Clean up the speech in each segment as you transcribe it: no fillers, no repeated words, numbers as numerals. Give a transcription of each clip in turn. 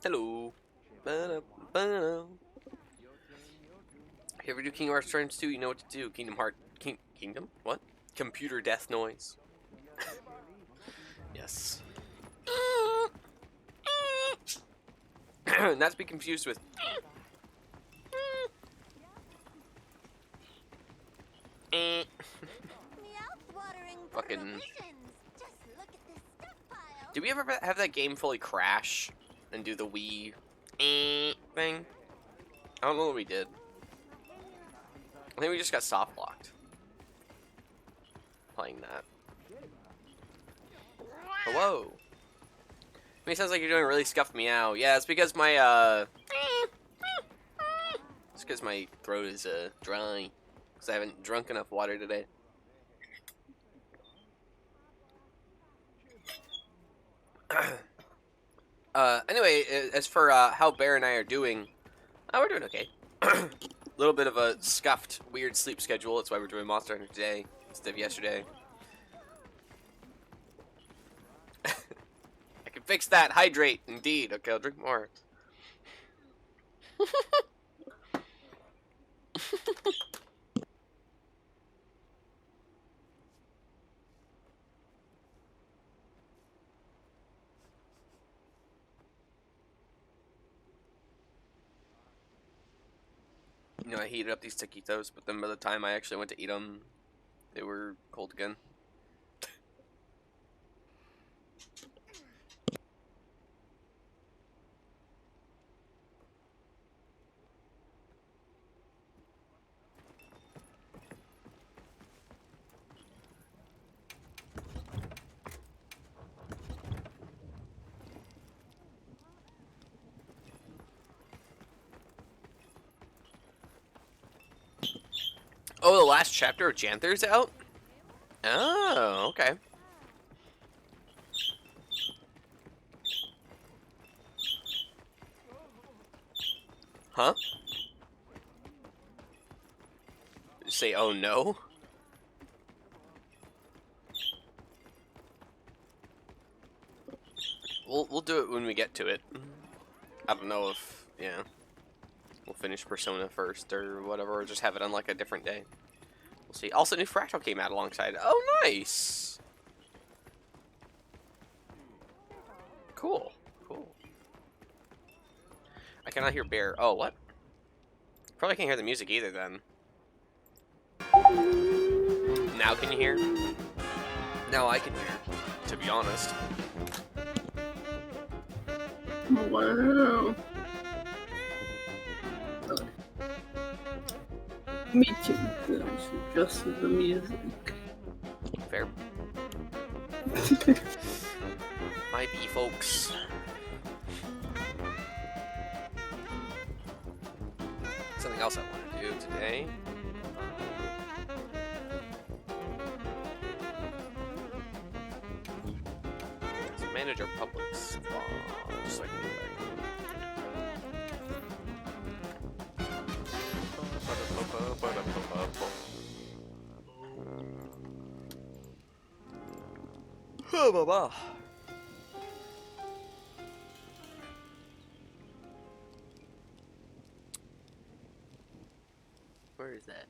Hello. Ba-da-ba-da. If you ever do Kingdom Hearts Turns 2, you know what to do. Kingdom? What? Computer death noise. Yes. Not to be confused with. Fucking. Did we ever have that game fully crash and do the Wii thing? I don't know what we did. I think we just got soft locked playing that. Hello. I mean, it sounds like you're doing a really scuffed meow. Yeah, it's because my it's because my throat is dry. Because I haven't drunk enough water today. Anyway, as for how Bear and I are doing, we're doing okay. A little bit of a scuffed, weird sleep schedule. That's why we're doing Monster Hunter today instead of yesterday. I can fix that. Hydrate, indeed. Okay, I'll drink more. You know, I heated up these taquitos, but then by the time I actually went to eat them, they were cold again. Oh, the last chapter of Janther's out? Oh, okay. Huh? Say, oh no? We'll do it when we get to it. I don't know if, yeah. We'll finish Persona first or whatever, or just have it on like a different day. We'll see. Also, new Fractal came out alongside. Oh, nice! Cool. Cool. I cannot hear Bear. Oh, what? Probably can't hear the music either then. Now can you hear? Now I can hear, to be honest. Wow. Me too. Just the music. Fair. Might be, folks. Something else I want to do today. Let's manage our public squad. Just like oh, baba. Where is that?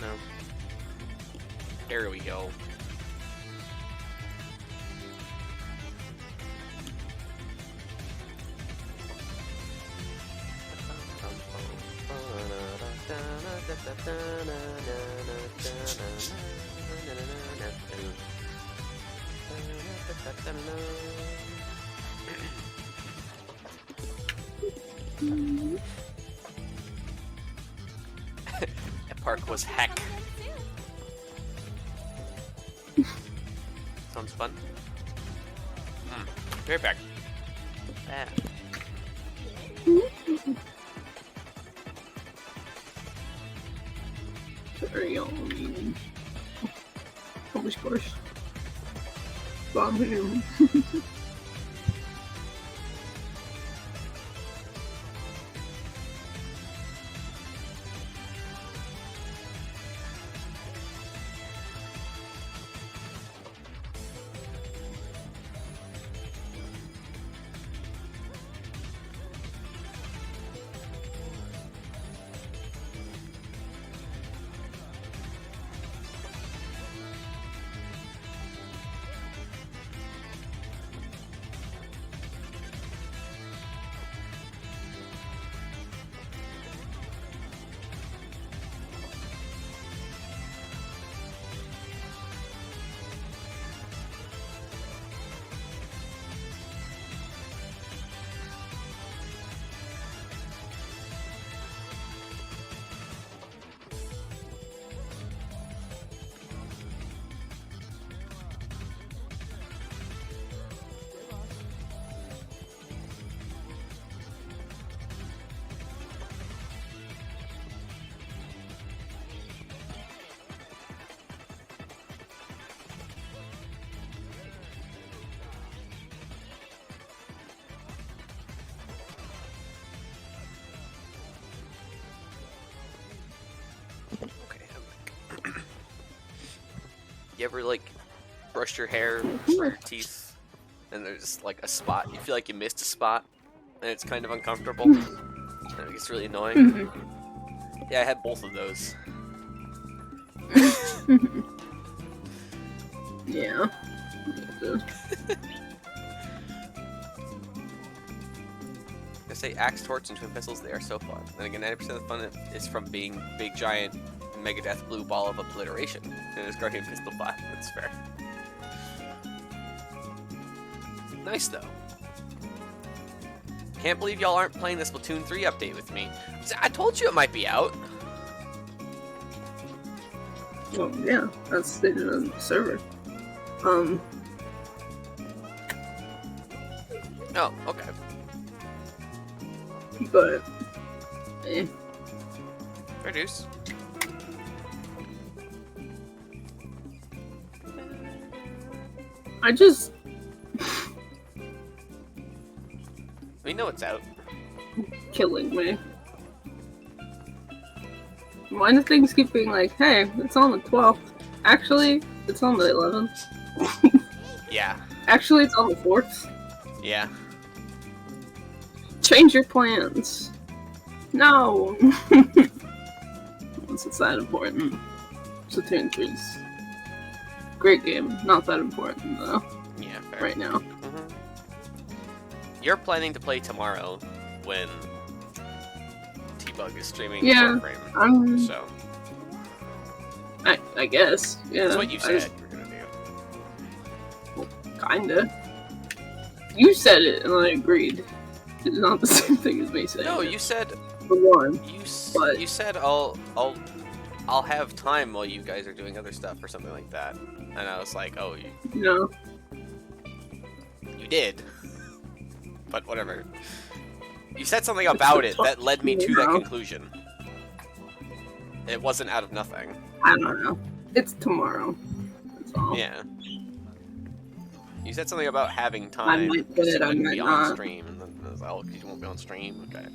No. There we go. That park was heck. Sounds fun. Be right back. Very yummy. Publish course. bomb him. Okay. You ever like brush your hair, brush your teeth, and there's like a spot? You feel like you missed a spot, and it's kind of uncomfortable. And it gets really annoying. Yeah, I had both of those. Yeah. I say axe, torch, and twin pistols, they are so fun. Then again, 90% of the fun is from being big, giant, Megadeth blue ball of obliteration. And it's Guardian Pistol 5. That's fair. Nice, though. Can't believe y'all aren't playing the Splatoon 3 update with me. I told you it might be out. Well, yeah, that's stated on the server. Oh, okay. But, eh. Reduce. I just We know it's out. killing me. Why do things keep being like, hey, it's on the 12th? Actually, it's on the 11th. Yeah. Actually, it's on the 4th. Yeah. Change your plans. No. Once it's that important. Splatoon 3's great game. Not that important though. Yeah, fair. Right now. You're planning to play tomorrow when T-Bug is streaming Yeah, Warframe. So I guess. Yeah. that's what you said you were gonna do. Kinda. You said it, and I agreed. It's not the same thing as me saying No, it. you said For one. But- you said I'll have time while you guys are doing other stuff or something like that. And I was like, oh, No. you did. But whatever. You said something about it that led me to that conclusion. It wasn't out of nothing. I don't know. It's tomorrow. That's all. Yeah. You said something about having time. might get so it, you I wouldn't might be on not. stream. And then I was like, oh, you won't be on stream? Okay.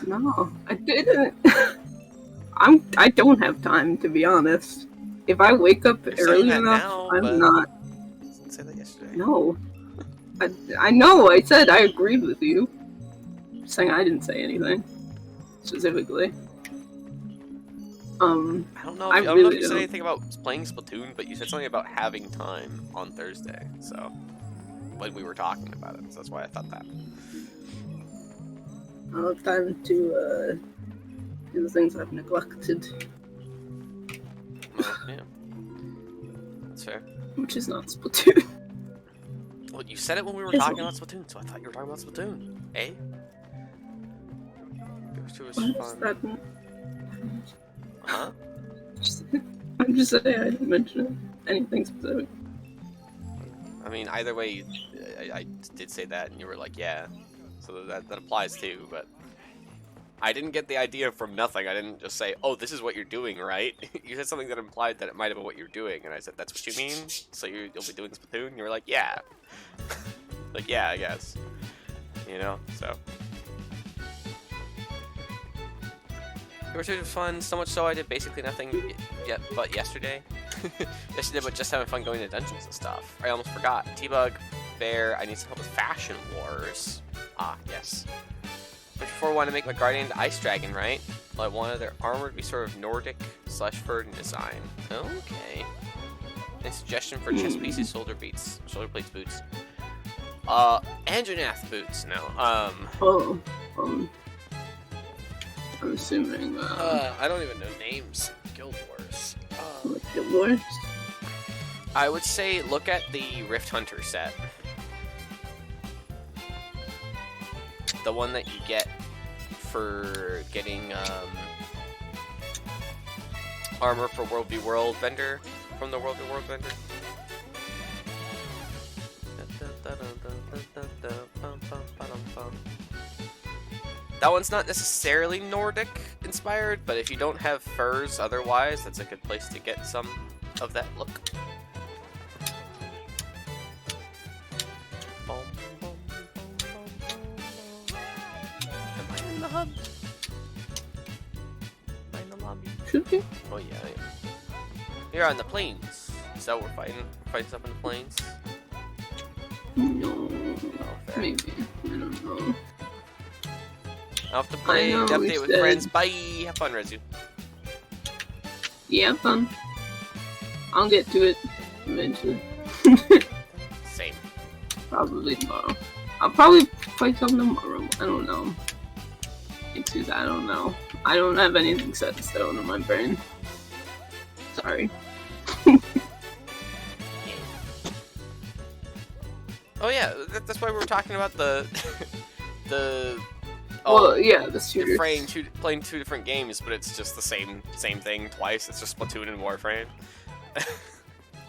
No, I didn't. I don't have time, to be honest. If I wake up You're saying early that enough, now, but- I'm not. I didn't say that yesterday. No. I know, I said I agreed with you. I'm saying I didn't say anything. Specifically. I don't know. I If, I don't know really if you said don't. anything about playing Splatoon, but you said something about having time on Thursday. So when we were talking about it, so that's why I thought that. I'll have time to do the things I've neglected, Well, yeah, that's fair. which is not Splatoon. Well, you said it when we were Is talking it? about Splatoon, so I thought you were talking about Splatoon. Eh? It was Why is fun. that? Huh? I'm just saying I didn't mention anything specific. I mean, either way, I did say that, and you were like, yeah. So that applies too, but I didn't get the idea from nothing. I didn't just say, "Oh, this is what you're doing, right?" You said something that implied that it might have been what you're doing, and I said, "That's what you mean." So you'll be doing Splatoon. You were like, "Yeah." Like, yeah, I guess. You know, so. It was fun, so much so I did basically nothing yet but yesterday. Yesterday, but just having fun going to dungeons and stuff. I almost forgot. T-Bug, Bear, I need some help with Fashion Wars. Ah, yes. But before I want to make my Guardian into Ice Dragon, right? Well, I wanted their armor to be sort of Nordic/Furden design. Okay. Any suggestion for chest pieces, shoulder plates, boots? Anjanath boots, no. Oh, I'm assuming, I don't even know names. Guild Wars. Guild Wars? I would say look at the Rift Hunter set. The one that you get for getting armor for World v World vendor from the World v World vendor. That one's not necessarily Nordic inspired, but if you don't have furs otherwise, that's a good place to get some of that look. Am I in the hub? Am I in the lobby? Should be. Oh yeah, I am. You're on the plains. Is that what we're fighting? We're fighting stuff in the plains? No. Oh, fair. Maybe. I don't know. I'll have to play the update with friends. Bye! Have fun, Rezu. Yeah, fun. I'll get to it eventually. Same. Probably tomorrow. I'll probably play some tomorrow. I don't know. Because I don't know. I don't have anything set in stone in my brain. Sorry. Oh yeah, that's why we were talking about the well, yeah, the shooters. Playing two different games, but it's just the same thing twice. It's just Splatoon and Warframe.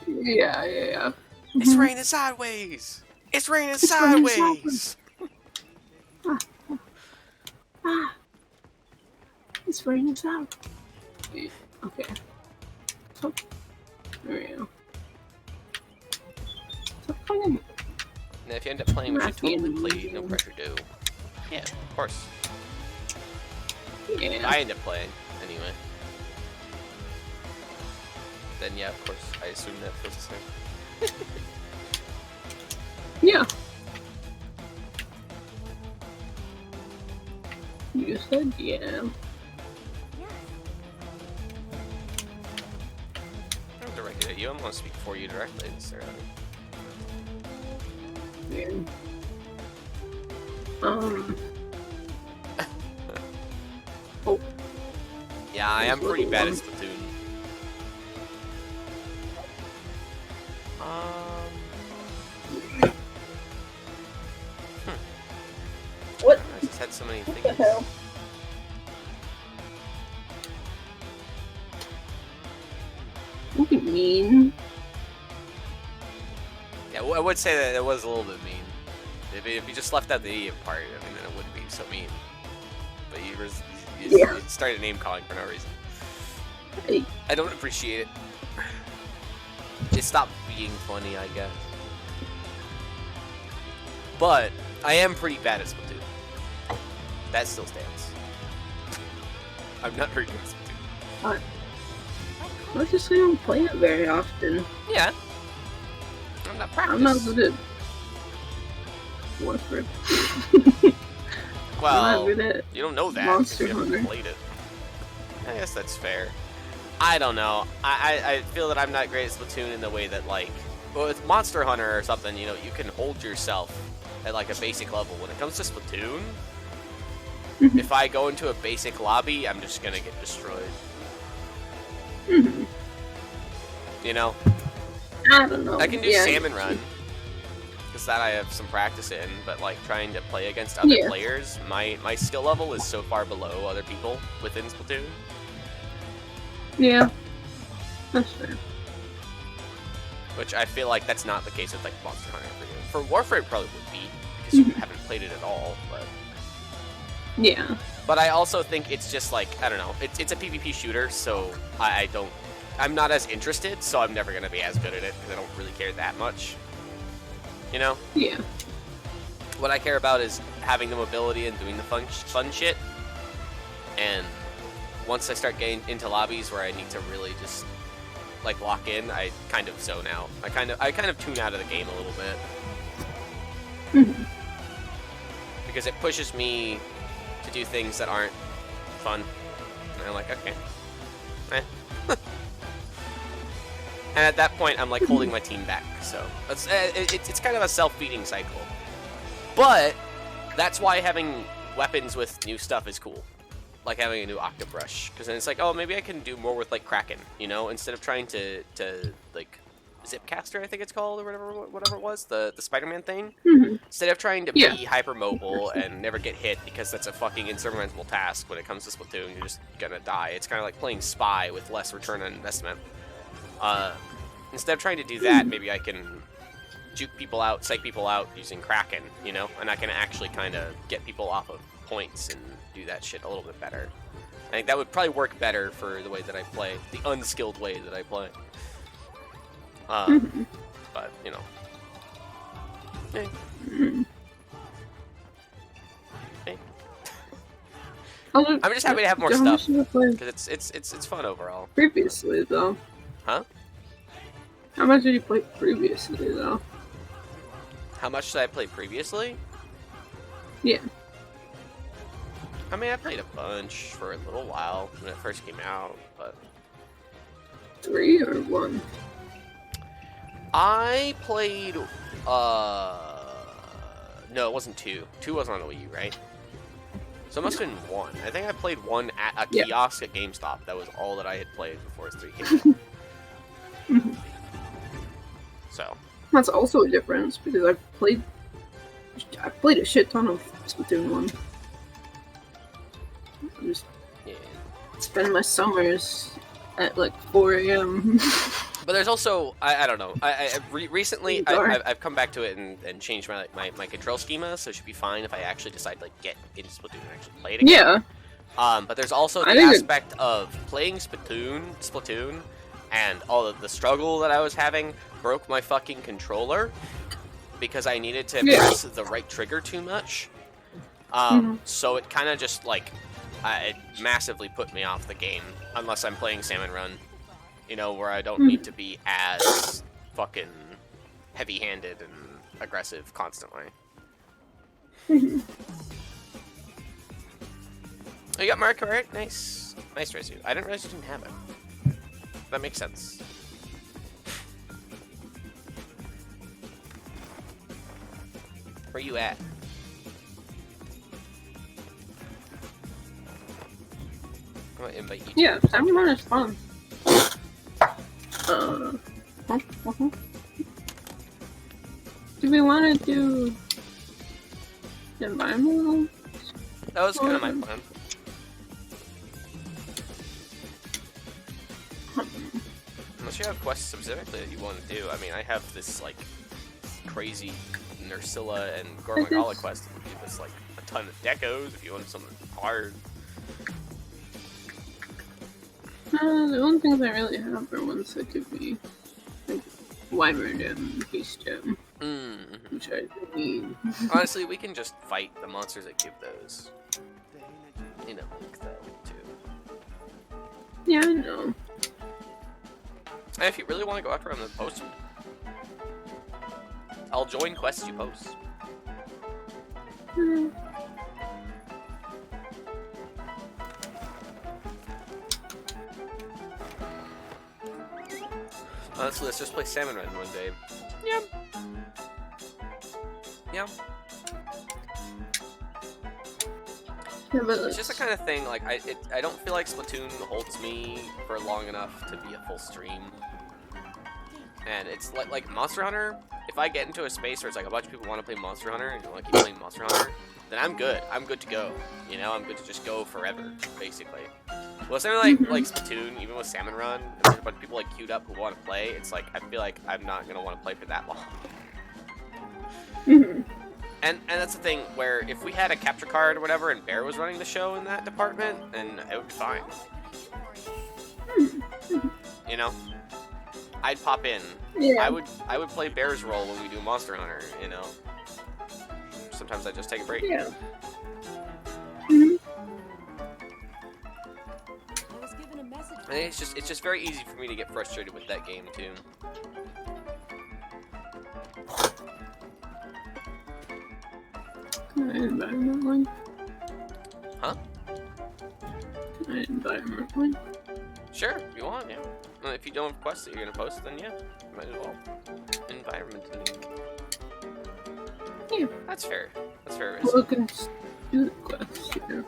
Yeah. It's raining sideways. It's raining sideways. It's raining sideways. Okay. So, there we go. So fucking. And if you end up playing, which you totally play, no pressure do. Yeah, of course. Yeah. I end up playing, anyway. Then yeah, of course, I assume that feels the same. Yeah. You said yeah. I don't direct it at you, I'm gonna speak for you directly, necessarily. Yeah. Oh. Yeah, I am pretty bad at Splatoon. What? I just had so many things. What the hell? What do you mean? Yeah, I would say that it was a little bit mean. If you just left out the idiot part, I mean, then it wouldn't be so mean. But you started name calling for no reason. Hey. I don't appreciate it. It stopped being funny, I guess. But I am pretty bad at Splatoon. That still stands. I'm not very good at Splatoon. Let's just say I don't play it very often. Yeah. I'm not practiced. I'm not good at Warframe. Well, I'm not good at you don't know that Monster because you haven't Hunter. played it. I guess that's fair. I don't know. I feel that I'm not great at Splatoon in the way that, like, well, with Monster Hunter or something, you know, you can hold yourself at, like, a basic level. When it comes to Splatoon, if I go into a basic lobby, I'm just gonna get destroyed. You know? I don't know. I can do Salmon Run, because that I have some practice in, but, like, trying to play against other players, my skill level is so far below other people within Splatoon. Yeah. That's fair. Which I feel like that's not the case with, like, Monster Hunter for you. For Warframe, it probably would be, because you haven't played it at all, but... Yeah. But I also think it's just like, I don't know, it's a PvP shooter, so I'm not as interested, so I'm never going to be as good at it, because I don't really care that much. You know? Yeah. What I care about is having the mobility and doing the fun shit. And once I start getting into lobbies where I need to really just like lock in, I kind of zone out. I kind of tune out of the game a little bit. Because it pushes me to do things that aren't fun. And I'm like, okay. And at that point, I'm like holding my team back. So it's kind of a self-feeding cycle. But that's why having weapons with new stuff is cool. Like having a new Octobrush, because then it's like, oh, maybe I can do more with like Kraken, you know, instead of trying to like Zipcaster, I think it's called, or whatever it was, the Spider-Man thing. Instead of trying to be hypermobile and never get hit, because that's a fucking insurmountable task when it comes to Splatoon, you're just gonna die. It's kind of like playing Spy with less return on investment. Instead of trying to do that, maybe I can juke people out, psych people out using Kraken, you know, and I can actually kind of get people off of points and do that shit a little bit better. I think that would probably work better for the way that I play, the unskilled way that I play. But, you know. Hey. Hey. I'm just happy to have more stuff, because it's fun overall. Previously, though. Huh? How much did you play previously, though? How much did I play previously? Yeah. I mean, I played a bunch for a little while when it first came out, but... 3 or 1? I played, no, it wasn't 2. 2 wasn't on the Wii U, right? So it must have been 1. I think I played 1 at a kiosk at GameStop. That was all that I had played before 3 came out. So. That's also a difference, because I played a shit ton of Splatoon 1. I just spend my summers at like 4 a.m. But there's also, I don't know, recently I've come back to it and changed my control schema, so it should be fine if I actually decide to like get into Splatoon and actually play it again. Yeah. But there's also the aspect of playing Splatoon, and all of the struggle that I was having broke my fucking controller because I needed to press the right trigger too much. So it kind of just like, it massively put me off the game, unless I'm playing Salmon Run, you know, where I don't need to be as fucking heavy-handed and aggressive constantly. You got Mario Kart? Nice. Nice, Razu. I didn't realize you didn't have it. That makes sense. Where you at? I'm gonna invite you. Yeah, Salmon Run is fun. Do we want to do the environmental? That was kind of my plan. Unless you have quests specifically that you want to do. I mean, I have this, like, crazy Nursilla and Gormagala quest that give us, like, a ton of decos if you want something hard. The only things I really have are ones that give me, like, Wyvern and Beast Gem. Which I need. Honestly, we can just fight the monsters that give those. You know, like that too. Yeah, I know. And if you really want to go after them, then post them. I'll join quests you post. Honestly, let's just play Salmon Run one day. Yeah. Yeah. Yeah, but It's just the kind of thing, like, I don't feel like Splatoon holds me for long enough to be a full stream. And it's like Monster Hunter, if I get into a space where it's like a bunch of people want to play Monster Hunter and you want to keep playing Monster Hunter, then I'm good. I'm good to go. You know, I'm good to just go forever, basically. Well, something like Splatoon, even with Salmon Run, and there's a bunch of people like queued up who want to play, it's like, I feel like I'm not going to want to play for that long. And that's the thing where if we had a capture card or whatever, and Bear was running the show in that department, then it would be fine. You know, I'd pop in. Yeah. I would play Bear's role when we do Monster Hunter. You know, sometimes I just take a break. Yeah. Mhm. And it's just very easy for me to get frustrated with that game too. Can I environment one? Huh? Can I environment one? Sure, if you want, yeah. And if you don't have quests that you're gonna post, then yeah, might as well. Environment. Yeah. That's fair. That's fair. Well, we can just do the quest here.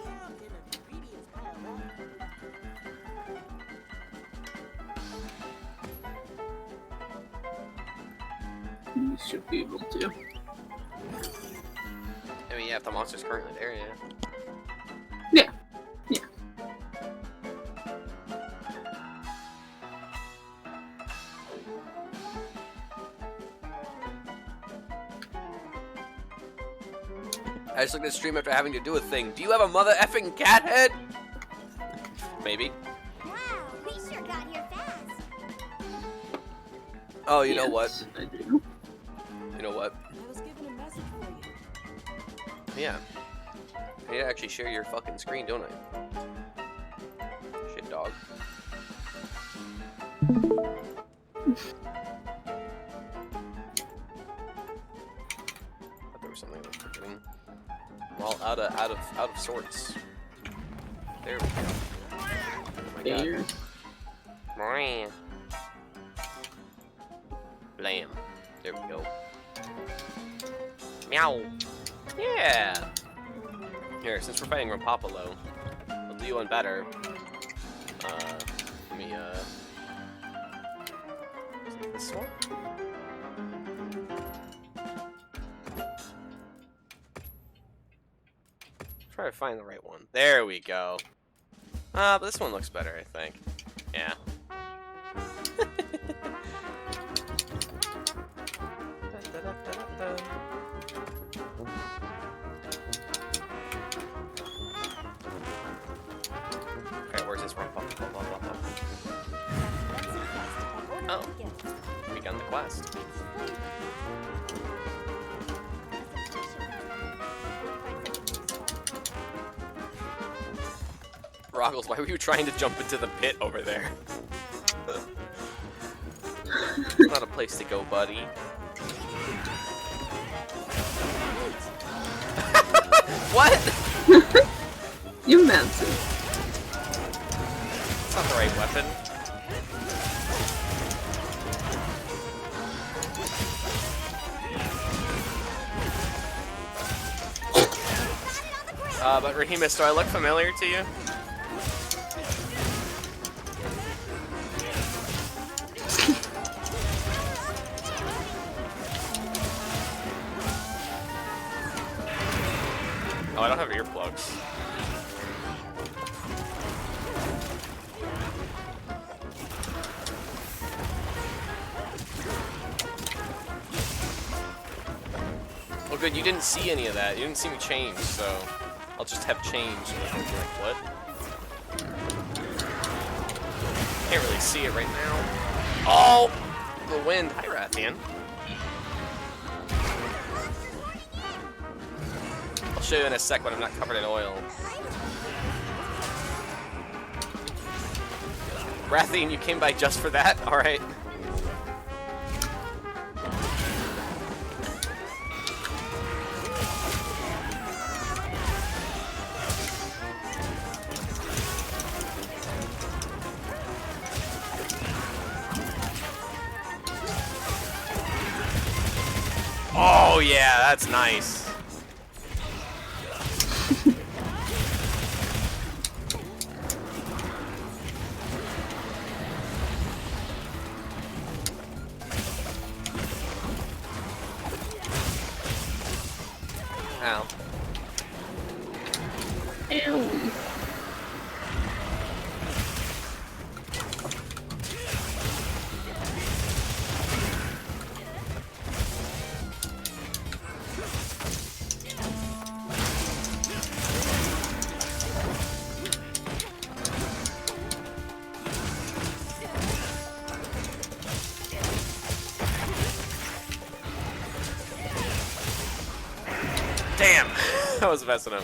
You should be able to. I mean, yeah, if the monster's currently there, yeah. Yeah. Yeah. I just looked at the stream after having to do a thing. Do you have a mother effing cat head? Maybe. Wow, we sure got here fast. Oh, you know what? Yes, I do. You know what? I was given a message for you. Yeah. I need to actually share your fucking screen, don't I? Shit, dog. Thought there was something I was forgetting. I'm all out of sorts. There we go. Oh my There. God. Blam. There we go. Meow. Yeah. Here, since we're fighting Rapapalo, I'll do you one better. Let me, is it this one? Try to find the right one. There we go. But this one looks better, I think. Yeah. Okay, where's this one? Oh, begun the quest. Roggles, why were you trying to jump into the pit over there? Not a place to go, buddy. What? You mounted. That's not the right weapon. But Rahemus, do I look familiar to you? Oh, I don't have earplugs. Oh good, you didn't see any of that. You didn't see me change, so I'll just have changed. Like, what? Can't really see it right now. Oh! The wind. Hi, Rathian. I'll show you in a sec when I'm not covered in oil. Rathian, you came by just for that? Alright. Oh yeah, that's nice. Ow. Ew. Damn! That was messing up.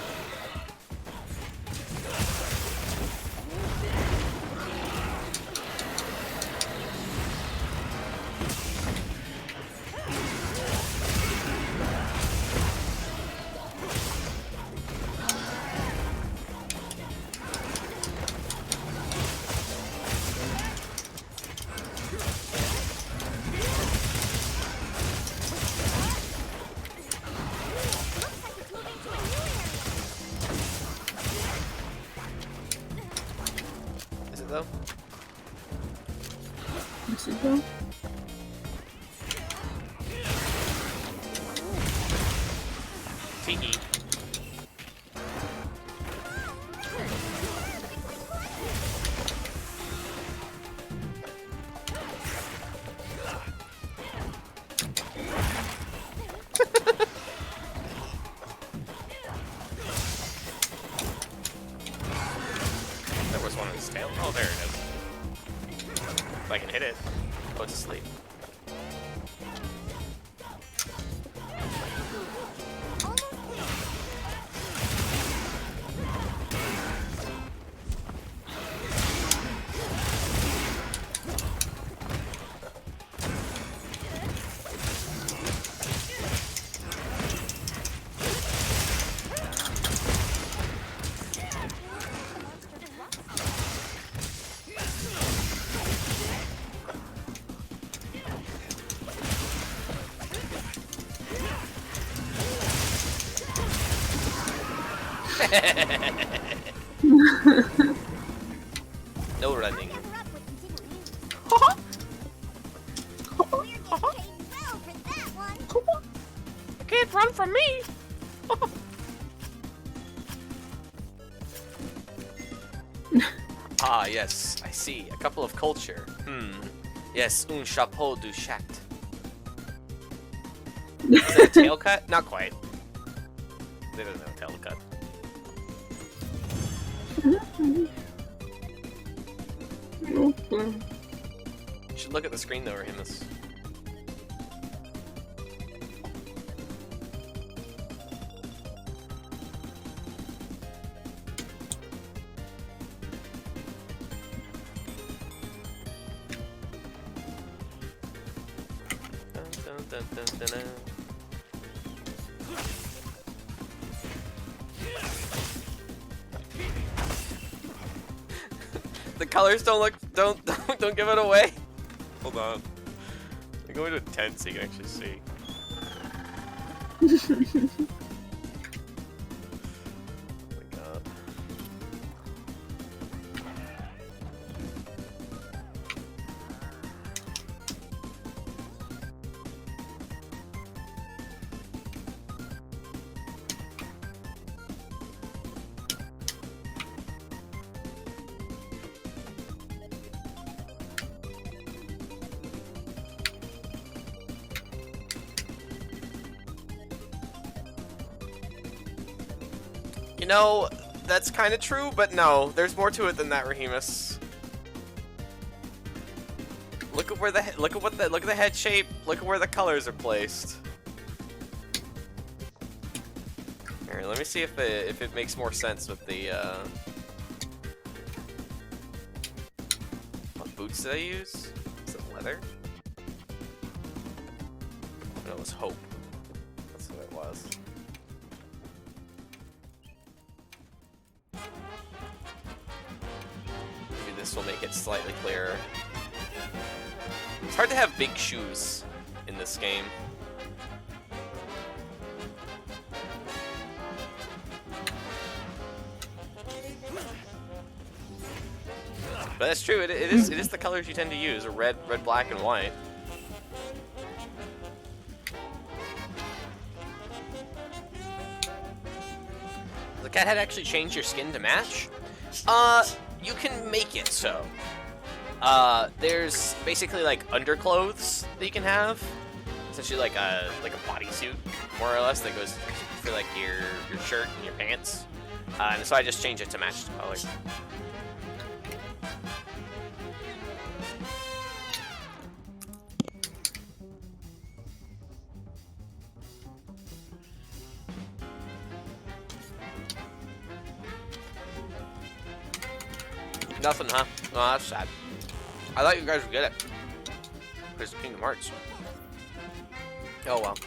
Is it though? This is though. Tiki. There was one in his tail. Oh, there it is. If I can hit it. Oh, it's asleep. No running. Cover up what you didn't use. We're getting paid well for that one. You can't run from me! Ah, yes, I see. A couple of culture. Yes, un chapeau du chat. Is that a tail cut? Not quite. They don't have a tail cut. Okay. You should look at the screen though, Rahimus. Dun, dun, dun, dun, dun. The colors don't look don't give it away. Hold on. I'm going to 10 so you can actually see. Oh my god. You know, that's kind of true, but no, there's more to it than that, Rahimus. Look at where the look at the head shape. Look at where the colors are placed. Here, let me see if it makes more sense with the what boots did I use? Is it leather? No, it was hope. That's what it was. Maybe this will make it slightly clearer. It's hard to have big shoes in this game. But that's true. It is the colors you tend to use: red, black, and white. The cat head actually changed your skin to match. You can make it so. There's basically like underclothes that you can have, essentially like a bodysuit, more or less, that goes for like your shirt and your pants. And so I just changed it to match the color. Nothing, huh? No, that's sad. I thought you guys would get it. Because Kingdom Hearts. Oh well.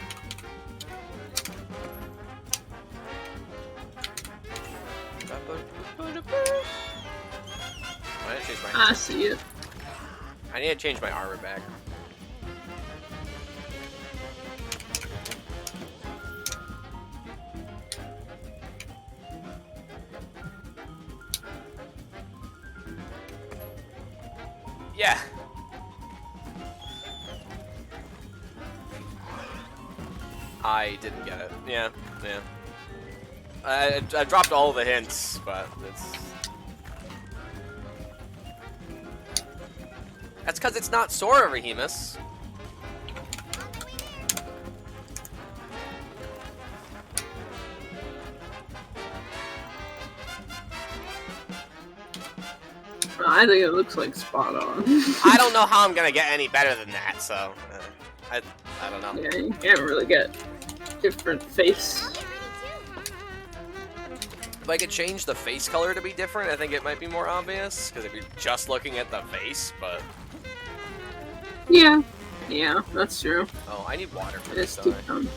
I need to change my. I see it. I need to change my armor back. Yeah. I didn't get it. Yeah, yeah. I dropped all the hints, but it's... That's because it's not Sora Rahemus. I think it looks like spot on. I don't know how I'm gonna get any better than that, so... I don't know. Yeah, you can't really get different face. If I could change the face color to be different, I think it might be more obvious, because if you're just looking at the face, but... Yeah, yeah, that's true. Oh, I need water for It's this, too don't I? dumb.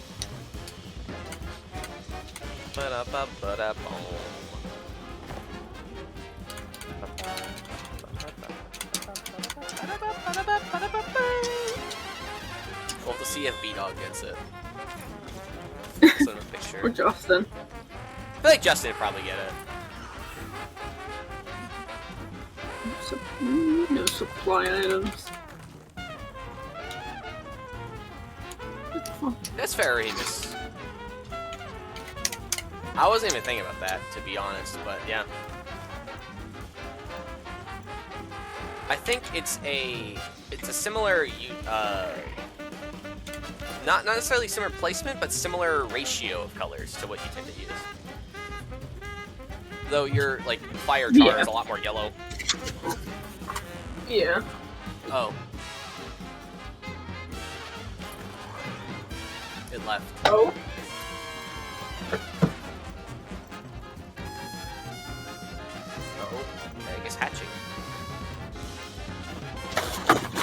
We'll have to see if B-Dog gets it. Send him a picture. Or Justin. I feel like Justin would probably get it. No supply items. That's fair, Remus. I wasn't even thinking about that, to be honest, but yeah. I think it's a similar not necessarily similar placement, but similar ratio of colors to what you tend to use. Though your like fire char Yeah. is a lot more yellow. Yeah. Oh. It left. Oh. Oh, egg is hatching.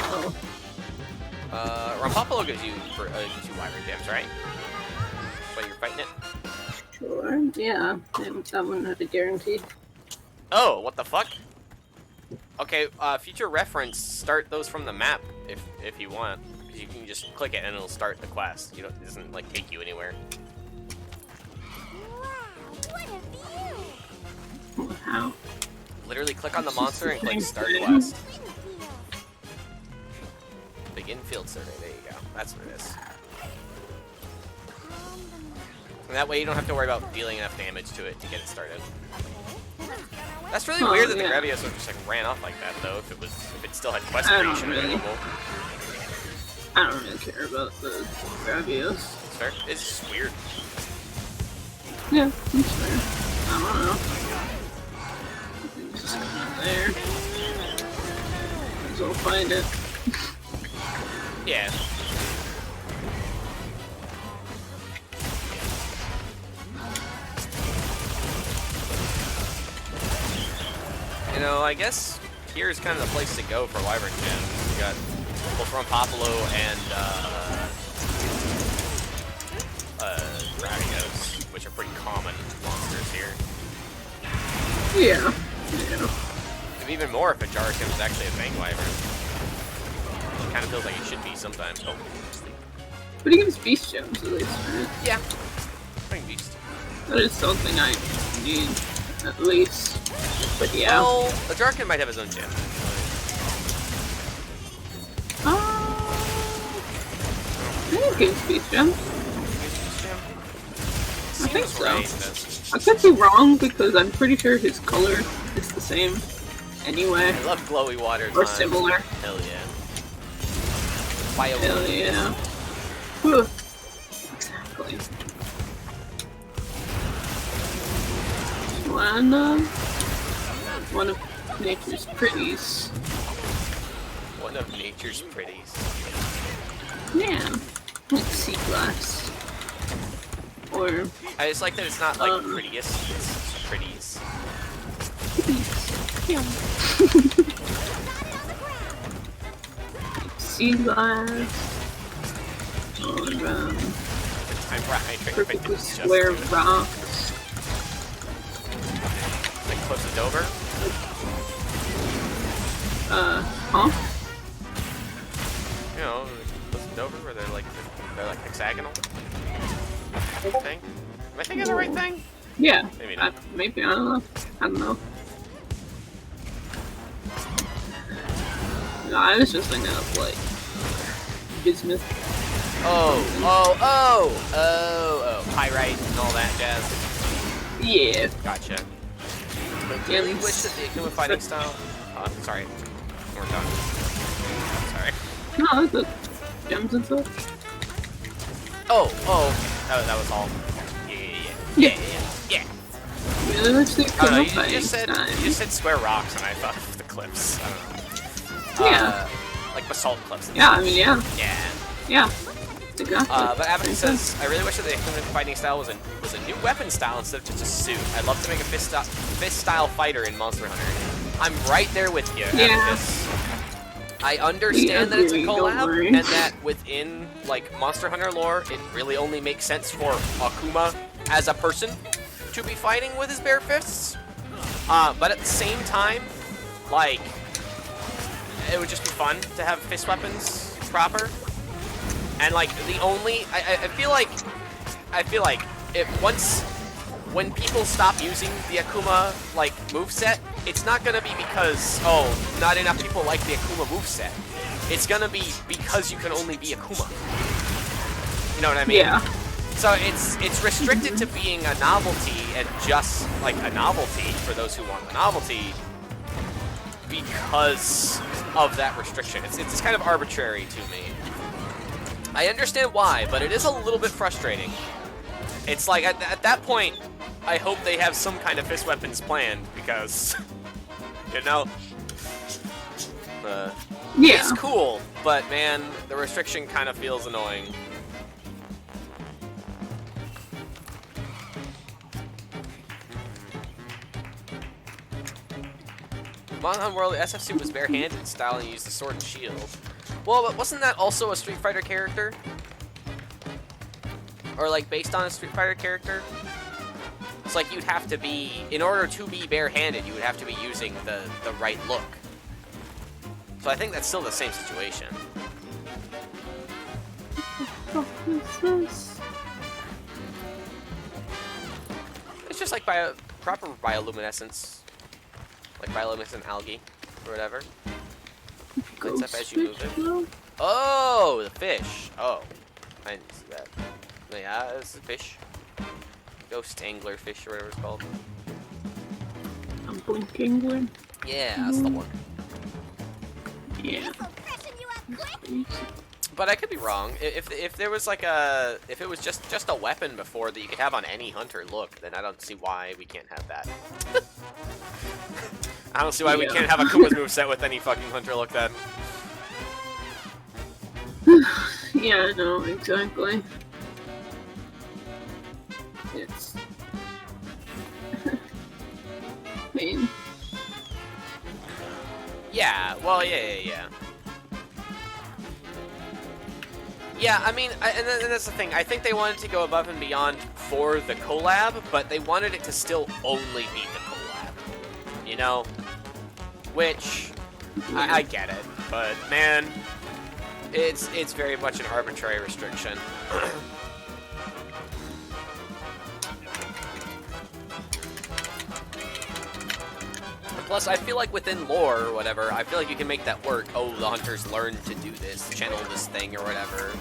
Oh. Rampapalo gives you gives you wyvern gems, right? While you're fighting it. Sure. Yeah. That one had a guarantee. Oh, what the fuck? Okay, future reference, start those from the map if you want. Because you can just click it and it'll start the quest. It doesn't like take you anywhere. Wow, what a view! How? Literally click on the monster and click Thanks, start man. quest. Field. Begin field survey, there you go. That's what it is. And that way you don't have to worry about dealing enough damage to it to get it started. That's really Oh, weird that the yeah. Greviosa just like ran off like that though, if it still had quest I don't creation really. available. I don't really care about the Gravios. It's fair. It's just weird. Yeah, that's fair. I don't know. It's just kind of there. Might as well find it. Yeah. You know, I guess here's kind of the place to go for Wyvern Gems. You got both Rampapalo and Gradios, which are pretty common monsters here. Yeah. Yeah. And even more if a Jarkim is actually a Fang Wyvern. It kind of feels like it should be sometimes. Oh, sleep. But he gives beast gems at least, right? Yeah. Fang Beast. That is something I need, at least. But yeah. Well, a Jarkim might have his own gem. I think he gives beast gems. I think Seems so. right, but I could be wrong because I'm pretty sure his color is the same anyway. I love glowy water. Or time. similar. Hell yeah. Bio Hell yeah. Whew. Exactly. One of nature's pretties. One of nature's pretties. Yeah. Like sea glass. Or I just like that it's not like prettiest, it's pretties. pretties. Sea glass. On I'm right. perfectly square rocks. Like close to Dover. Huh? You know, close to Dover, where they're like hexagonal. Thing. Am I thinking of the right thing? Yeah. Maybe not. Maybe, I don't know. I don't know. No, I was just thinking of, like, bismuth. Oh, pyrite and all that jazz. Yeah. Gotcha. I really wish that the Akuma fighting style. Oh, sorry. We're done. Sorry. No, that's the gems and stuff. Oh, that was all. Yeah. Really wish they I could don't know, have you fighting just said square rocks, and I thought of the cliffs. I don't know. Yeah. Like basalt cliffs. Yeah, I mean, yeah. Yeah. Yeah. Exactly. But Abaddon says, I really wish that the Akuma fighting style was a new weapon style instead of just a suit. I'd love to make a fist style fighter in Monster Hunter. I'm right there with you, Abacus. I understand that it's a collab, and that within, like, Monster Hunter lore, it really only makes sense for Akuma as a person to be fighting with his bare fists. But at the same time, like, it would just be fun to have fist weapons proper. And, like, the only... I feel like when people stop using the Akuma, like, moveset, it's not gonna be because, oh, not enough people like the Akuma moveset. It's gonna be because you can only be Akuma. You know what I mean? Yeah. So it's restricted to being a novelty, and just, like, a novelty for those who want the novelty because of that restriction. It's kind of arbitrary to me. I understand why, but it is a little bit frustrating. It's like, at that point, I hope they have some kind of fist weapons planned, because, you know, Yeah. it's cool, but man, the restriction kind of feels annoying. Monhan World, the SF suit was bare-handed style and used the sword and shield. Well, but wasn't that also a Street Fighter character? Or, like, based on a Street Fighter character? It's like you'd have to be, in order to be bare-handed, you would have to be using the right look. So I think that's still the same situation. What is this? It's just like proper bioluminescence. Like bioluminescent algae, or whatever. Lights up as you move it. Ghost Oh, the fish. Oh, I didn't see that. Yeah, it's a fish. Ghost angler fish, or whatever it's called. I'm blinking one. Yeah, that's the one. Yeah. This'll freshen you up quick. But I could be wrong. If there was like if it was just a weapon before that you could have on any hunter look, then I don't see why we can't have that. I don't see why we can't have Akuma's moveset with any fucking hunter look then. Yeah, no, exactly. It's... I mean... Yeah, well, yeah. Yeah, I mean, and that's the thing. I think they wanted to go above and beyond for the collab, but they wanted it to still only be the collab. You know? Which, I get it, but man, it's very much an arbitrary restriction. Plus, I feel like within lore or whatever, I feel like you can make that work. Oh, the hunters learned to do this, channel this thing or whatever.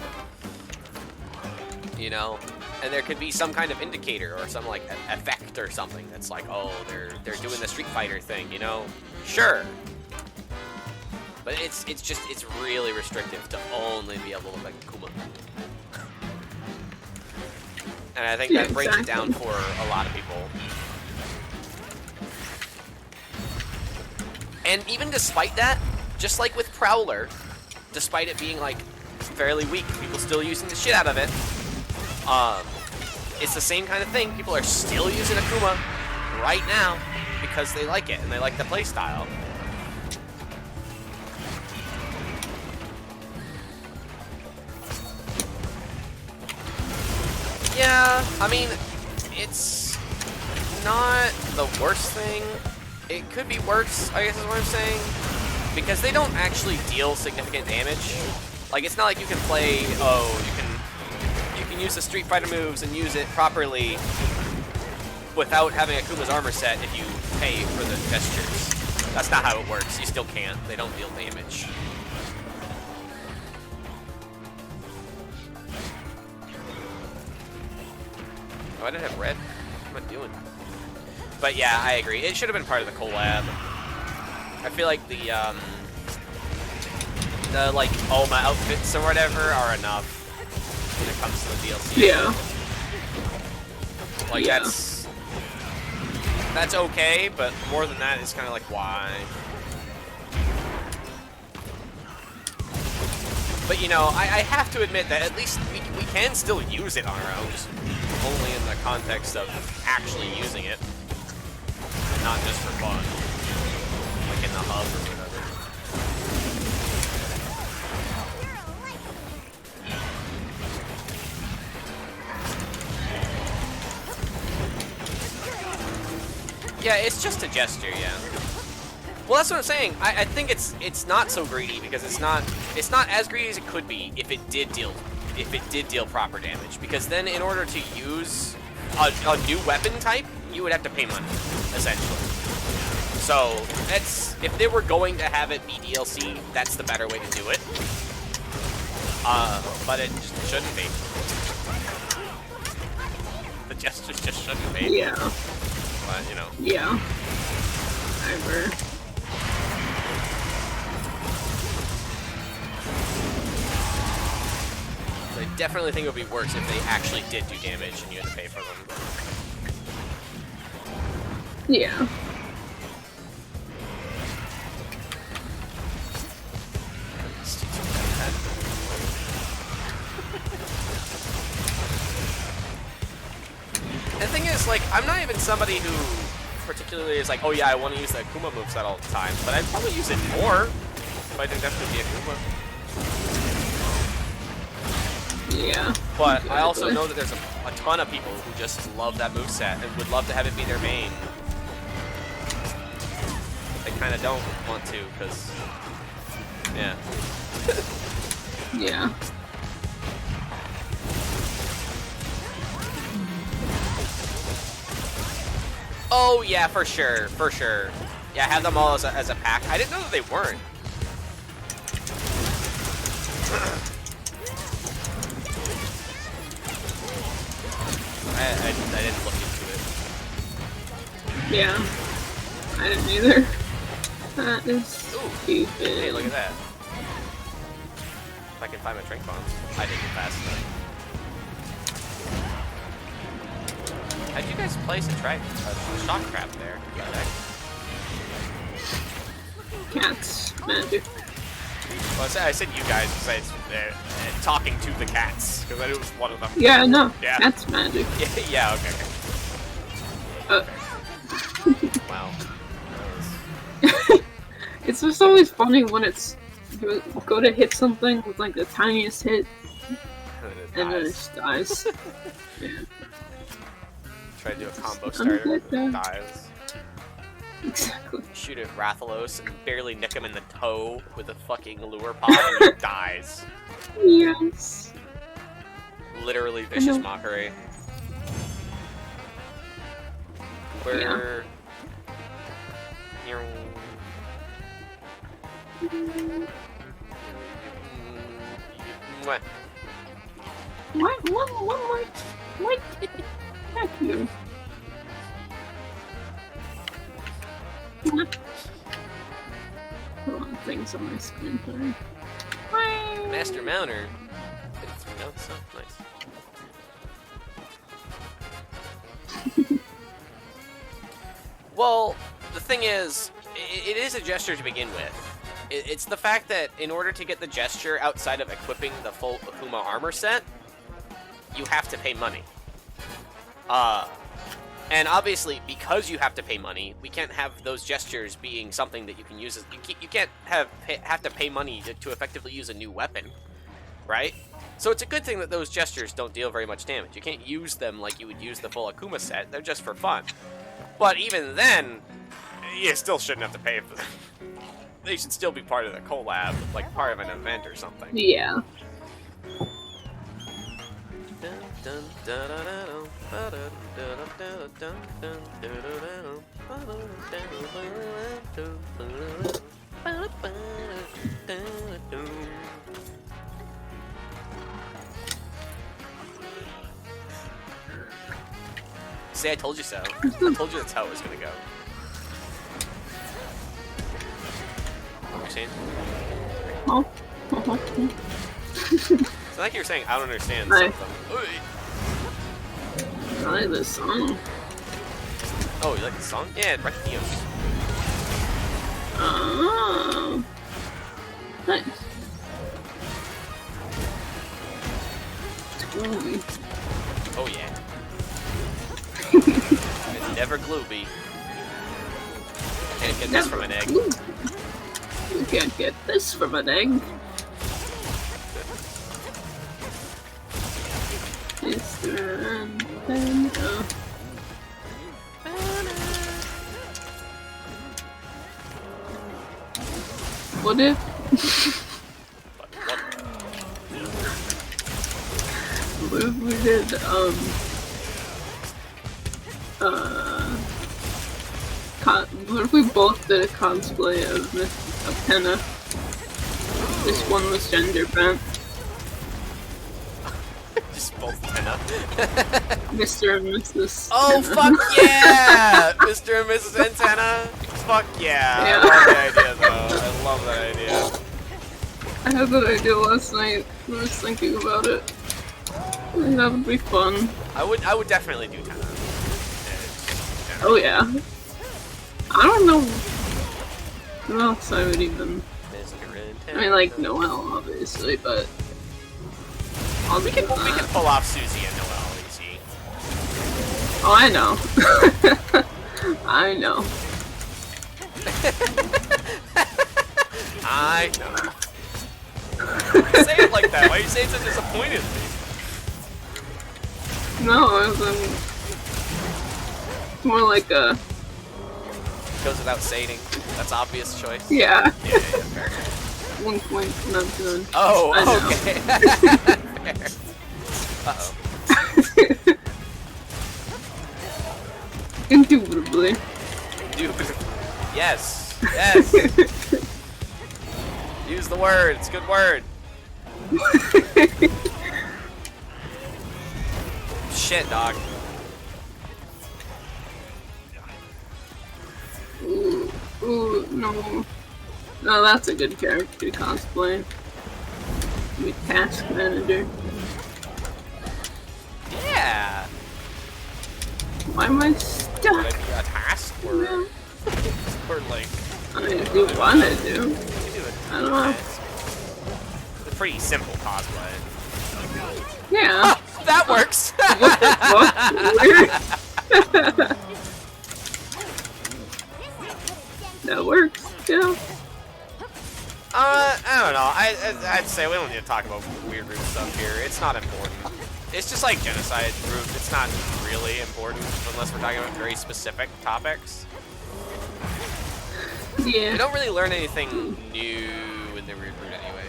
You know? And there could be some kind of indicator or some, like, effect or something that's like, oh, they're doing the Street Fighter thing, you know? Sure. But it's really restrictive to only be able to look like Akuma. And I think that brings it down for a lot of people. And even despite that, just like with Prowler, despite it being, like, fairly weak, people still using the shit out of it, it's the same kind of thing. People are still using Akuma right now because they like it and they like the playstyle. Yeah, I mean, it's not the worst thing. It could be worse, I guess is what I'm saying. Because they don't actually deal significant damage. Like, it's not like you can play, you can use the Street Fighter moves and use it properly without having Akuma's armor set if you pay for the gestures. That's not how it works. You still can't. They don't deal damage. Oh, I didn't have red. What am I doing? But yeah, I agree. It should have been part of the collab. I feel like the like Oma outfits or whatever are enough when it comes to the DLC. Yeah. Like Yeah. that's okay, but more than that, it's kind of like why. But you know, I have to admit that at least we can still use it on our own, just only in the context of actually using it, and not just for fun, like in the hub or whatever. Yeah, it's just a gesture, yeah. Well, that's what I'm saying. I think it's not so greedy because it's not as greedy as it could be if it did deal proper damage. Because then, in order to use a new weapon type, you would have to pay money, essentially. So that's if they were going to have it be DLC, that's the better way to do it. But it just shouldn't be. The gestures just shouldn't be. Yeah. But you know. Yeah. Whatever. I definitely think it would be worse if they actually did do damage and you had to pay for them. Yeah. And the thing is, like, I'm not even somebody who particularly is like, oh yeah, I want to use the Akuma moveset all the time, but I'd probably use it more if I didn't have to be Akuma. Yeah. But I also know that there's a ton of people who just love that moveset and would love to have it be their main. They kind of don't want to, because, yeah. Yeah. Oh yeah, for sure, for sure. Yeah, have them all as a pack. I didn't know that they weren't. I didn't look into it. Yeah. I didn't either. That is stupid. Hey, look at that. If I can find my drink bombs. I didn't get fast enough. How'd you guys place a shock trap there? Cats. Magic. Well, I said you guys because talking to the cats because I knew it was one of them. Yeah, no. Yeah. That's magic. Yeah, okay. Wow. It's just always funny when it's you go to hit something with like the tiniest hit and then it just dies. Yeah. Try to do a combo It's starter, unfair. dies. Exactly. Shoot at Rathalos and barely nick him in the toe with a fucking lure pod and he dies. Yes. Literally vicious know. mockery. Where... What? What? Thank you. What? Hold on, things on my screen. Sorry. Master Mounter. Hit 3 notes, oh, nice. Well, the thing is, it is a gesture to begin with. It's the fact that in order to get the gesture outside of equipping the full Akuma armor set, you have to pay money. And obviously, because you have to pay money, we can't have those gestures being something that you can use. You can't have to pay money to effectively use a new weapon, right? So it's a good thing that those gestures don't deal very much damage. You can't use them like you would use the full Akuma set. They're just for fun. But even then, you still shouldn't have to pay for them. They should still be part of the collab, like part of an event or something. Yeah. See, I told you so. I told you that's how it was gonna go. You seen? Oh. It's like you were saying, I don't understand Right. something. Oy. I like this song. Oh, you like the song? Yeah, Rectios. Oh. Nice. It's groovy. Oh yeah. It's never Glooby. Can't get this from an egg. You can't get this from an egg. Mr. Antenna. What if? What if we did, what if we both did a cosplay of Penna? This one was gender bent. Just both Tenna. Mr. and Mrs. Oh, Penna. fuck yeah! Mr. and Mrs. Antenna? Fuck yeah. Yeah. I love the idea, though. I love that idea. I had that idea last night. I was thinking about it. I think that would be fun. I would definitely do Tenna. Oh yeah. I don't know who else I would even. Mr. I Antenna. mean, like Noelle, obviously, but We can pull off Susie and Noelle, easy. Oh, I know. I know. I know. Why you say it like that? Why you say it so disappointedly? No, it was more like a Goes without saying. That's obvious choice. yeah. Yeah, fair. 1 point, not good. Oh, I know. okay. Fair. Uh-oh. Indubitably. Dude. Yes. Yes. Use the word. It's a good word. Shit, dog. Ooh, ooh, no. No, that's a good character cosplay. Be task manager. Yeah. Why am I Would stuck? it be a task or like I mean, if you wanna do. you do it? I don't know. It's a pretty simple cosplay. Yeah. That works. What the fuck? Weird. That works. Yeah. I don't know. I'd say we don't need to talk about weird root stuff here. It's not important. It's just like genocide root. It's not really important unless we're talking about very specific topics. We Yeah. don't really learn anything new in the weird root anyway.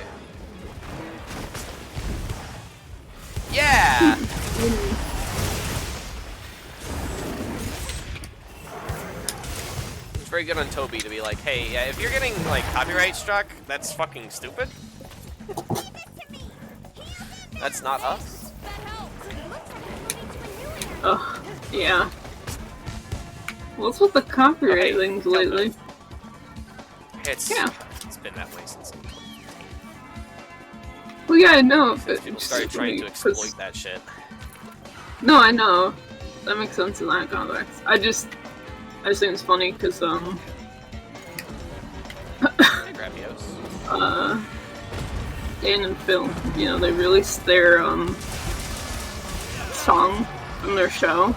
Yeah. It's very good on Toby to be like, hey, yeah, if you're getting like copyright struck, that's fucking stupid. That's not us. Ugh. Yeah. What's with the copyright Okay, things tell lately? It's Yeah. it's been that way since Well, yeah, I know. If it, people started trying to exploit that shit. No, I know. That makes sense in that context. I just think it's funny because Hey, Gravios. Dan and Phil, you know, they released their song from their show,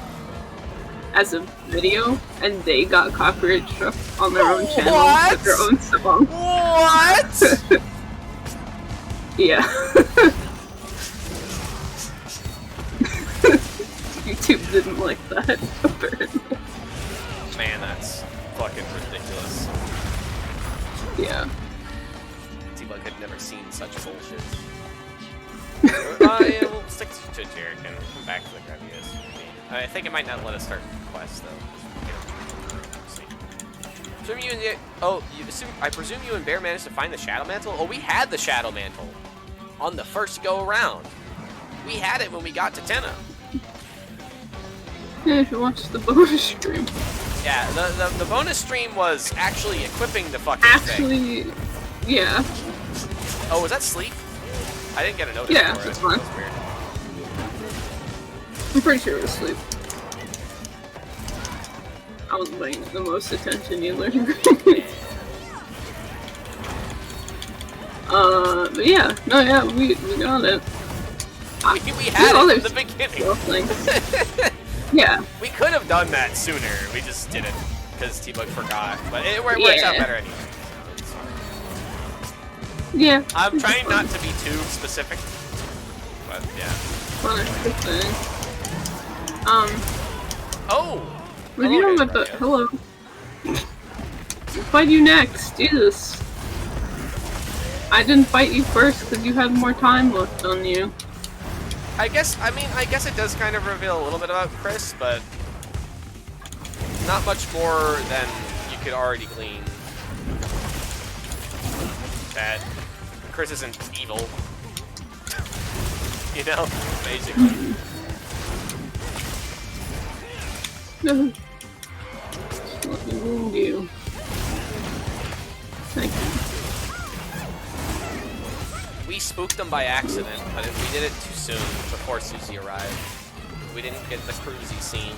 as a video, and they got copyright struck on their own channel What? with their own song. What? Yeah. YouTube didn't like that, apparently. Man, that's fucking ridiculous. Yeah. T-Bug had never seen such bullshit. Yeah, we'll stick to Jarek and come back to the Gravius. I think it might not let us start quests though. Let's see. Assume you and I presume you and Bear managed to find the Shadow Mantle? Oh, we had the Shadow Mantle on the first go around. We had it when we got to Tenna. Yeah, if you watch the bonus stream. Yeah, the bonus stream was actually equipping the fucking thing. Actually, yeah. Oh, was that sleep? I didn't get a notice Yeah, for it. that's fine. That was weird. I'm pretty sure it was sleep. I was paying the most attention you learned. But yeah, no, yeah, we got it. We had all it those from the beginning. little things. Yeah. We could have done that sooner. We just didn't because T-Bug forgot. But it works out Yeah. better anyway. Yeah. I'm it's trying fun. not to be too specific, but yeah. Fun good thing. Oh! But you know what the hello. I'll fight you next, Jesus. I didn't fight you first because you had more time left on you. I guess it does kind of reveal a little bit about Chris, but not much more than you could already glean. That Chris isn't evil. You know? Basically. Let me wound you. Thank you. We spooked them by accident, but we did it too soon before Susie arrived. We didn't get the cruisy scene.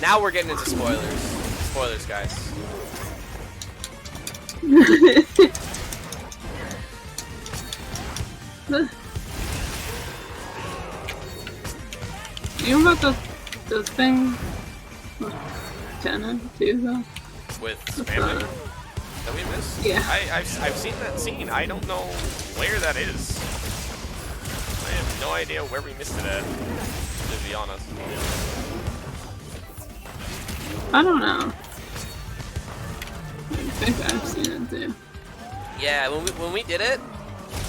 Now we're getting into spoilers. Spoilers, guys. You know about the thing with Tenna too, though? With With, Spamman that we missed? yeah. I've seen that scene. I don't know where that is. I have no idea where we missed it at, to be honest. I don't know. I think I've seen it too. Yeah, when we did it,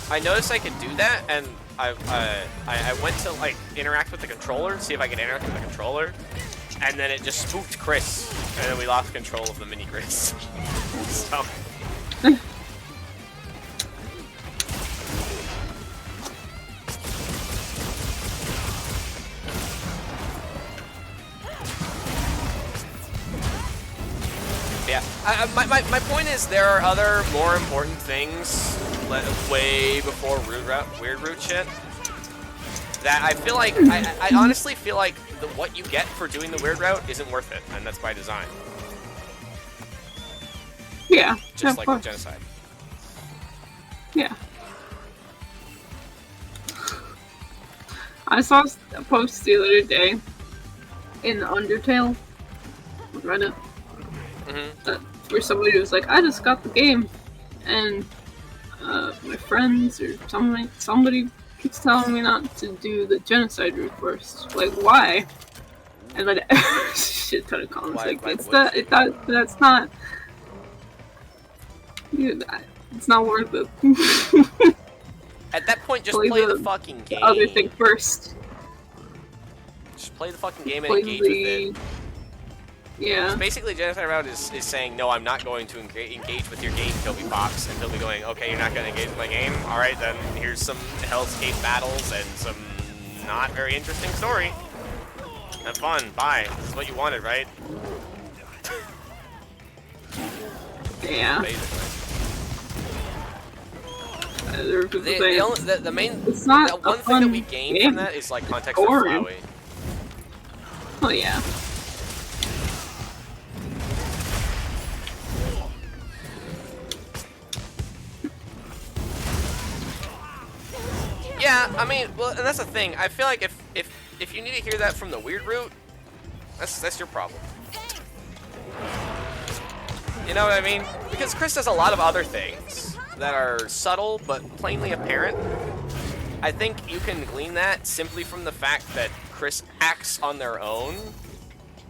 I noticed I could do that, and I went to like interact with the controller, see if I could interact with the controller, and then it just spooked Chris, and then we lost control of the mini Chris. So. Yeah, my point is there are other more important things way before weird root shit that I feel like I honestly feel like what you get for doing the weird route isn't worth it, and that's by design. Yeah, Just of like course. with genocide. Yeah. I saw a post the other day in Undertale on Reddit where somebody was like, I just got the game and my friends or somebody keeps telling me not to do the genocide route first. Like, why? And then shit ton of comments like, that's not it's not worth it. At that point, just Play play the the fucking game. The other thing first. Just play the fucking game and Play engage with it. Yeah. Basically, Genocide Route is saying, no, I'm not going to engage with your game, Toby Fox. And Toby going, okay, you're not going to engage with my game? Alright, then here's some Hellscape battles and some not very interesting story. Have fun. Bye. This is what you wanted, right? Yeah. Basically. There are people saying The main... it's not the one a thing that fun we gain game. from that is, like, context for Boring. Flowey. Oh yeah. Yeah, I mean, well, and that's the thing. I feel like if you need to hear that from the weird route, that's your problem. You know what I mean? Because Chris does a lot of other things that are subtle but plainly apparent. I think you can glean that simply from the fact that Chris acts on their own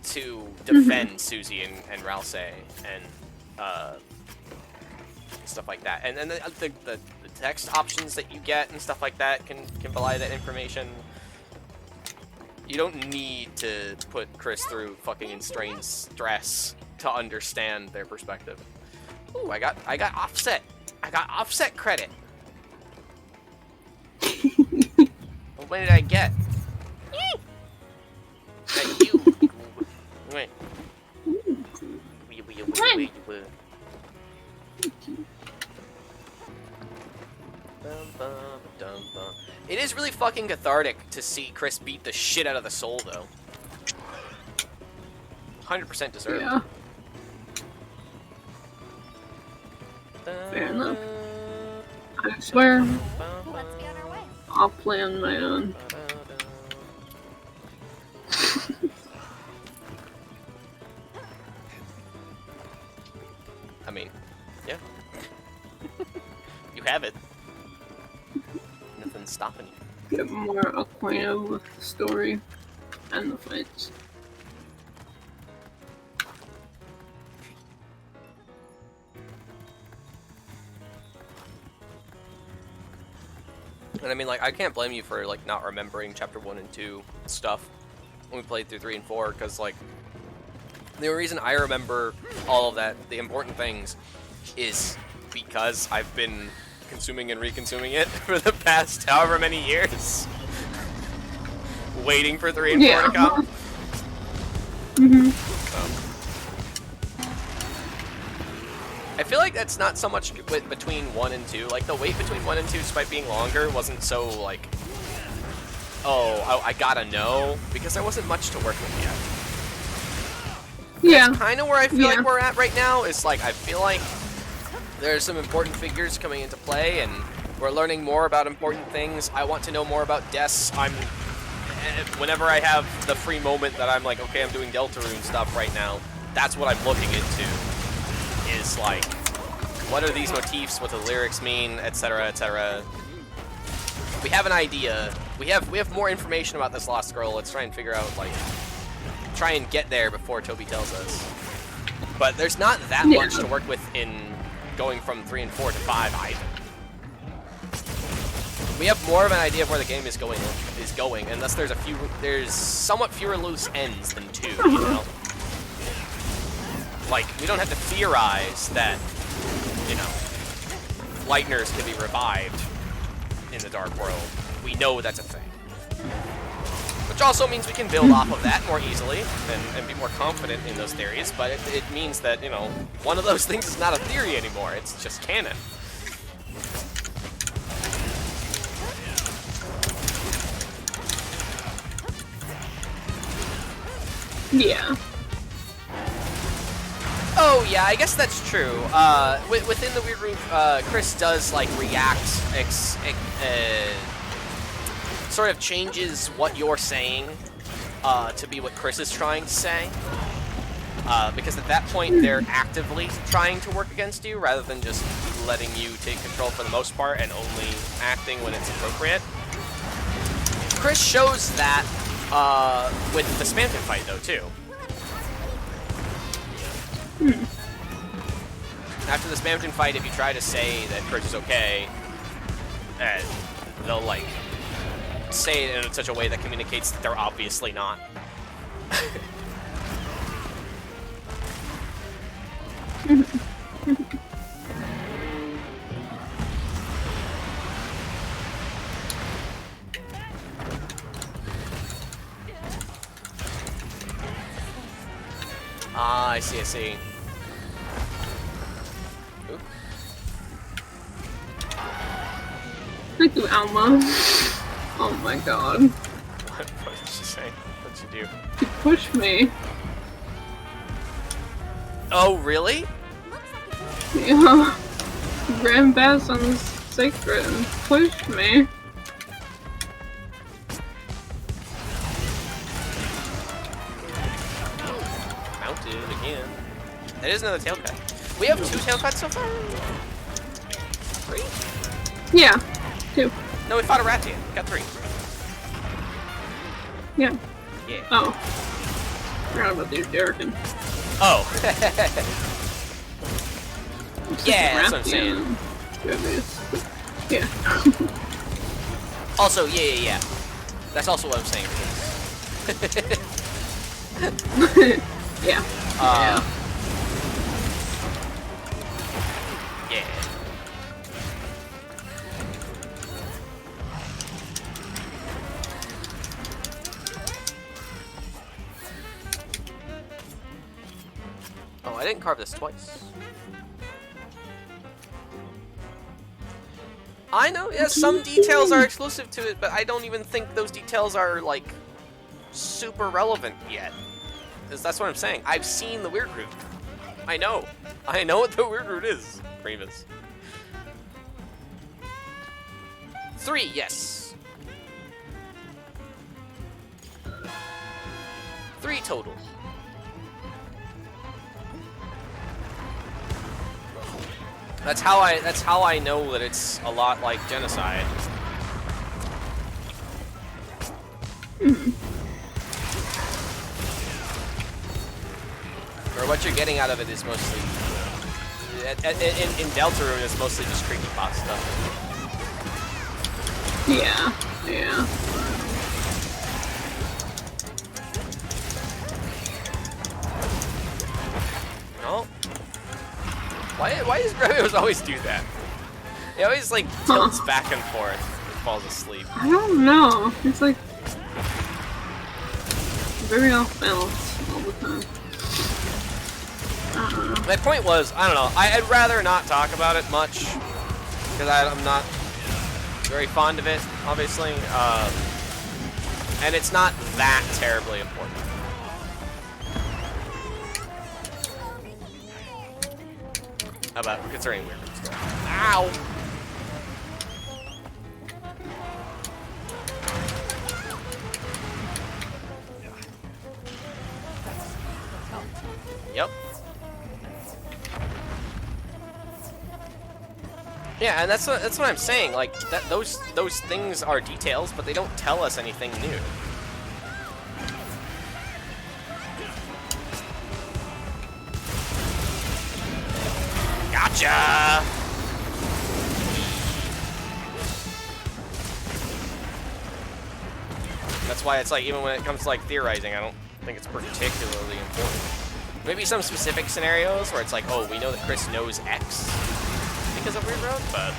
to defend Susie and Ralsei and stuff like that. And then the text options that you get and stuff like that can belie that information. You don't need to put Chris through fucking extreme stress to understand their perspective. Ooh, I got offset. I got offset credit. What did I get? Got you. Wait. It is really fucking cathartic to see Chris beat the shit out of the soul, though. 100% deserved. Yeah. Fair enough. I swear, Let's be on our way. I'll play on my own. I mean, yeah. You have it. Nothing's stopping you. Get more acquainted with the story and the fights. And I mean, like, I can't blame you for, like, not remembering Chapter 1 and 2 stuff when we played through 3 and 4, because, like, the only reason I remember all of that, the important things, is because I've been consuming and reconsuming it for the past however many years. Waiting for 3 and 4 to come. I feel like that's not so much between 1 and 2. Like, the wait between 1 and 2, despite being longer, wasn't so, like, oh, I gotta know, because there wasn't much to work with yet. Yeah. That's kind of where I feel like we're at right now, is, like, I feel like there's some important figures coming into play, and we're learning more about important things. I want to know more about Des. Whenever I have the free moment that I'm like, okay, I'm doing Deltarune stuff right now, that's what I'm looking into. Is like, what are these motifs, what the lyrics mean, etc., etc. We have an idea. We have more information about this lost girl. Let's try and figure out, like, try and get there before Toby tells us. But there's not that much to work with in going from 3 and 4 to 5 either. We have more of an idea of where the game is going, and thus there's somewhat fewer loose ends than 2, you know? Like, we don't have to theorize that, you know, Lightners can be revived in the Dark World. We know that's a thing. Which also means we can build off of that more easily and be more confident in those theories, but it means that, you know, one of those things is not a theory anymore, it's just canon. Yeah. Oh yeah, I guess that's true. Within the Weird Roof, Chris does like react, sort of changes what you're saying to be what Chris is trying to say. Because at that point, they're actively trying to work against you rather than just letting you take control for the most part and only acting when it's appropriate. Chris shows that with the Spamton fight, though, too. After the Spamton fight, if you try to say that Chris is okay, they'll, like, say it in such a way that communicates that they're obviously not. Ah, I see, I see. Ooh. Thank you, Alma. Oh my god. What did she say? What did you do? You pushed me. Oh, really? Yeah. You ran past on the sacred and pushed me. dude, again. That is another tail cut. We have 2 tail cuts so far? 3? Yeah, 2. No, we fought a rat tail. Got 3. Yeah. Yeah. Oh. Forgot about the Derrican. Oh. Yeah, that's what I'm saying. Yeah. Also, yeah. That's also what I'm saying. Yeah. Yeah. Oh, I didn't carve this twice. I know, yes, some details are exclusive to it, but I don't even think those details are, like, super relevant yet. That's what I'm saying. I've seen the weird root. I know. I know what the weird root is, Grievous. 3, yes. 3 total. That's how I know that it's a lot like genocide. Or what you're getting out of it is mostly in Deltarune it's mostly just creepypasta. Yeah. Yeah. No. Why does Gravios always do that? He always like tilts back and forth and falls asleep. I don't know. It's like very off balance all the time. My point was, I don't know, I'd rather not talk about it much, because I'm not very fond of it, obviously, and it's not that terribly important. About concerning weird stuff. Ow! Yep. Yeah, and that's what I'm saying. Like those things are details, but they don't tell us anything new. Gotcha. That's why it's like even when it comes to like theorizing, I don't think it's particularly important. Maybe some specific scenarios where it's like, oh, we know that Chris knows X because of Weird Road, but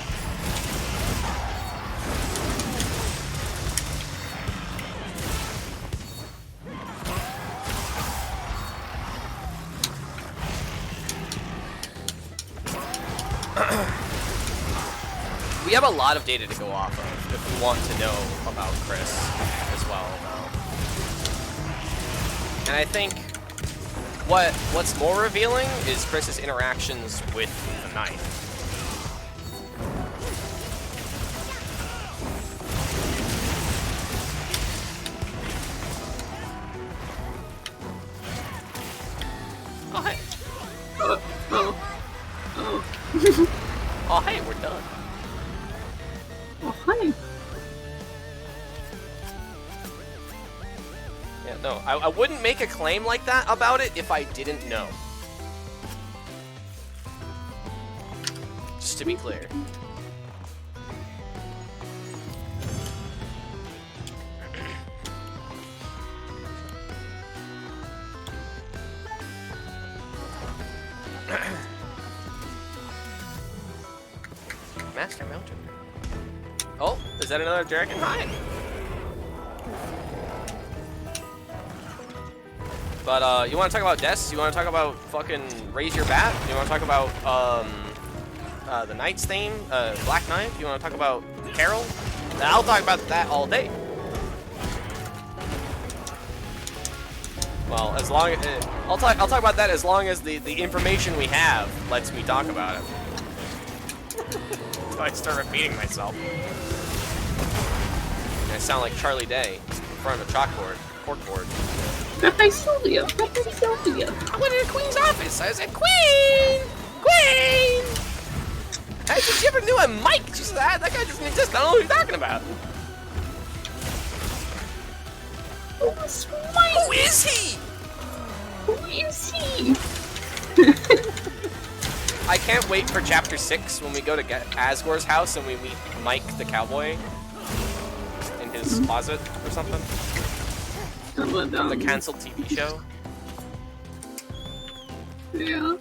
we have a lot of data to go off of if we want to know about Chris as well, though. And I think what's more revealing is Chris's interactions with the knife. Oh, hey. Oh, hey, we're done. Oh, hi. Yeah, no, I wouldn't make a claim like that about it if I didn't know. Just to be clear. Master Mountain. Oh, is that another dragon? Hi! But, you want to talk about Des? You want to talk about fucking Raise Your Bat? You want to talk about, the Knight's theme? Black Knight? You want to talk about Carol? I'll talk about that all day. Well, as long as... I'll talk about that as long as the information we have lets me talk about it. I start repeating myself. I sound like Charlie Day in front of a chalkboard, corkboard. Pepe Sylvia. Pepe Sylvia. I went to the Queen's office. I said, Queen! Queen! I said, she ever knew a Mike? She said, that guy doesn't exist. I don't know what you're talking about. Who's Mike? Who is he? Who is he? I can't wait for chapter 6 when we go to Asgore's house and we meet Mike the cowboy in his closet or something. From the canceled TV show. Yeah.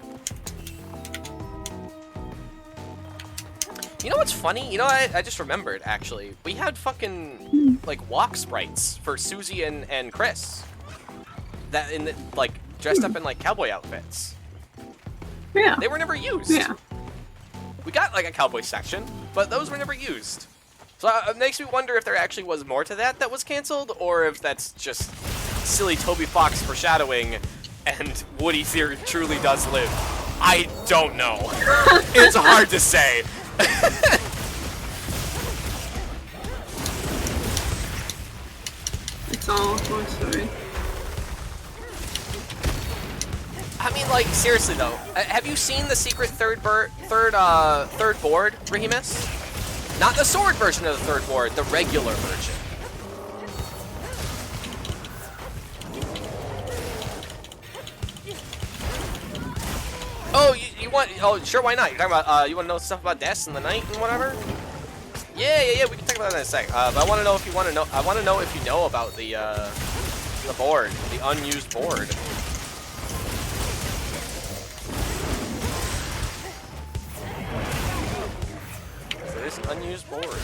You know what's funny? You know, I just remembered, actually. We had fucking, like, walk sprites for Susie and Chris. That, like, dressed up in, like, cowboy outfits. Yeah. They were never used. Yeah. We got, like, a cowboy section, but those were never used. So it makes me wonder if there actually was more to that was canceled, or if that's just silly Toby Fox foreshadowing, and Woody Theory truly does live. I don't know. It's hard to say. It's all Toy Story. I mean, like, seriously though, have you seen the secret third board, Rahimus? Not the sword version of the third board, the regular version. Oh, you want? Oh, sure, why not? You're talking about you want to know stuff about Death and the Night and whatever? Yeah. We can talk about that in a sec. But I want to know if you want to know. I want to know if you know about the board, the unused board. So there's an unused board.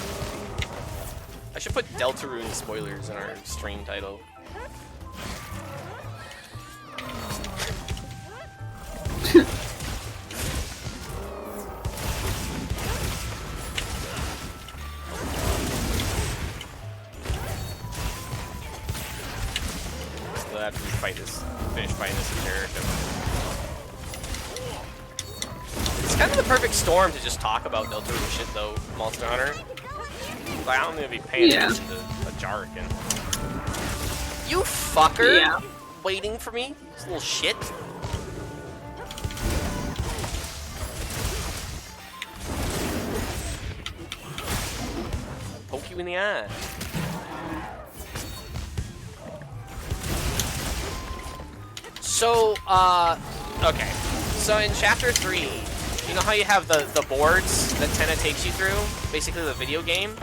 I should put Deltarune spoilers in our stream title. Still have to finish fighting this character. It's kind of the perfect storm to just talk about Deltarune shit though, Monster Hunter. Like, I don't need to be paying attention to a jargon. You fucker! Yeah. Waiting for me? This little shit. Poke you in the eye. So, okay. So in chapter 3, you know how you have the boards that Tenna takes you through? Basically the video game?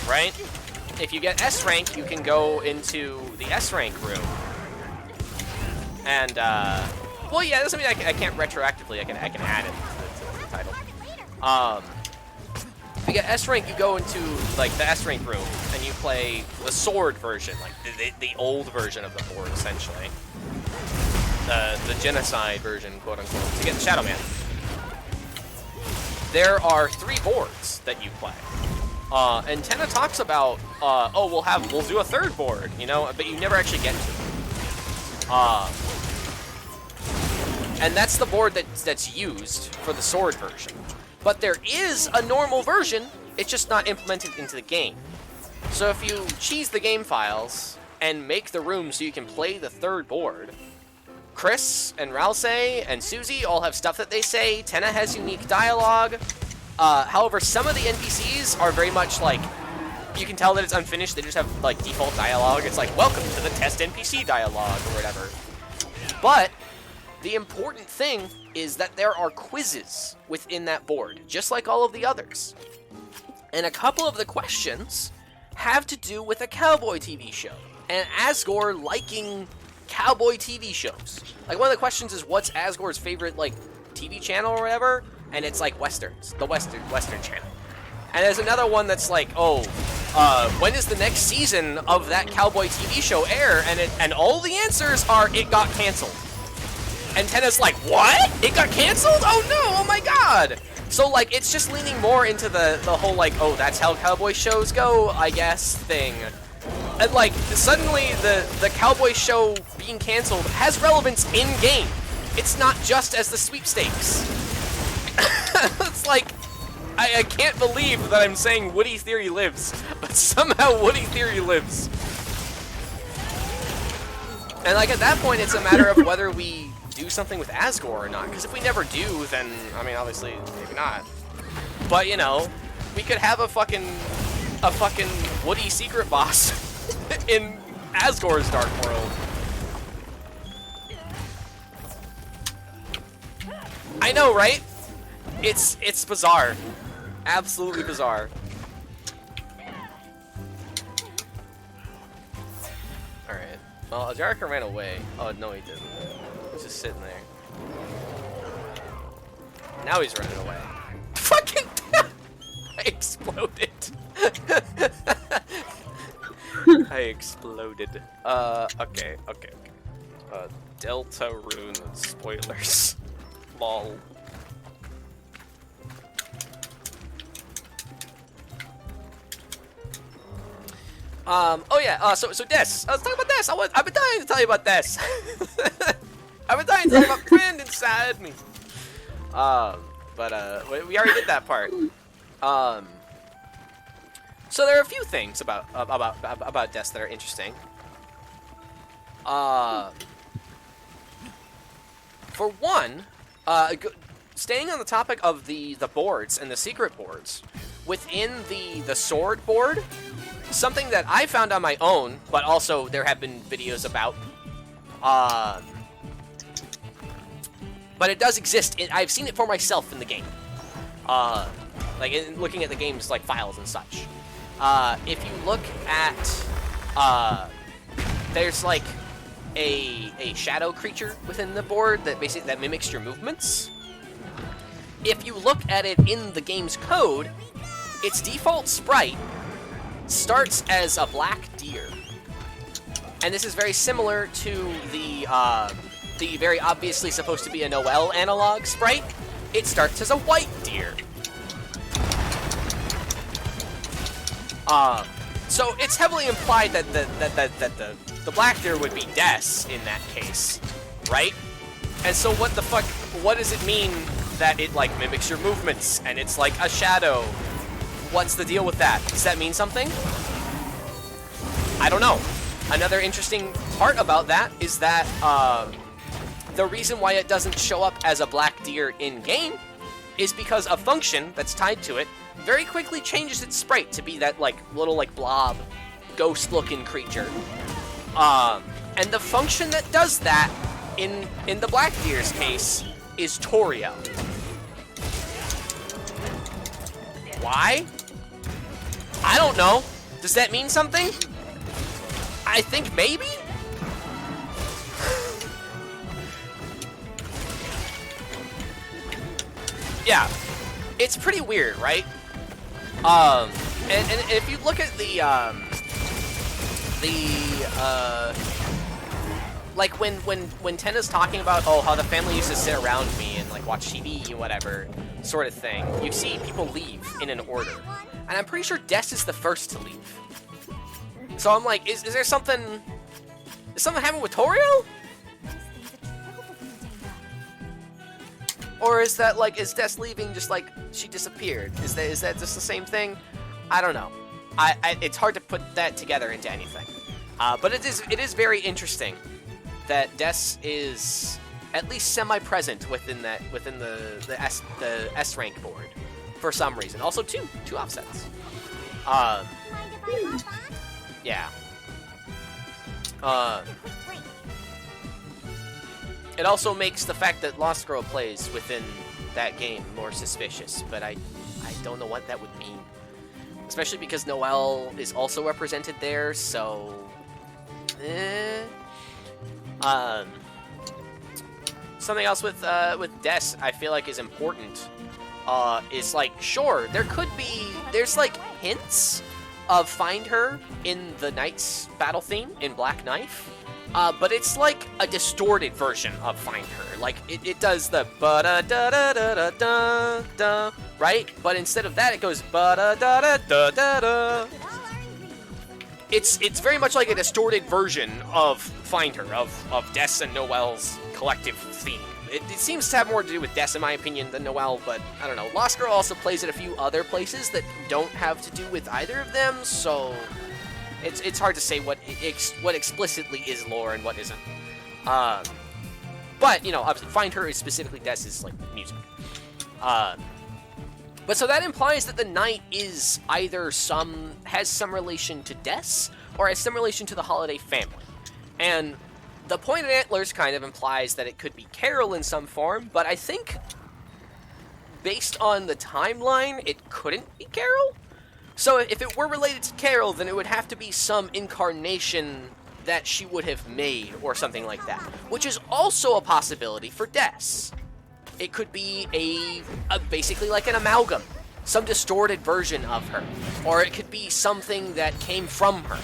Right? If you get S rank, you can go into the S rank room. And, well, yeah, that's something I can't retroactively, I can add it to the title. If you get S rank, you go into, like, the S rank room, and you play the sword version, like, the old version of the board, essentially. The genocide version, quote-unquote, to get the Shadow Man. There are 3 boards that you play. And Tenna talks about, oh, we'll do a 3rd board, you know, but you never actually get to it. And that's the board that's used for the sword version. But there is a normal version, it's just not implemented into the game. So if you cheese the game files and make the room so you can play the 3rd board, Chris and Ralsei and Susie all have stuff that they say. Tenna has unique dialogue. However, some of the NPCs are very much like, you can tell that it's unfinished. They just have like default dialogue. It's like, welcome to the test NPC dialogue or whatever. But the important thing is that there are quizzes within that board, just like all of the others. And a couple of the questions have to do with a cowboy TV show and Asgore liking cowboy TV shows. Like, one of the questions is, what's Asgore's favorite, like, TV channel or whatever? And it's, like, Westerns. The Western channel. And there's another one that's like, oh, when is the next season of that cowboy TV show air? And all the answers are, it got canceled. And Tenna's like, what? It got canceled? Oh, no! Oh, my God! So, like, it's just leaning more into the whole, like, oh, that's how cowboy shows go, I guess, thing. And, like, suddenly the cowboy show being canceled has relevance in-game. It's not just as the sweepstakes. It's like, I can't believe that I'm saying Woody Theory lives, but somehow Woody Theory lives. And like at that point, it's a matter of whether we do something with Asgore or not. Because if we never do, then I mean, obviously maybe not. But you know, we could have a fucking Woody secret boss in Asgore's Dark World. I know, right? It's bizarre, absolutely bizarre. All right. Well, Ajarika ran away. Oh no, he didn't. He's just sitting there. Now he's running away. Fucking! I exploded. I exploded. Okay. Deltarune spoilers. Lol. Oh yeah, so Des. Let's talk about Des. I've been dying to tell you about Des. I've been dying to tell you about friend inside me. But we already did that part. So there are a few things about Des that are interesting. For one, staying on the topic of the boards and the secret boards, within the sword board, something that I found on my own, but also there have been videos about, but it does exist. I've seen it for myself in the game, like in looking at the game's like files and such. If you look at, there's like a shadow creature within the board that basically mimics your movements. If you look at it in the game's code, its default sprite starts as a black deer, and this is very similar to the very obviously supposed to be a Noelle analog sprite. It starts as a white deer. So it's heavily implied that the black deer would be Des in that case, right? And so what the fuck? What does it mean that it like mimics your movements and it's like a shadow? What's the deal with that? Does that mean something? I don't know. Another interesting part about that is that the reason why it doesn't show up as a black deer in-game is because a function that's tied to it very quickly changes its sprite to be that like little like blob, ghost-looking creature. And the function that does that in the black deer's case is Toriel. Why? I don't know. Does that mean something? I think maybe? Yeah. It's pretty weird, right? And if you look at like when Tenna's talking about, oh, how the family used to sit around me and like watch TV and whatever sort of thing, you see people leave in an order, and I'm pretty sure Des is the first to leave. So I'm like, is there something? Is something happening with Toriel? Or is that like, is Des leaving just like she disappeared? Is that just the same thing? I don't know. It's hard to put that together into anything. But it is very interesting that Des is at least semi-present within the S rank board for some reason. Also two offsets. Yeah. It also makes the fact that Lost Girl plays within that game more suspicious, but I don't know what that would mean. Especially because Noelle is also represented there, so... Something else with Des I feel like is important is like, sure, there's like hints of Find Her in the Knight's battle theme in Black Knife, but it's like a distorted version of Find Her. Like it does the ba-da-da-da-da-da-da, right? But instead of that, it goes ba-da-da-da-da-da-da. It's very much like a distorted version of Find Her, of Des and Noelle's collective theme. It seems to have more to do with Des, in my opinion, than Noelle, but I don't know. Lost Girl also plays at a few other places that don't have to do with either of them, so It's hard to say what explicitly is lore and what isn't. But, you know, obviously, Find Her is specifically Des' like, music. But so that implies that the knight is either has some relation to Des, or has some relation to the Holiday family. And the pointed antlers kind of implies that it could be Carol in some form, but I think, based on the timeline, it couldn't be Carol? So if it were related to Carol, then it would have to be some incarnation that she would have made, or something like that. Which is also a possibility for Des. It could be basically like an amalgam. Some distorted version of her. Or it could be something that came from her.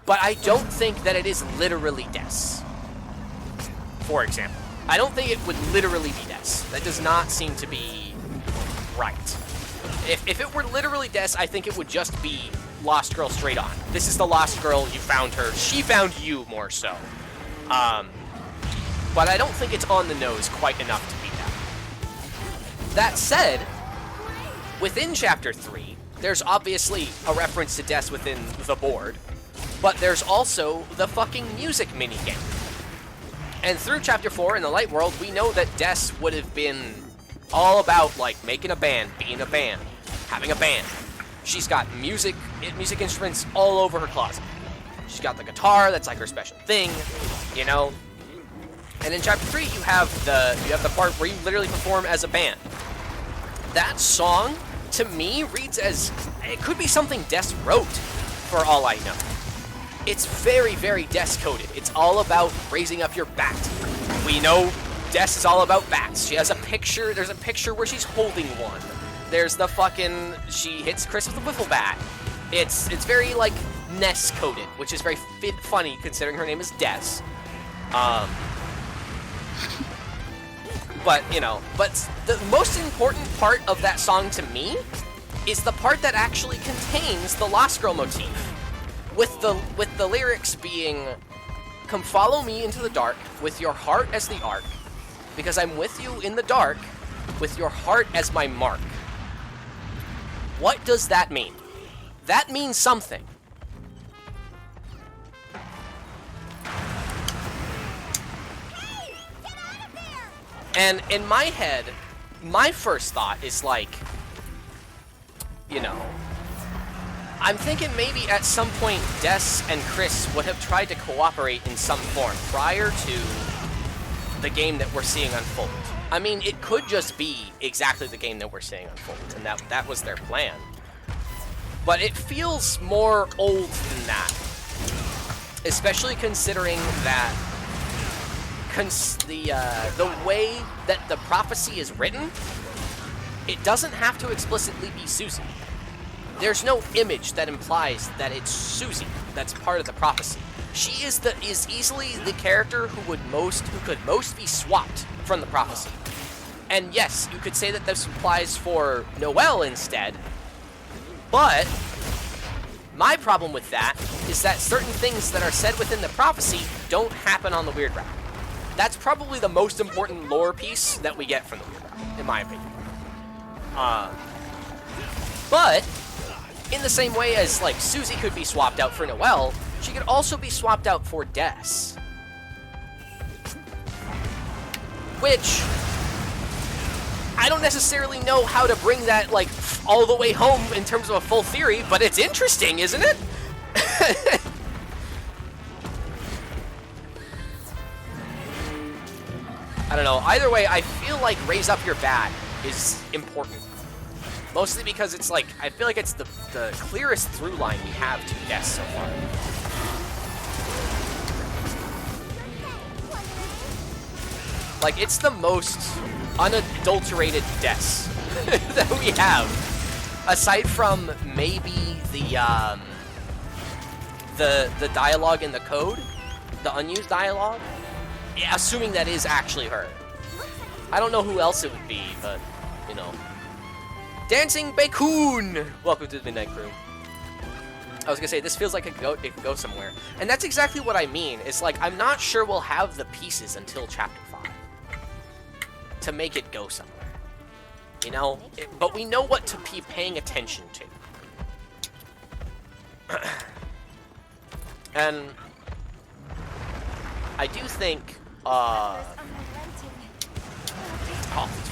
But I don't think that it is literally Des. For example. I don't think it would literally be Des. That does not seem to be right. If it were literally Des, I think it would just be Lost Girl straight on. This is the Lost Girl, you found her. She found you, more so. But I don't think it's on the nose quite enough to be that. That said, within Chapter 3, there's obviously a reference to Des within the board, but there's also the fucking music minigame. And through Chapter 4 in the Light World, we know that Des would have been all about, like, making a band, being a band, having a band. She's got music instruments all over her closet. She's got the guitar, that's like her special thing, you know? And in Chapter 3, you have the part where you literally perform as a band. That song, to me, reads as... It could be something Des wrote, for all I know. It's very, very Des-coded. It's all about raising up your bat. We know Des is all about bats. She has a picture... There's a picture where she's holding one. There's the fucking... She hits Chris with a wiffle bat. It's very, like, Ness-coded, which is very funny, considering her name is Des. But, you know, the most important part of that song to me is the part that actually contains the Lost Girl motif. With the lyrics being, "Come follow me into the dark, with your heart as the ark, because I'm with you in the dark, with your heart as my mark." What does that mean? That means something. And in my head, my first thought is like, you know, I'm thinking maybe at some point Des and Chris would have tried to cooperate in some form prior to the game that we're seeing unfold. I mean, it could just be exactly the game that we're seeing unfold, and that was their plan. But it feels more old than that, especially considering that the way that the prophecy is written, it doesn't have to explicitly be Susie. There's no image that implies that it's Susie that's part of the prophecy. She is easily the character who could most be swapped from the prophecy. And yes, you could say that this applies for Noelle instead, but my problem with that is that certain things that are said within the prophecy don't happen on the Weird Route. That's probably the most important lore piece that we get from the Weird Route, in my opinion. But in the same way as, like, Susie could be swapped out for Noelle, she could also be swapped out for Des. Which, I don't necessarily know how to bring that, like, all the way home in terms of a full theory, but it's interesting, isn't it? I don't know. Either way, I feel like Raise Up Your Bat is important. Mostly because it's like, I feel like it's the clearest through line we have to Des so far. Like, it's the most unadulterated Des that we have. Aside from maybe the dialogue in the code, the unused dialogue, assuming that is actually her. I don't know who else it would be, but, you know. Dancing Bakun! Welcome to the Midnight Crew. I was gonna say, this feels like it could go somewhere. And that's exactly what I mean. It's like, I'm not sure we'll have the pieces until Chapter 5 to make it go somewhere. You know? But we know what to be paying attention to. And I do think, oh,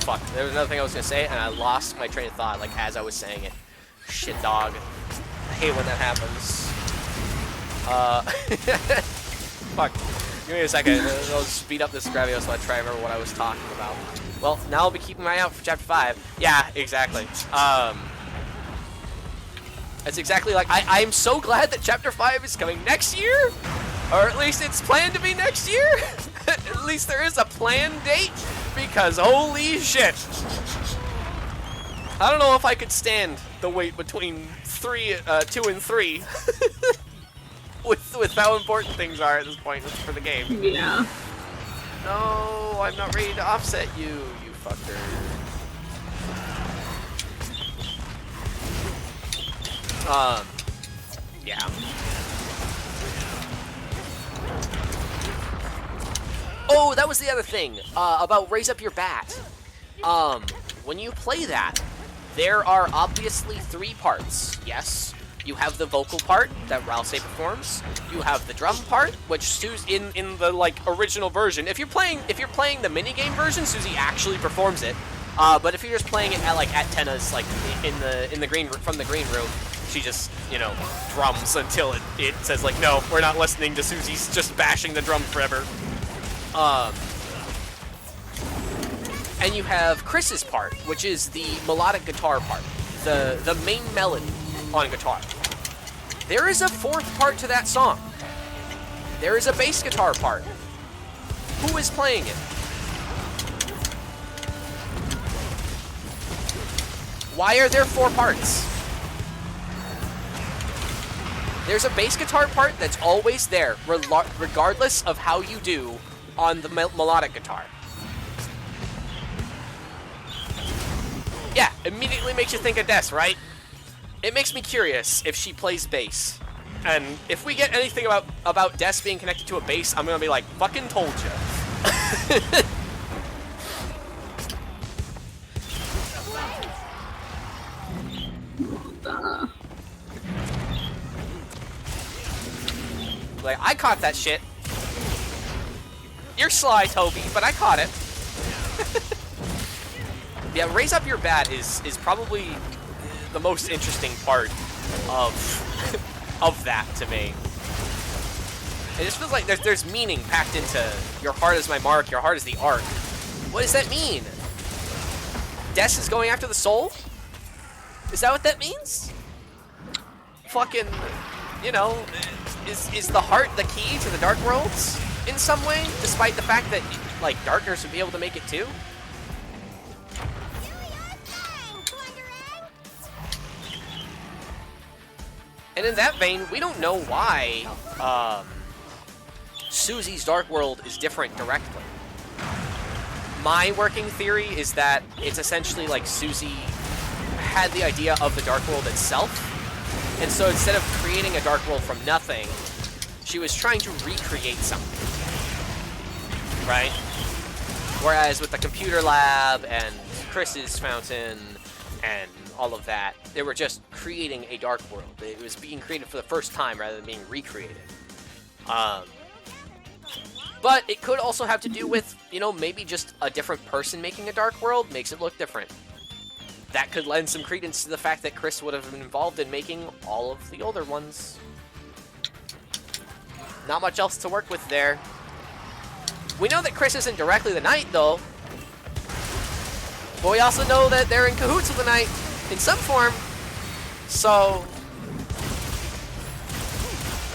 fuck. There was another thing I was going to say, and I lost my train of thought, like, as I was saying it. Shit, dog. I hate when that happens. Fuck. Give me a second. I'll speed up this Gravio so I try to remember what I was talking about. Well, now I'll be keeping my eye out for Chapter 5. Yeah, exactly. It's exactly like, I'm so glad that Chapter 5 is coming next year! Or at least it's planned to be next year! At least there is a planned date, because holy shit! I don't know if I could stand the wait between 2 and 3. with how important things are at this point for the game. Yeah. No, I'm not ready to offset you, you fucker. Yeah. Oh, that was the other thing, about Raise Up Your Bat. When you play that, there are obviously 3 parts. Yes, you have the vocal part that Ralsei performs. You have the drum part, which Susie in the like original version. If you're playing the minigame version, Susie actually performs it. But if you're just playing it at Tenna's, like in the green from the green room, she just, you know, drums until it says like, no, we're not listening to Susie's just bashing the drum forever. And you have Chris's part, which is the melodic guitar part, the main melody on guitar. There is a 4th part to that song. There is a bass guitar part. Who is playing it? Why are there 4 parts? There's a bass guitar part that's always there, regardless of how you do on the melodic guitar. Yeah, immediately makes you think of Des, right? It makes me curious if she plays bass. And if we get anything about Des being connected to a bass, I'm gonna be like, fucking told ya. Like, I caught that shit. You're sly, Toby, but I caught it. Yeah, Raise Up Your Bat is probably the most interesting part of that to me. It just feels like there's meaning packed into your heart is my mark, your heart is the arc. What does that mean? Des is going after the soul? Is that what that means? Fucking, you know, is the heart the key to the Dark Worlds in some way, despite the fact that, like, Darkness would be able to make it too? And in that vein, we don't know why Susie's Dark World is different directly. My working theory is that it's essentially like Susie had the idea of the Dark World itself, and so instead of creating a Dark World from nothing, she was trying to recreate something, right? Whereas with the computer lab and Chris's fountain and all of that, they were just creating a Dark World. It was being created for the first time rather than being recreated. But it could also have to do with, you know, maybe just a different person making a Dark World makes it look different. That could lend some credence to the fact that Chris would have been involved in making all of the older ones. Not much else to work with there. We know that Chris isn't directly the Knight, though. But we also know that they're in cahoots with the Knight in some form. So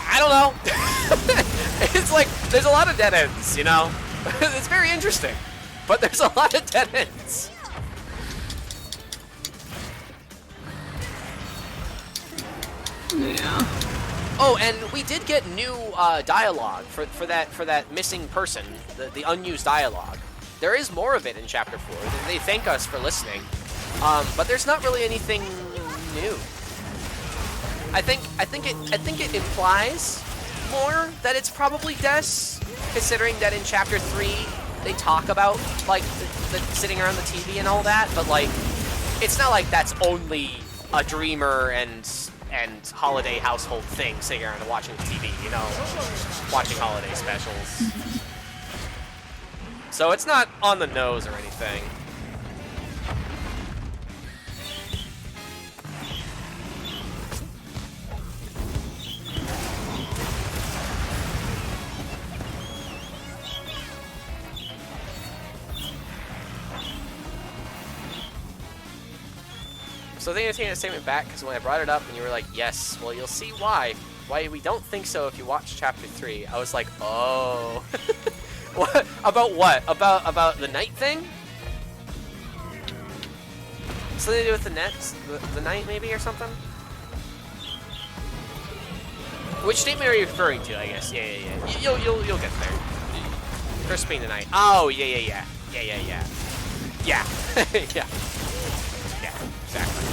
I don't know. It's like, there's a lot of dead ends, you know? It's very interesting. But there's a lot of dead ends. Yeah. Oh, and we did get new dialogue for that missing person, the unused dialogue. There is more of it in Chapter 4. They thank us for listening. But there's not really anything new. I think it implies more that it's probably Des, considering that in Chapter 3 they talk about like the sitting around the TV and all that, but like it's not like that's only a dreamer and and holiday household thing, sitting around and watching TV, you know, watching holiday specials. So it's not on the nose or anything. So I think I'm taking that statement back, because when I brought it up and you were like, yes, well, you'll see why we don't think so if you watch Chapter 3. I was like, oh. What? About what? About the night thing? Something to do with the nets? The night, maybe, or something? Which statement are you referring to, I guess? Yeah. You'll get there. Chris being the night. Oh, yeah. Yeah. Yeah, exactly.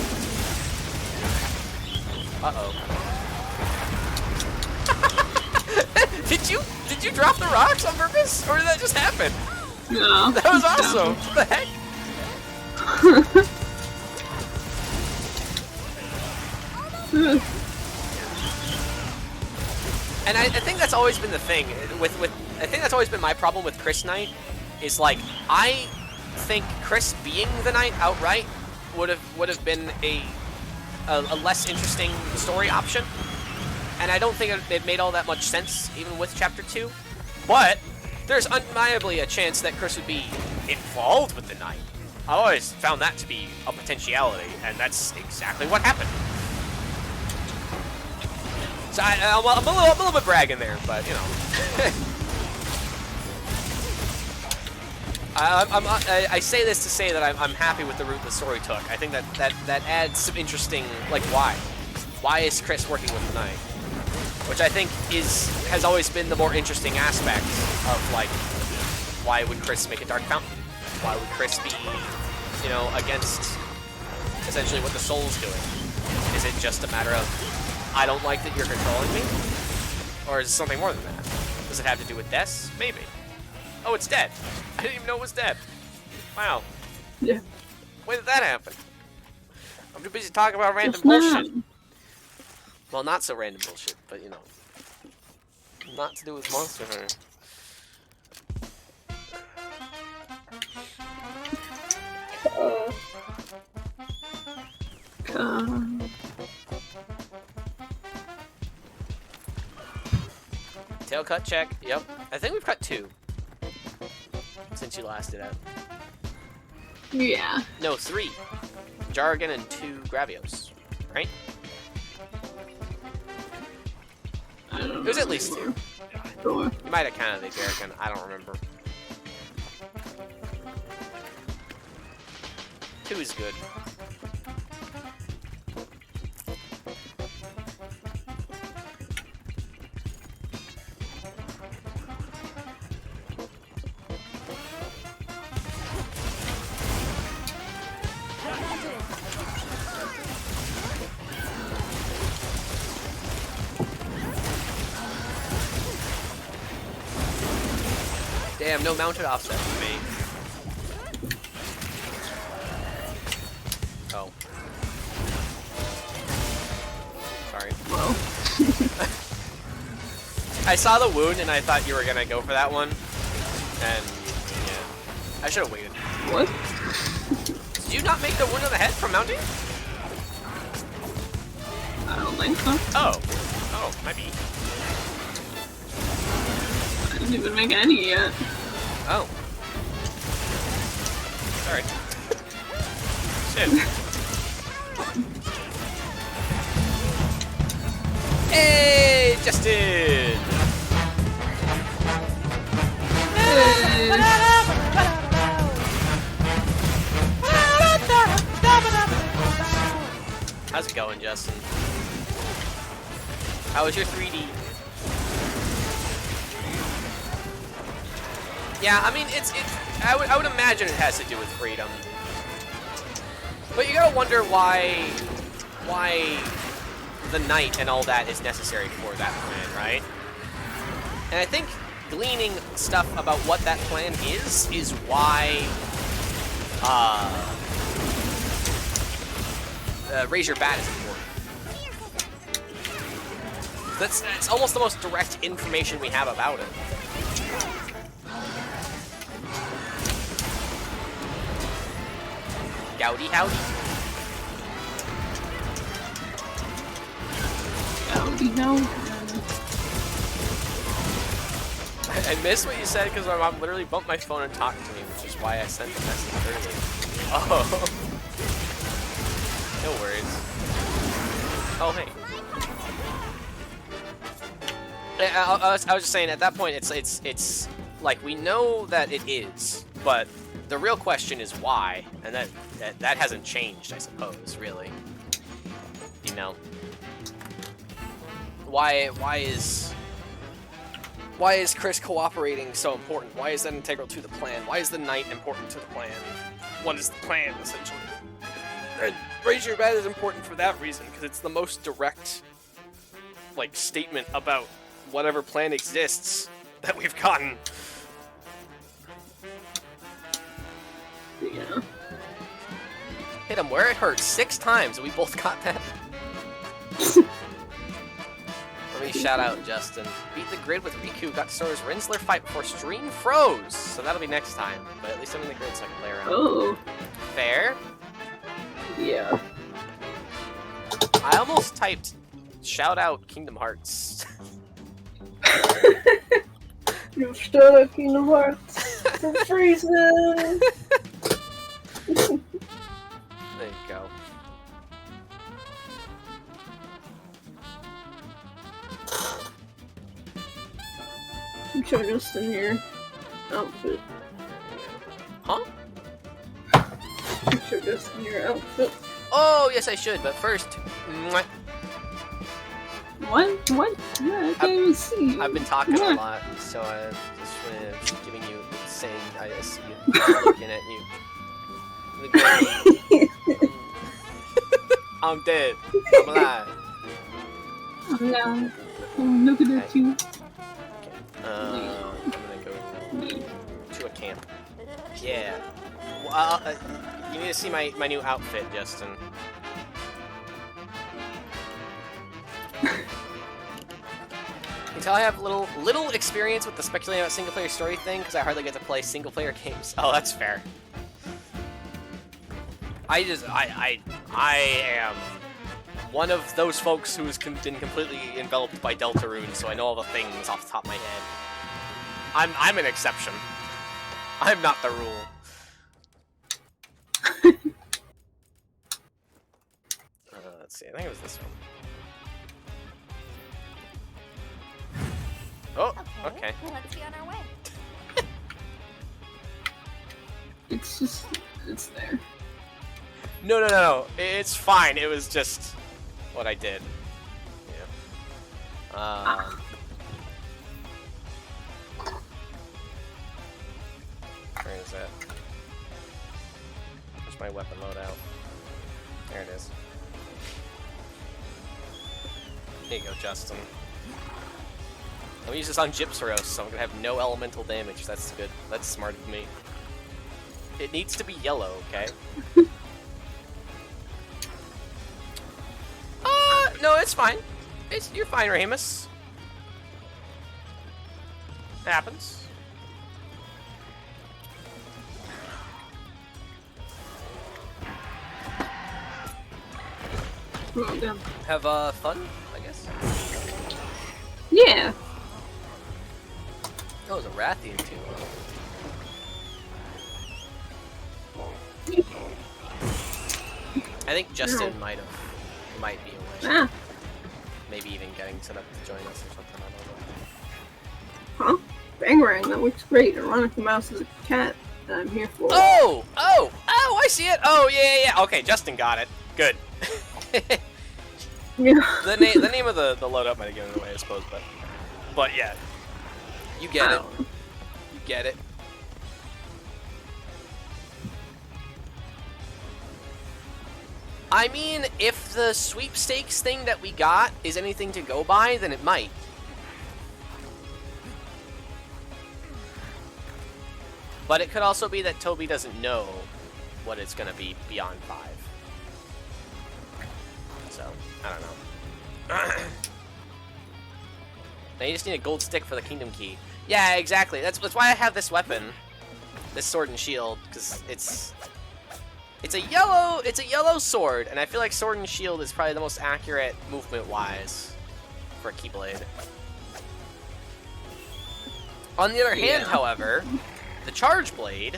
Uh-oh. Did you drop the rocks on purpose? Or did that just happen? No. That was awesome. What the heck? And I think that's always been the thing with I think that's always been my problem with Chris Knight, is like, I think Chris being the Knight outright would have been a less interesting story option, and I don't think it made all that much sense even with Chapter 2. But there's undeniably a chance that Chris would be involved with the Knight. I always found that to be a potentiality, and that's exactly what happened. So I'm a little bit bragging there, but you know. I say this to say that I'm happy with the route the story took. I think that adds some interesting, like, why is Chris working with the Knight, which I think has always been the more interesting aspect of, like, why would Chris make a Dark Fountain? Why would Chris be, you know, against essentially what the Soul's doing? Is it just a matter of, I don't like that you're controlling me? Or is it something more than that? Does it have to do with Des? Maybe. Oh, it's dead. I didn't even know it was dead. Wow. Yeah. When did that happen? I'm too busy talking about random bullshit. Well, not so random bullshit, but you know. Not to do with Monster Hunter. Tail cut check. Yep. I think we've cut 2. Since you last did it. Yeah. No, 3. Jargon and 2 Gravios. Right? I don't know. It was at least 2. Sure. You might have counted the Jargon. I don't remember. 2 is good. Damn, no mounted offset for me. Oh. Sorry. Well. I saw the wound and I thought you were gonna go for that one. And, yeah. I should have waited. What? Did you not make the wound on the head from mounting? I don't think so. Oh. Oh, might be. I didn't even make any yet. Oh. Sorry. Shit. Hey, Justin! Hey. How's it going, Justin? How was your 3D? Yeah, I mean, I would imagine it has to do with freedom. But you gotta wonder why the Knight and all that is necessary for that plan, right? And I think gleaning stuff about what that plan is why Raise Your Bat is important. That's almost the most direct information we have about it. Gowdy howdy. Howdy ho. I missed what you said because my mom literally bumped my phone and talked to me, which is why I sent the message early. Oh. No worries. Oh, hey. I was just saying, at that point, it's like, we know that it is, but the real question is why, and that hasn't changed, I suppose, really. You know? Why is Chris cooperating so important? Why is that integral to the plan? Why is the knight important to the plan? What is the plan, essentially? And Raise Your Bed is important for that reason, because it's the most direct, like, statement about whatever plan exists that we've gotten. Yeah. Hit him where it hurts 6 times, and we both got that. Let me shout out Justin. Beat the grid with Riku, got to start his Rinsler fight before stream froze, so that'll be next time. But at least I'm in the grid so I can play around. Oh. Fair? Yeah. I almost typed shout out Kingdom Hearts. You stole Kingdom Hearts for freezing. There you go. I'm sure just in your outfit. Huh? I'm sure just in your outfit. Oh, yes I should, but first... Mwah. What? What? Yeah, I can't even see you. I've been talking a What? lot, so I just giving you, saying I see you, looking at you. I'm dead. I'm alive. I'm down. I'm looking at you. I'm gonna go to a camp. Yeah. Well, you need to see my new outfit, Justin. You can tell I have little experience with the speculating about single player story thing because I hardly get to play single player games. Oh, that's fair. I am one of those folks who's been completely enveloped by Deltarune, so I know all the things off the top of my head. I'm an exception. I'm not the rule. Let's see. I think it was this one. Oh, okay. Let's be on our way. It's just, it's there. No. It's fine. It was just what I did. Yeah. Where is that? Where's my weapon loadout? There it is. Here you go, Justin. I'm gonna use this on Gypsaros, so I'm gonna have no elemental damage. That's good. That's smart of me. It needs to be yellow, okay? No, it's fine. You're fine, Ramus. It happens. Oh, damn. Have fun, I guess. Yeah. That was a Rathian too. I think Justin might be away. Ah. Maybe even getting set up to join us or something. I don't know. Huh? Bangarang, that looks great. Ironically, Mouse is a cat that I'm here for. Oh! I see it. Oh yeah. Okay, Justin got it. Good. Yeah. The name of the loadout might have given it away, I suppose, but yeah, you get it. You get it. I mean, if the sweepstakes thing that we got is anything to go by, then it might. But it could also be that Toby doesn't know what it's gonna be beyond 5. So, I don't know. Now you just need a gold stick for the kingdom key. Yeah, exactly. That's why I have this weapon, this sword and shield, because it's a yellow sword, and I feel like sword and shield is probably the most accurate movement-wise for a Keyblade. On the other hand, however, the Charge Blade,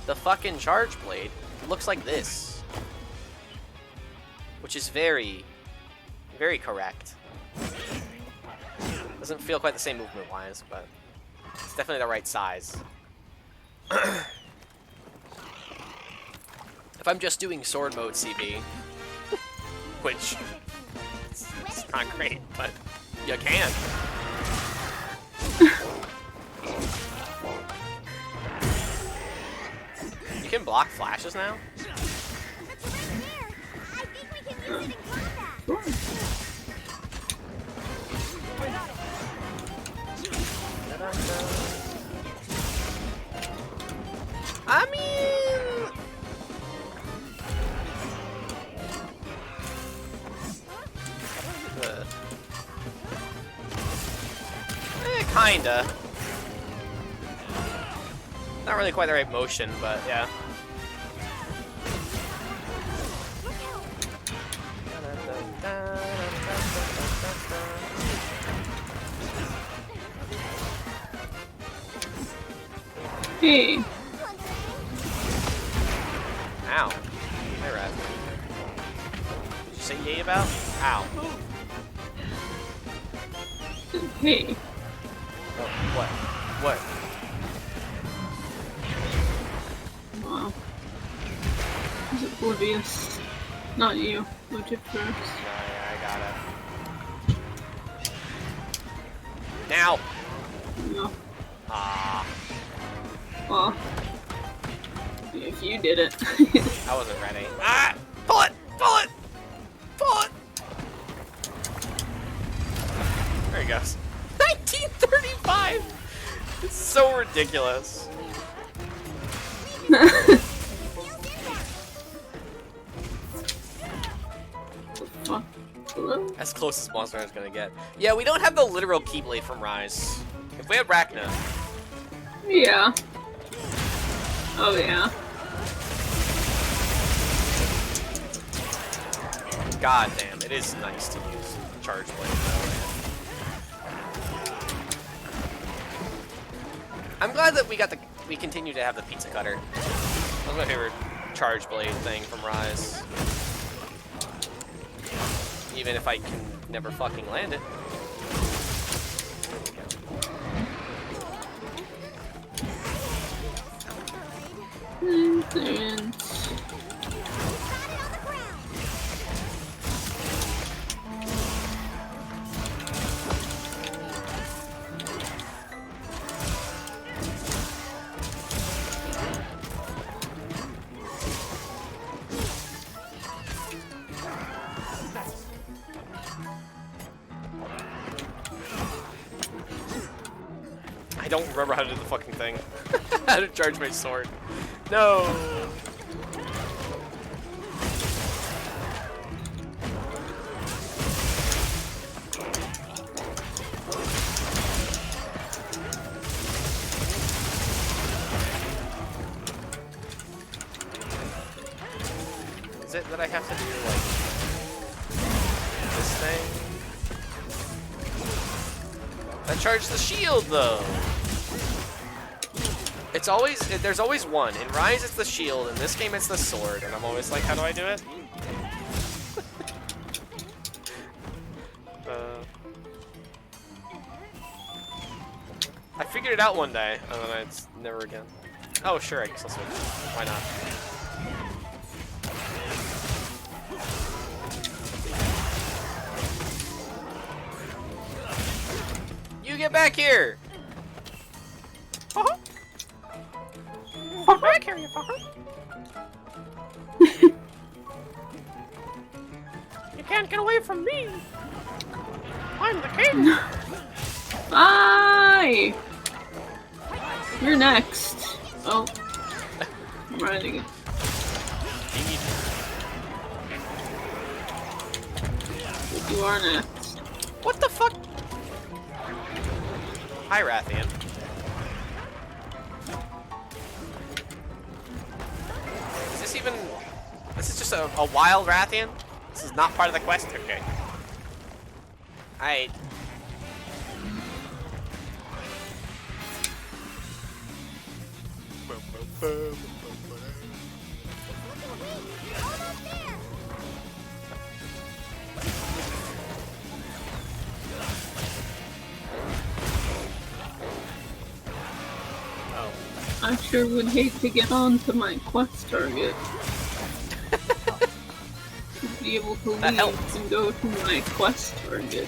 the fucking Charge Blade, looks like this, which is very, very correct. Doesn't feel quite the same movement-wise, but it's definitely the right size. If I'm just doing sword mode CB, which it's not great, but you can. You can block flashes now? That's right there. I think we can use it in combat. I mean... kinda. Not really quite the right motion, but yeah. Hey. Ow. Hey, Rat. Did you say yay about? Ow. Hey. Oh, what? What? Wow. He's oblivious. Not you. Look at first. I got it. Now! No. Ah, Well. If you did it. I wasn't ready. Ah! Pull it! Pull it! Pull it! There he goes. 1935! It's so ridiculous. Fuck. Hello? As close as Monster Hunter's gonna get. Yeah, we don't have the literal Keyblade from Rise. If we had Rachna. Yeah. Oh yeah. God damn, it is nice to use Charge Blade though. I'm glad that we continue to have the pizza cutter. That was my favorite Charge Blade thing from Rise. Even if I can never fucking land it. And I don't remember how to do the fucking thing. How to charge my sword. No! Is it that I have to do, like, this thing? That charged the shield, though! It's always, there's always one. In Rise, it's the shield. In this game, it's the sword. And I'm always like, how do I do it? I figured it out one day, and then it's never again. Oh, sure, I guess I'll switch. Why not? You get back here! Back here, you fucker! You can't get away from me! I'm the king! bye. You're next. Oh. I'm running. You are next. What the fuck? Hi, Rathian. Is this even... This is just a wild Rathian? This is not part of the quest? Okay. Alright. Almost there. Oh. I sure would hate to get on to my quest target. To be able to That leave helps. and go to my quest target.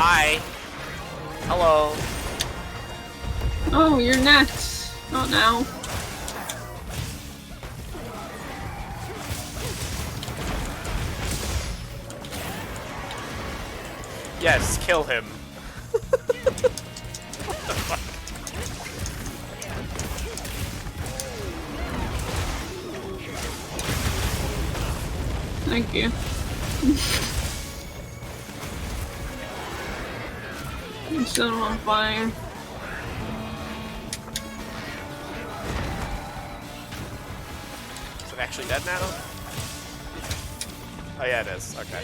Hi. Hello. Oh, you're next. Not now. Yes, kill him. Thank you. You set him on fire. Is it actually dead now? Oh yeah, it is. Okay.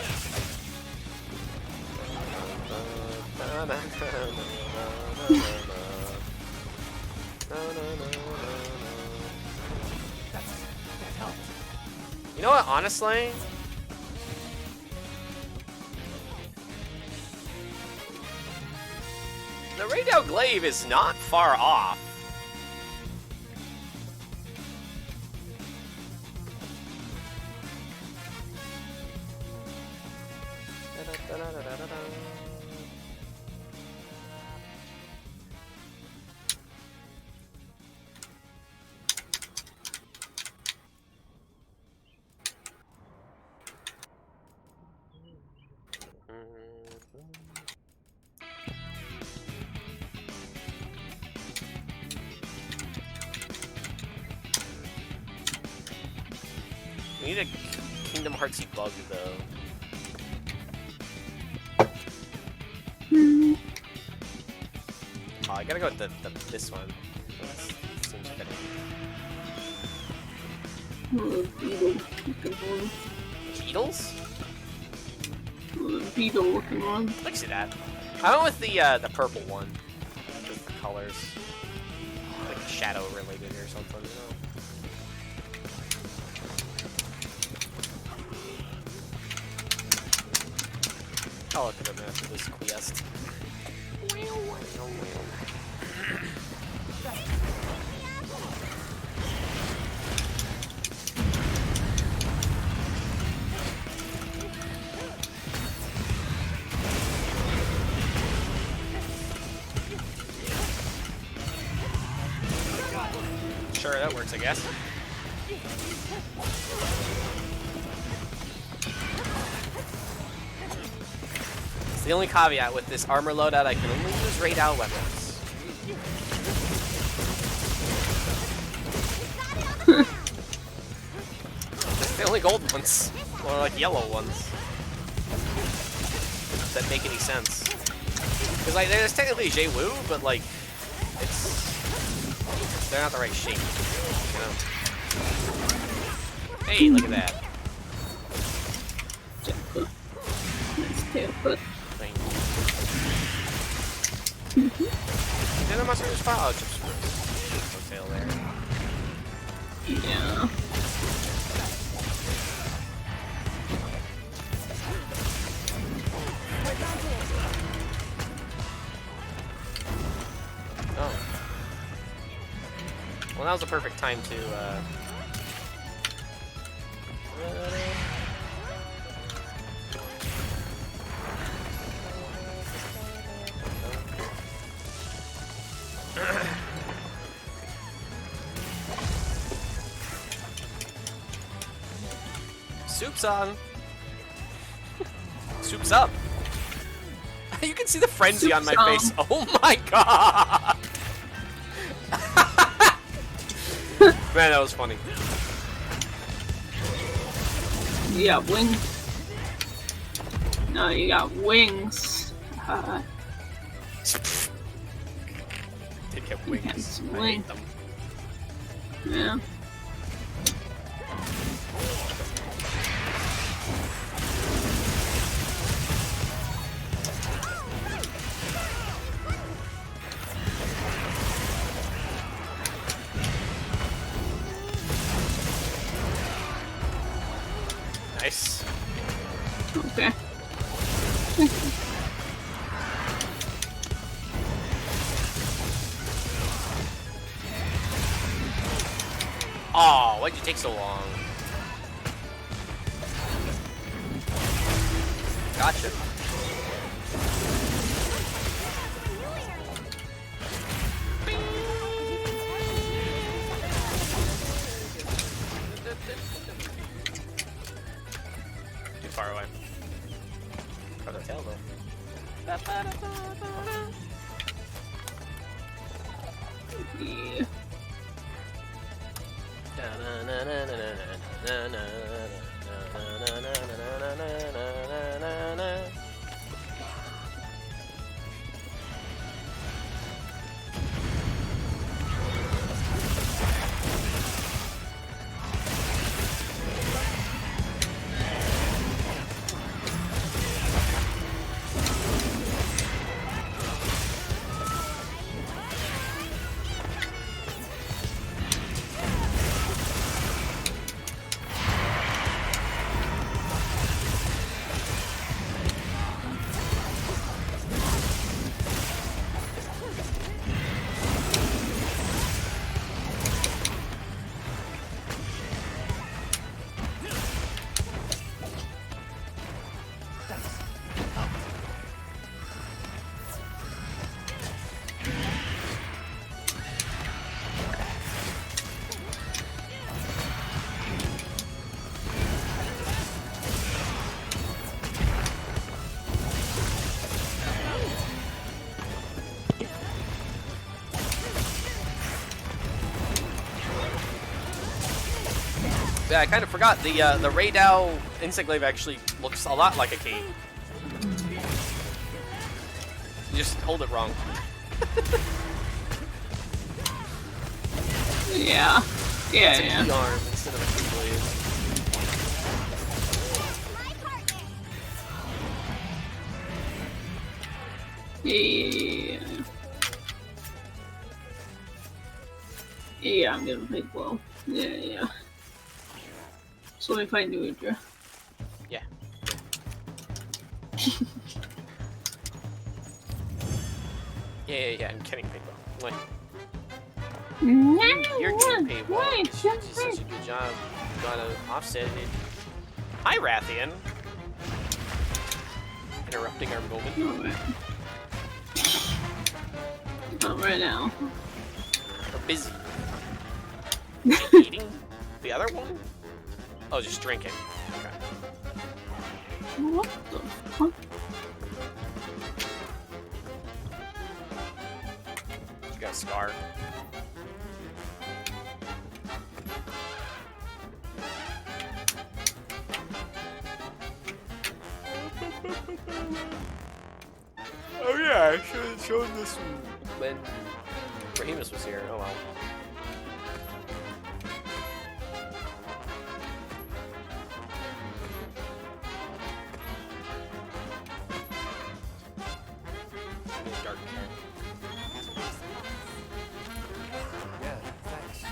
You know what, honestly? The Radio Glaive is not far off. We need a Kingdom Heartsy bug, though. Oh, I gotta go with this one. This seems better. Beetles? Beetle looking one. I can see that. I went with the purple one. Just the colors. Like shadow related or something, you know? I'll look at him after this quest. Sure, that works, I guess. It's the only caveat with this armor loadout, I can only use raid-out weapons. It's the only gold ones. Or like yellow ones. That make any sense. Because like there's technically Jay-Woo, but like they're not the right shape. You know? Hey, look at that. Nice tail foot. Thank you. Then I must have just followed Chip's tail there. Yeah. Oh. Well, that was the perfect time to, Soup's on. Soup's up. You can see the frenzy on my Soup's face. Oh my god! Man, that was funny. You got wings. No, you got wings. They get You got wings. some I wings. hate them. Yeah. Nice. Okay. Oh, why'd you take so long? Gotcha. Too far away. For the tail though. Yeah. Yeah, I kind of forgot the Raydao Insect Glaive actually looks a lot like a cape. You just hold it wrong. Yeah. Yeah, It's a yeah. key arm instead of a key blade. Yeah. Yeah, I'm getting paid well. Yeah, yeah. So let me find Nuidra. Yeah. Yeah, I'm getting paid well. Like, you're getting paid well. You did such a good job. You gotta offset it. Hi, Rathian. Interrupting our moment. Alright. Not right now. We're busy. Eating the other one? Oh, just drinking. Okay. What the fuck? You got a scar. Oh yeah, I should have shown this when Rahemus was here. Oh well. Dark hair. Yeah, thanks.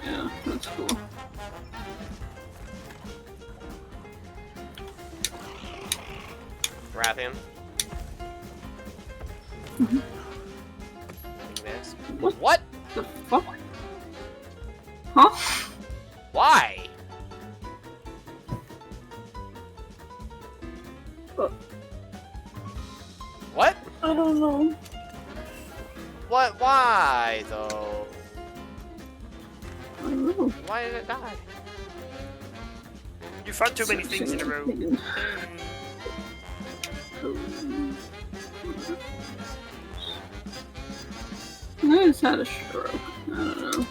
Yeah, that's cool. Rathian. Mhm. Next. What What? the fuck? Huh? Why? What? I don't know. What? Why though? Oh. Why did it die? You found too many things in a row. I just had a stroke. I don't know.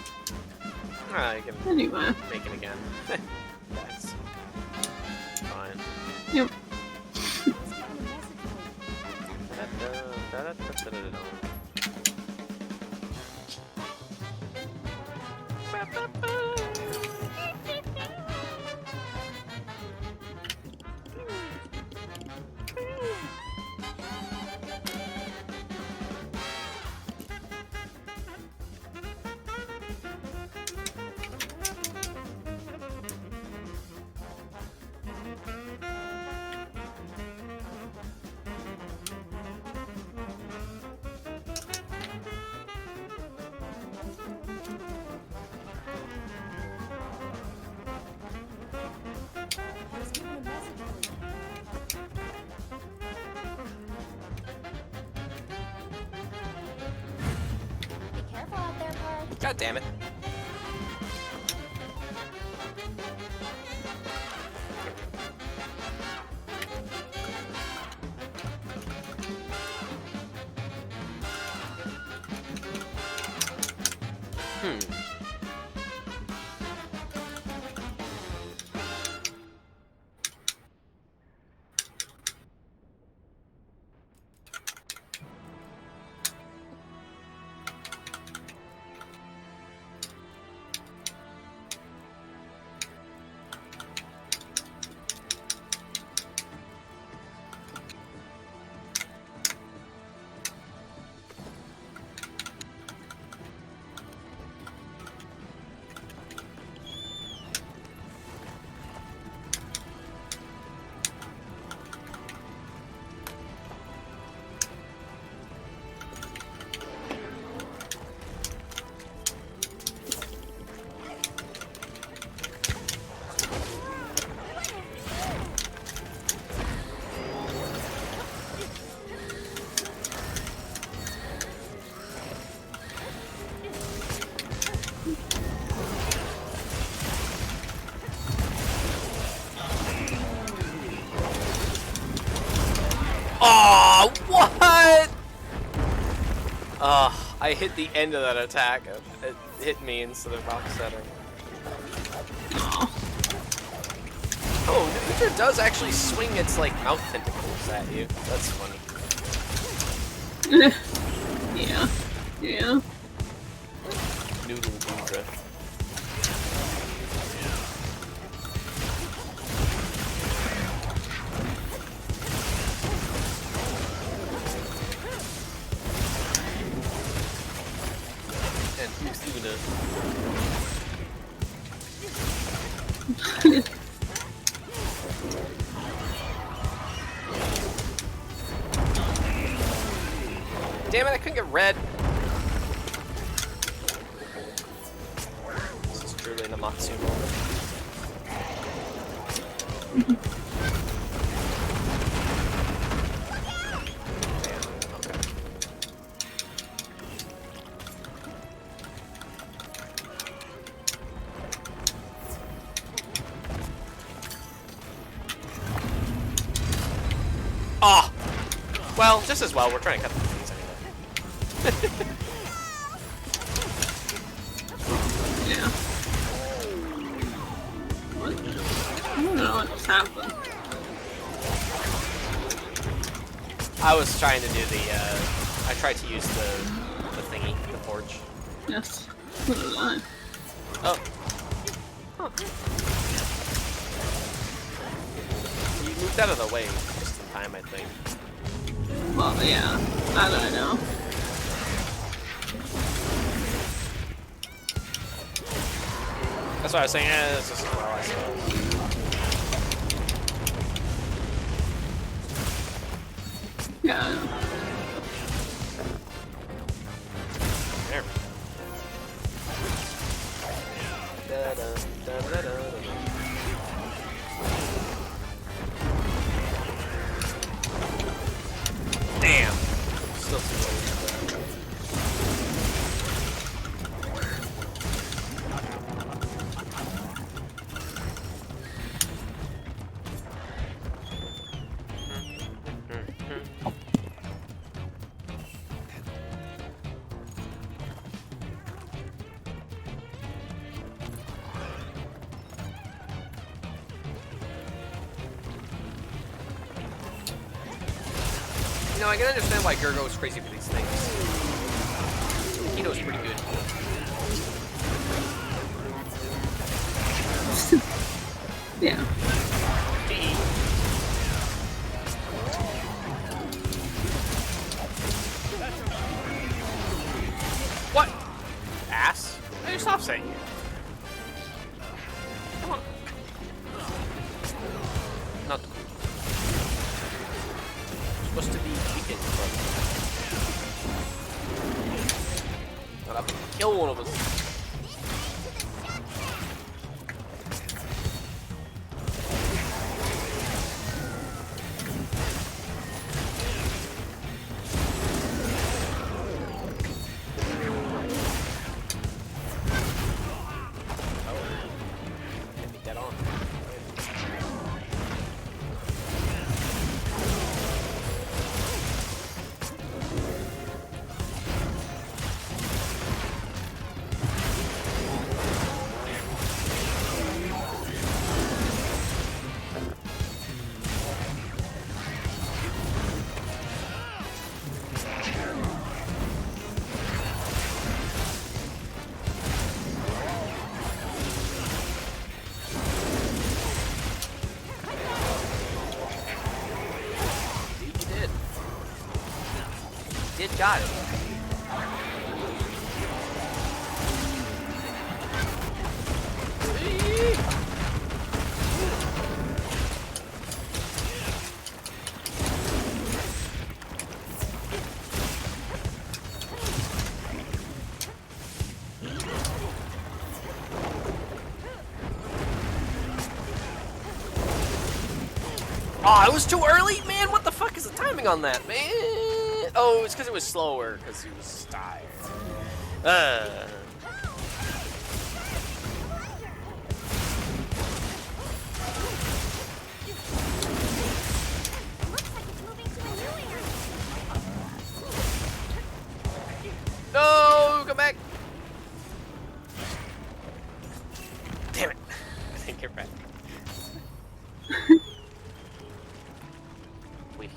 Ah, you can Anyway. make it again. That's fine. Yep. Be careful out there, Park. God damn it. Oh, what? I hit the end of that attack. It hit me instead of offsetting. Oh, the creature does actually swing its like mouth tentacles at you. That's funny. Yeah. Yeah. Noodle Boudra. And Usuna. Damn it, I couldn't get red. This is truly an Amatsu moment. Damn, okay. Ah! Well, just as well, we're trying to cut the things anyway. Yeah. What? I don't know what just happened. I was trying to do the, I tried to use the thingy, the forge. Yes. What did I? Oh. Huh. You moved out of the way just in time, I think. Well, yeah. How do I know? That's what I was saying, it's just well, I suppose. Yeah, I know. There. Damn. Still too low. You know, I can understand why Gergo is crazy for these things. Keto's pretty good. Yeah. What? Ass? Hey, stop saying it. Come on. Not cool. Supposed to be weekend, but I'm gonna kill one of us. Got it. Oh, it was too early? Man, what the fuck is the timing on that, man? Oh, it's because it was slower, because he was tired. No, come back. Damn it. I didn't get back. Wait.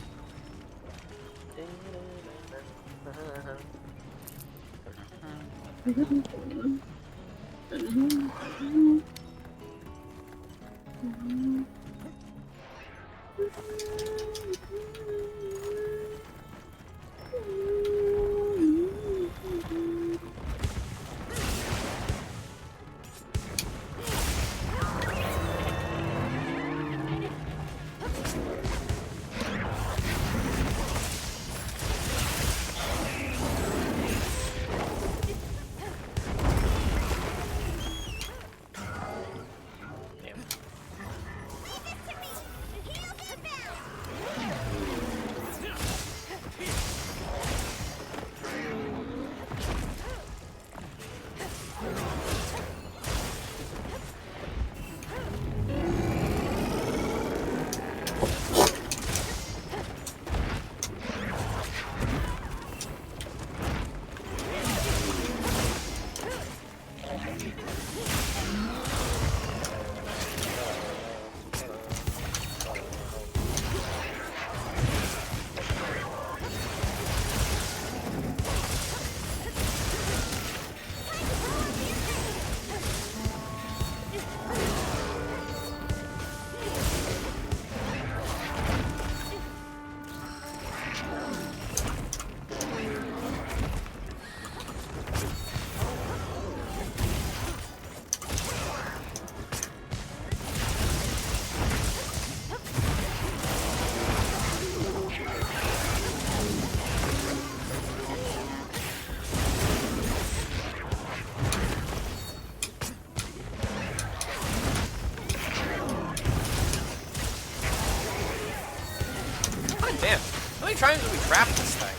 Damn, how many times have we trapped this thing?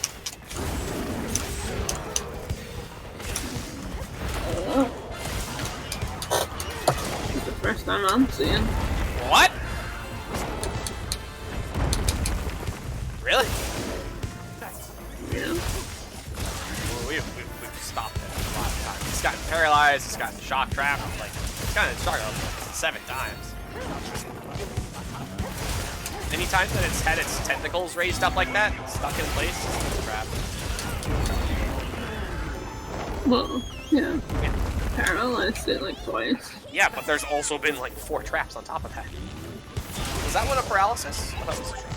It's the first time I'm seeing. What? Really? Yeah. Well, we've stopped it a lot of times. It's gotten paralyzed, it's gotten shock trapped, like, it's gotten shock trapped like 7 times. anytime that it's had its tentacles raised up like that, stuck in place, it's crap. Well, yeah. Yeah. Paralyzed it like twice. Yeah, but there's also been like 4 traps on top of that. Was that one a paralysis? I thought it was a trap.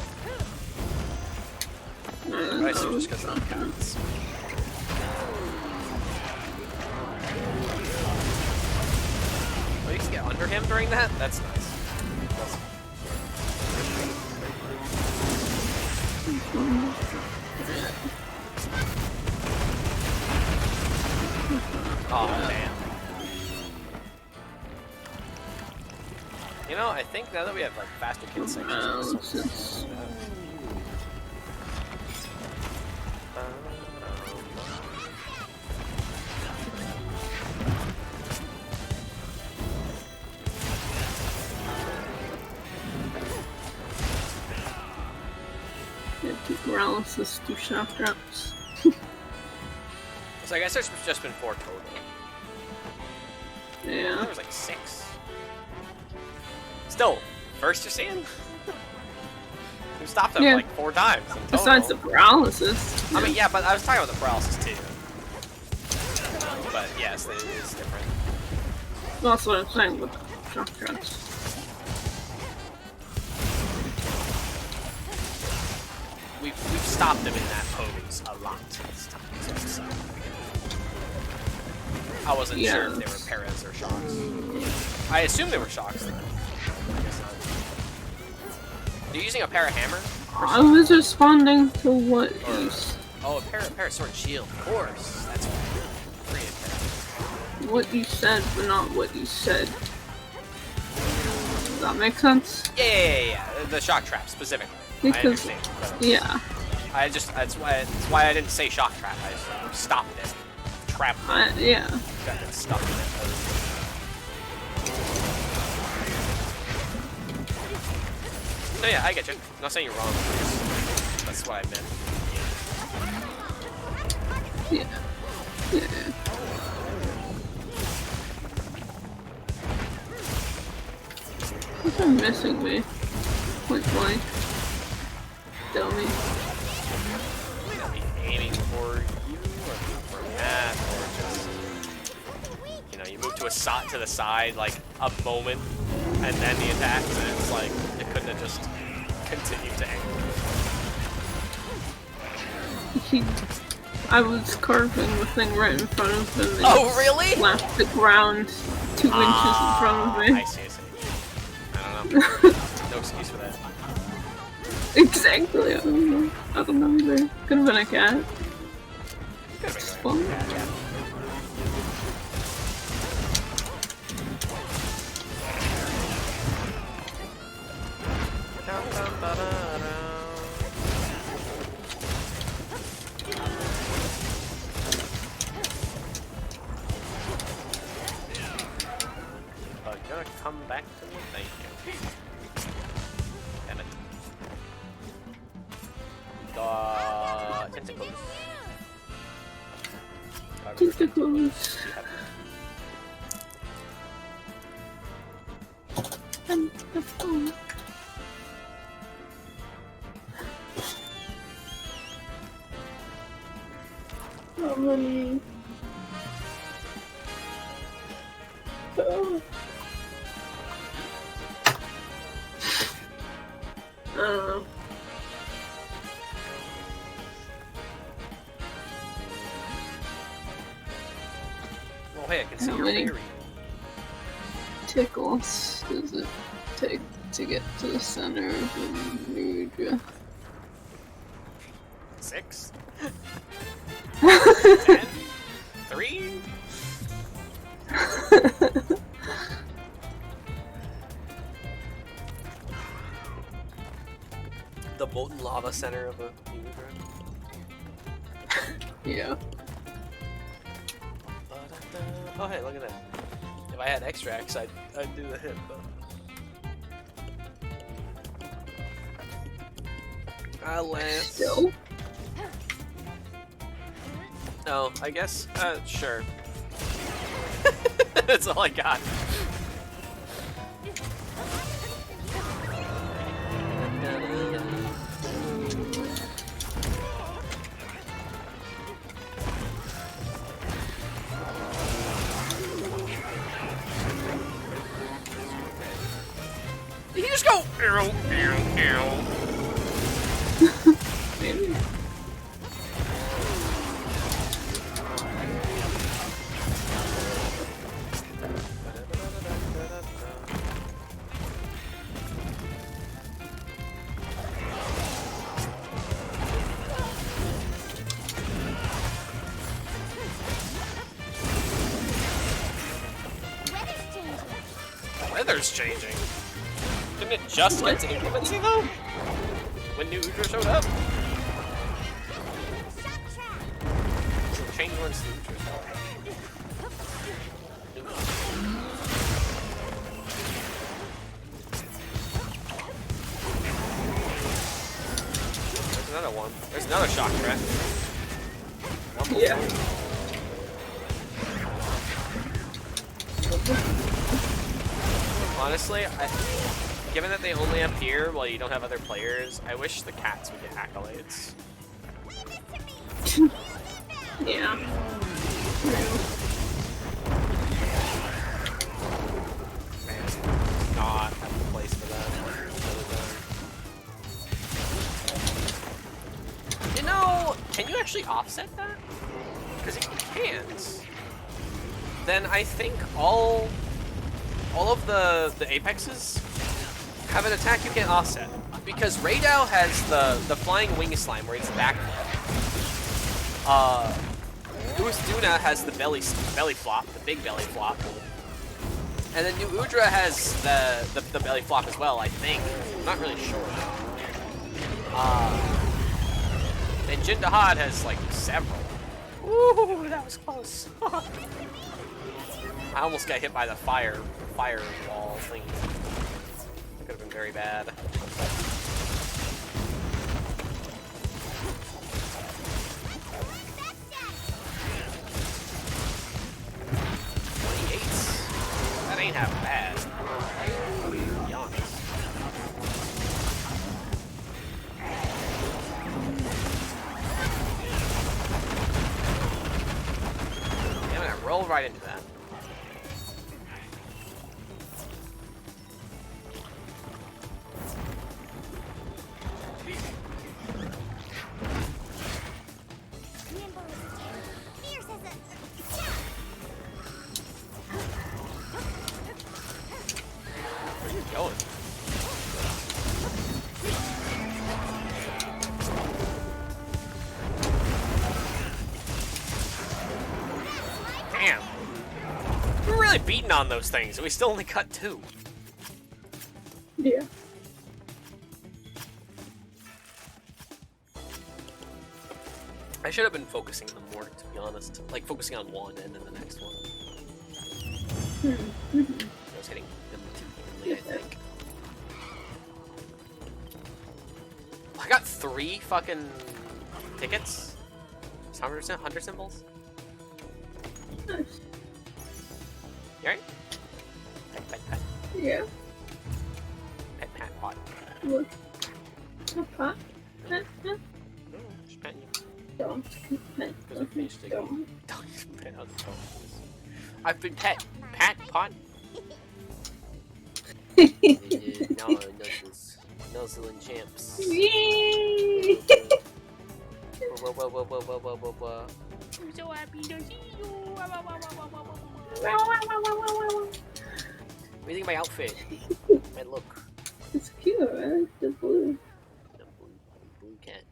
I assume just because of the cats. Oh, you can get under him during that? That's nice. Oh, man. You know, I think now that we have like faster kill sections. Yeah, 2 paralysis, 2 shock drops. So I guess there's just been 4 total. Yeah. There was like 6. Still, first you're seeing? We stopped them like 4 times in total. Besides the paralysis. I mean, yeah, but I was talking about the paralysis too. But yes, it is different. That's what I'm saying with the shock drops. We've stopped them in that pose a lot this time. So I wasn't sure if they were paras or shocks. I assume they were shocks though. I guess not. You're using a para hammer? I was responding to what you said. Oh, a para sword shield, of course. That's right. What you said, but not what you said. Does that make sense? Yeah. The shock trap specifically. Because, I understand. yeah. That's why I didn't say shock trap. I just stopped it. Trapped it. Yeah. Got it stuck in it. No, yeah, I get you. I'm not saying you're wrong. That's what I meant. Yeah. What's missing me? Point blank. Tell me. I'll be aiming for you, or for Matt, or just, you know, you move to the side like a moment, and then the attack, and it's like it couldn't have just continued to aim. I was carving the thing right in front of him. And Oh, really? Slapped the ground 2 inches in front of me. I see. I don't know. No excuse for that. Exactly. I don't know either. Could have been a cat. Could have been Fun. yeah. Gonna come back to me, thank you. Damn it. Tentacles. Tentacles. Tentacles. How many? Oh, hey, I can see How your many berry. tickles does it take to get to the center of the Mudra? 6? 10? 3? The molten lava center of a Mudra. Yeah. Oh, hey, look at that. If I had extracts, I'd do the hit, but... Lance. Still? No, I guess, sure. That's all I got. Maybe. Weather's changing. Didn't it just get to inclemency though? When new Udra showed up? It changed once the Udra showed up. There's another one. There's another shock threat. Yeah. Honestly, given that they only appear while you don't have other players, I wish the cats would get accolades. Yeah. Man, it's not have a place for them. You know, can you actually offset that? Because if you can't, then I think all of the apexes have an attack you can't offset. Because Raydao has the flying wing slime where it's backflip. Uzduna has the belly flop, the big belly flop. And then New Udra has the belly flop as well, I think. I'm not really sure. And Jindahad has like several. Ooh, that was close. I almost got hit by the fire wall thing. That could have been very bad. That ain't half bad. To be honest. Damn it, I rolled right into that. Damn. We're really beating on those things, and we still only cut 2. Yeah. I should have been focusing them more, to be honest. Like, focusing on one and then the next one. I was hitting them too evenly, I think. I got 3 fucking tickets. 100 symbols. Nice. You alright? Pet, pet, pet. Yeah. Pet, pat, pot. Look. A pot. No, just petting you. Don't. Because we finished the Don't. game. Don't just pet on the phone. I've been pet. Pat, pot. No, nuzzles. Nuzzle and champs. Yay! Whoa. I'm so happy to see you. What do you think of my outfit? My look. It's cute, right? The blue. The blue cat.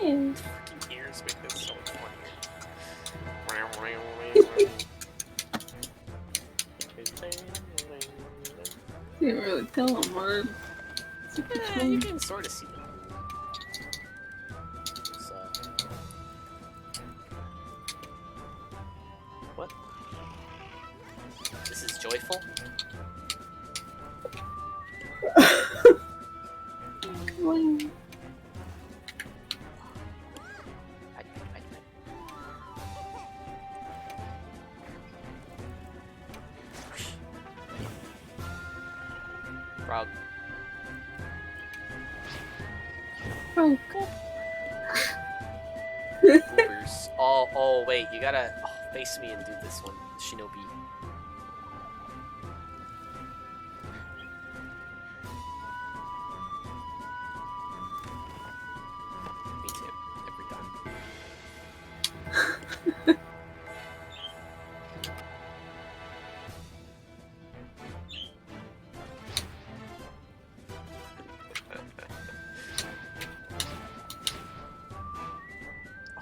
Yeah. Fucking ears make this so much You can't really tell them, man. Yeah, you can sort of see them. What? This is joyful? Frog. Oh, Ubers. Oh, wait, you gotta face me and do this one, Shinobi.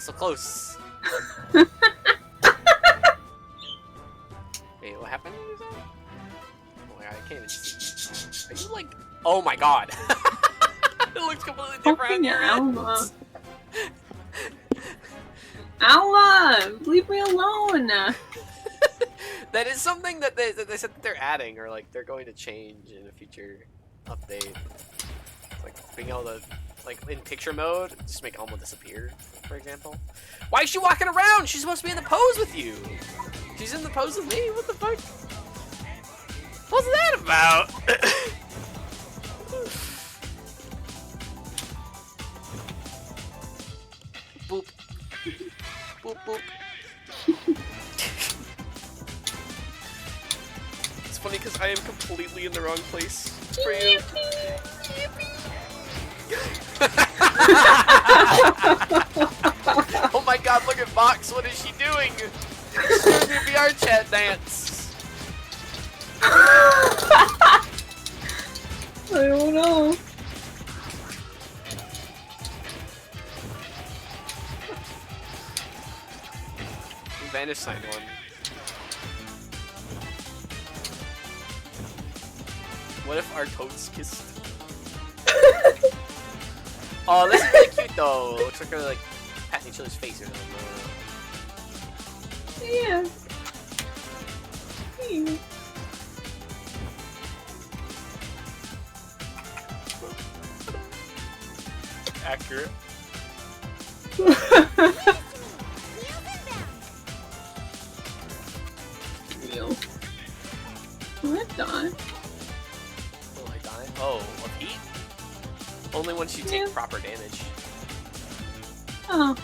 so close. Wait, what happened? Oh my god, I can't even see. Are you like... Oh my god. It looks completely different on Fucking your Alma. end. Alma! Leave me alone! That is something that they said that they're adding, or like they're going to change in a future update. It's like being able to, like in picture mode, just make Alma disappear, for example. Why is she walking around? She's supposed to be in the pose with you. She's in the pose with me? What the fuck? What's that about? Boop. Boop boop. It's funny because I am completely in the wrong place for you. Oh my god, look at Vox, what is she doing? She's doing the VR chat dance. I don't know. Vanish signed one. What if our toads kissed? Oh, this is really cute though. Looks like they're like passing each other's face or something. Yeah. Yeah. Accurate. Real. What the? Will I die? Oh, of heat? Only once you take Yeah. proper damage. Oh.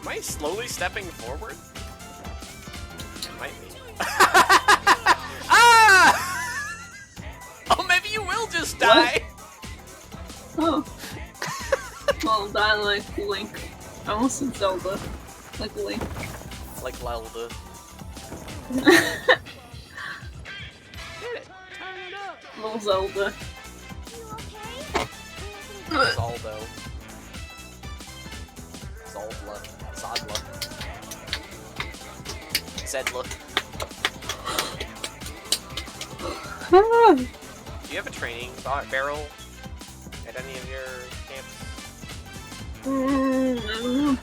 Am I slowly stepping forward? It might be. Ah! Oh, maybe you will just die. Oh. Well, die like Link. I almost said Zelda. Like Link. Like Lelda. Get it. Turn it up. Little Zelda. You okay? Zaldo. Zaldla. Zodla. Zedla. Ah. Do you have a training barrel at any of your camps? I don't know.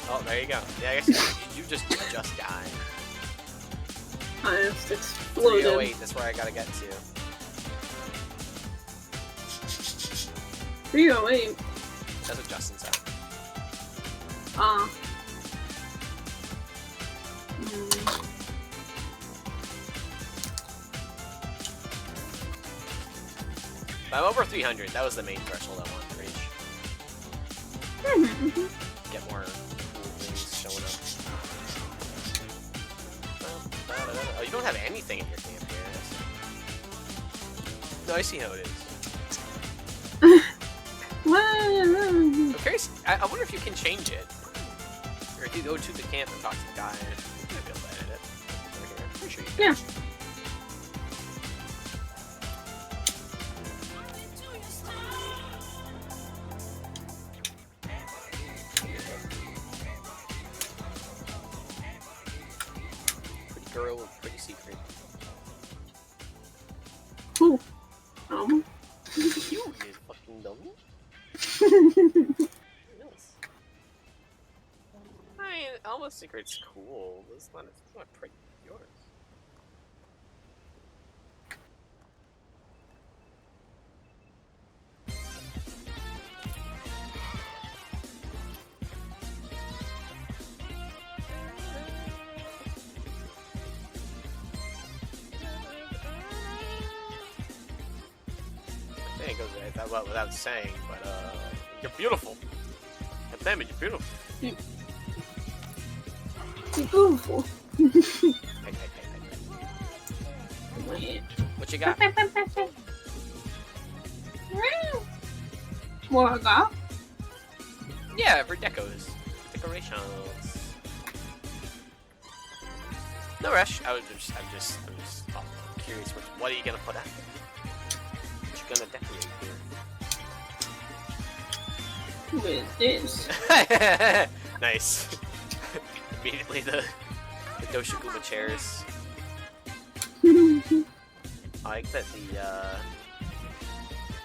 Oh, there you go. Yeah, I guess you just died. I just exploded. 308, that's where I gotta get to. 308. That's what Justin said. Ah. I'm over 300. That was the main threshold I wanted to reach. Get more cool things showing up. Oh, you don't have anything in your camp here. No, I see how it is. I'm curious. I wonder if you can change it. Or if you go to the camp and talk to the guy, you might be able to edit it. Right here. Pretty sure you can. Yeah. Pretty girl with pretty secret. Cool. You fucking dummy. Yes. I mean, Alma's secret's cool, but it's not pretty yours. I think it goes without saying, but You're beautiful. God damn it, you're beautiful. You're beautiful. Hey. What you got? What I got? Yeah, for decos. Decorations. No rush. I'm just curious. What are you gonna put out? What you gonna decorate here? With this. Nice. Immediately the Doshiguma chairs. I like that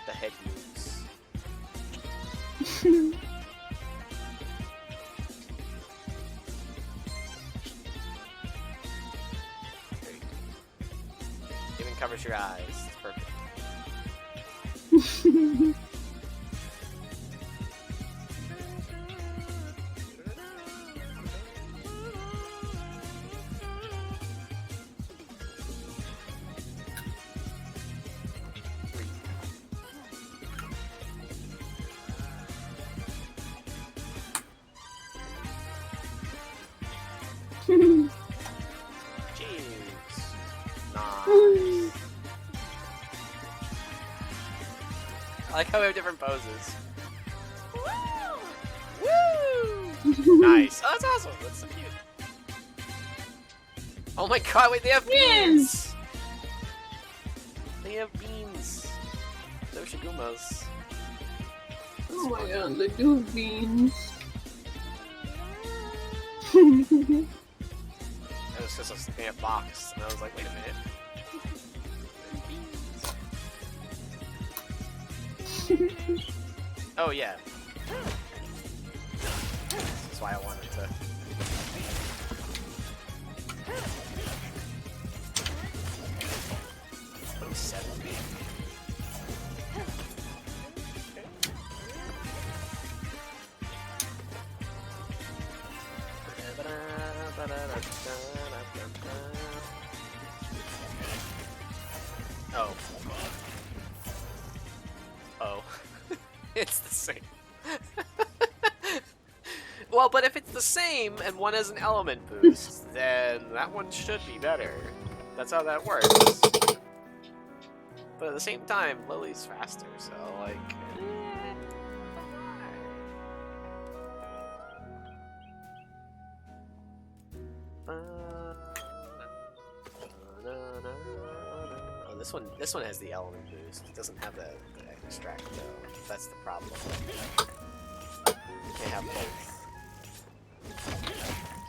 the head moves. There you go. Even covers your eyes. It's perfect. Jeez. Nice. I like how we have different poses. Woo! Nice. Oh, that's awesome. That's so cute. Oh my god, wait, they have beans! They have beans. Doshigumas. Oh my god, the do beans. I was just looking at box, and I was like, wait a minute. Oh yeah. That's why I wanted to. Oh, 7. Oh. Oh. It's the same. Well, but if it's the same and one has an element boost, then that one should be better. That's how that works. But at the same time, Lily's faster, so like... Oh, this one has the element boost. It doesn't have the extract though. That's the problem. You can't have both.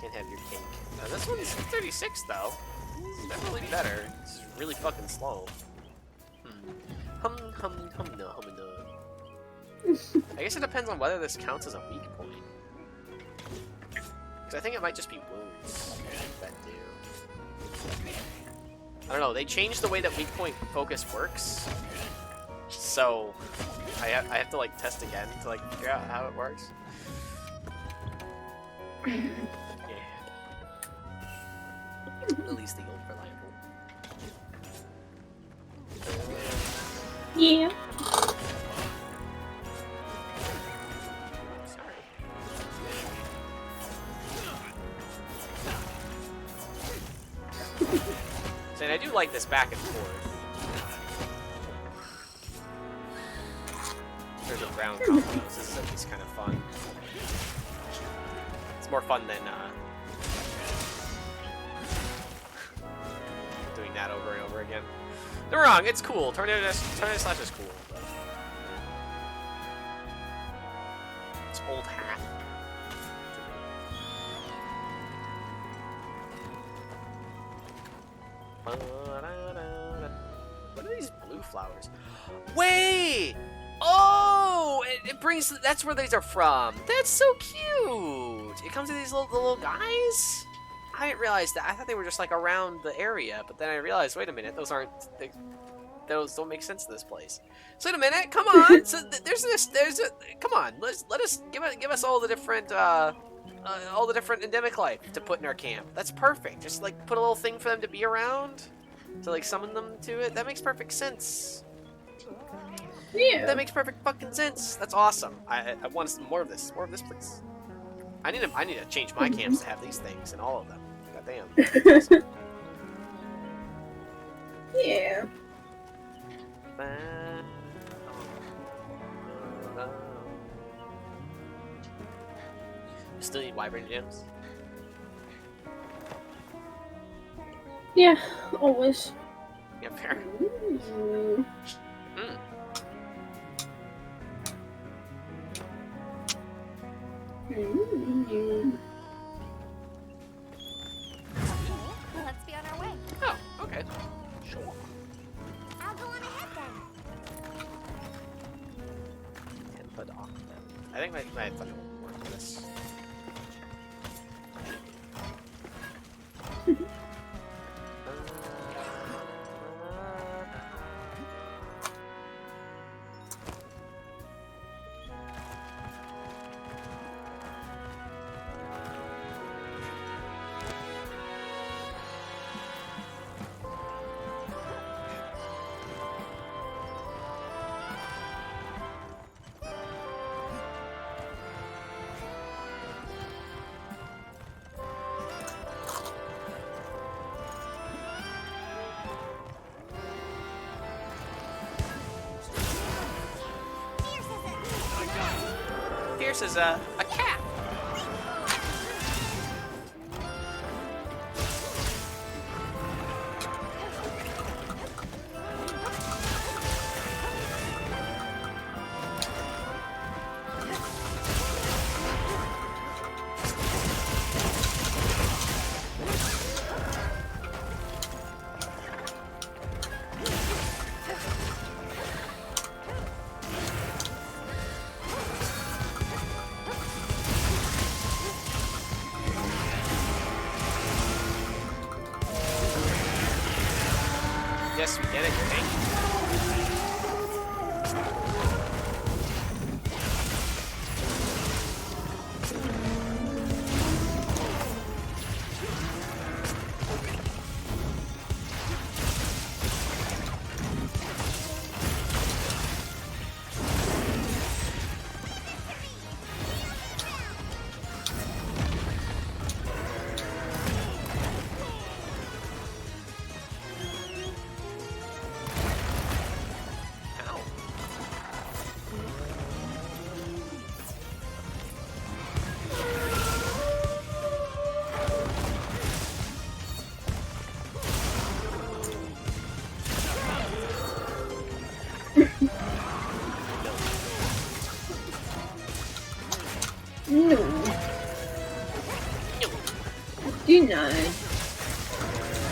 Can't have your cake. This one's 36 though. It's definitely better. It's really fucking slow. No. I guess it depends on whether this counts as a weak point. Because I think it might just be wounds that do. I don't know, they changed the way that weak point focus works. So, I have to like test again to like figure out how it works. Yeah. At least the old reliable. Yeah. And I do like this back and forth. There's a round combos. This is at least kind of fun. It's more fun than doing that over and over again. They're wrong. It's cool. Tornado Slash is cool. But it's old hat. What are these blue flowers? Wait! Oh! It brings... That's where these are from. That's so cute! It comes in these little guys? I didn't realize that. I thought they were just like around the area, but then I realized, wait a minute, those aren't... Those don't make sense to this place. So wait a minute, come on! So come on, let us... Give us all the different, endemic life to put in our camp. That's perfect. Just like put a little thing for them to be around, to like summon them to it. That makes perfect sense. Yeah. That makes perfect fucking sense. That's awesome. I want some more of this. More of this, please. I need to change my camps to have these things and all of them. Goddamn. That's awesome. Yeah. Still need Wyvern gems? Yeah, always. Yeah, fair. Ooh. Mm. Ooh. Let's be on our way. Oh, okay. Sure. I'll go on ahead then. Tempered Octave. I think my thunder will work for this. Fierce is a cat. Yes, we get it. Thank you. Ow. No. Denied.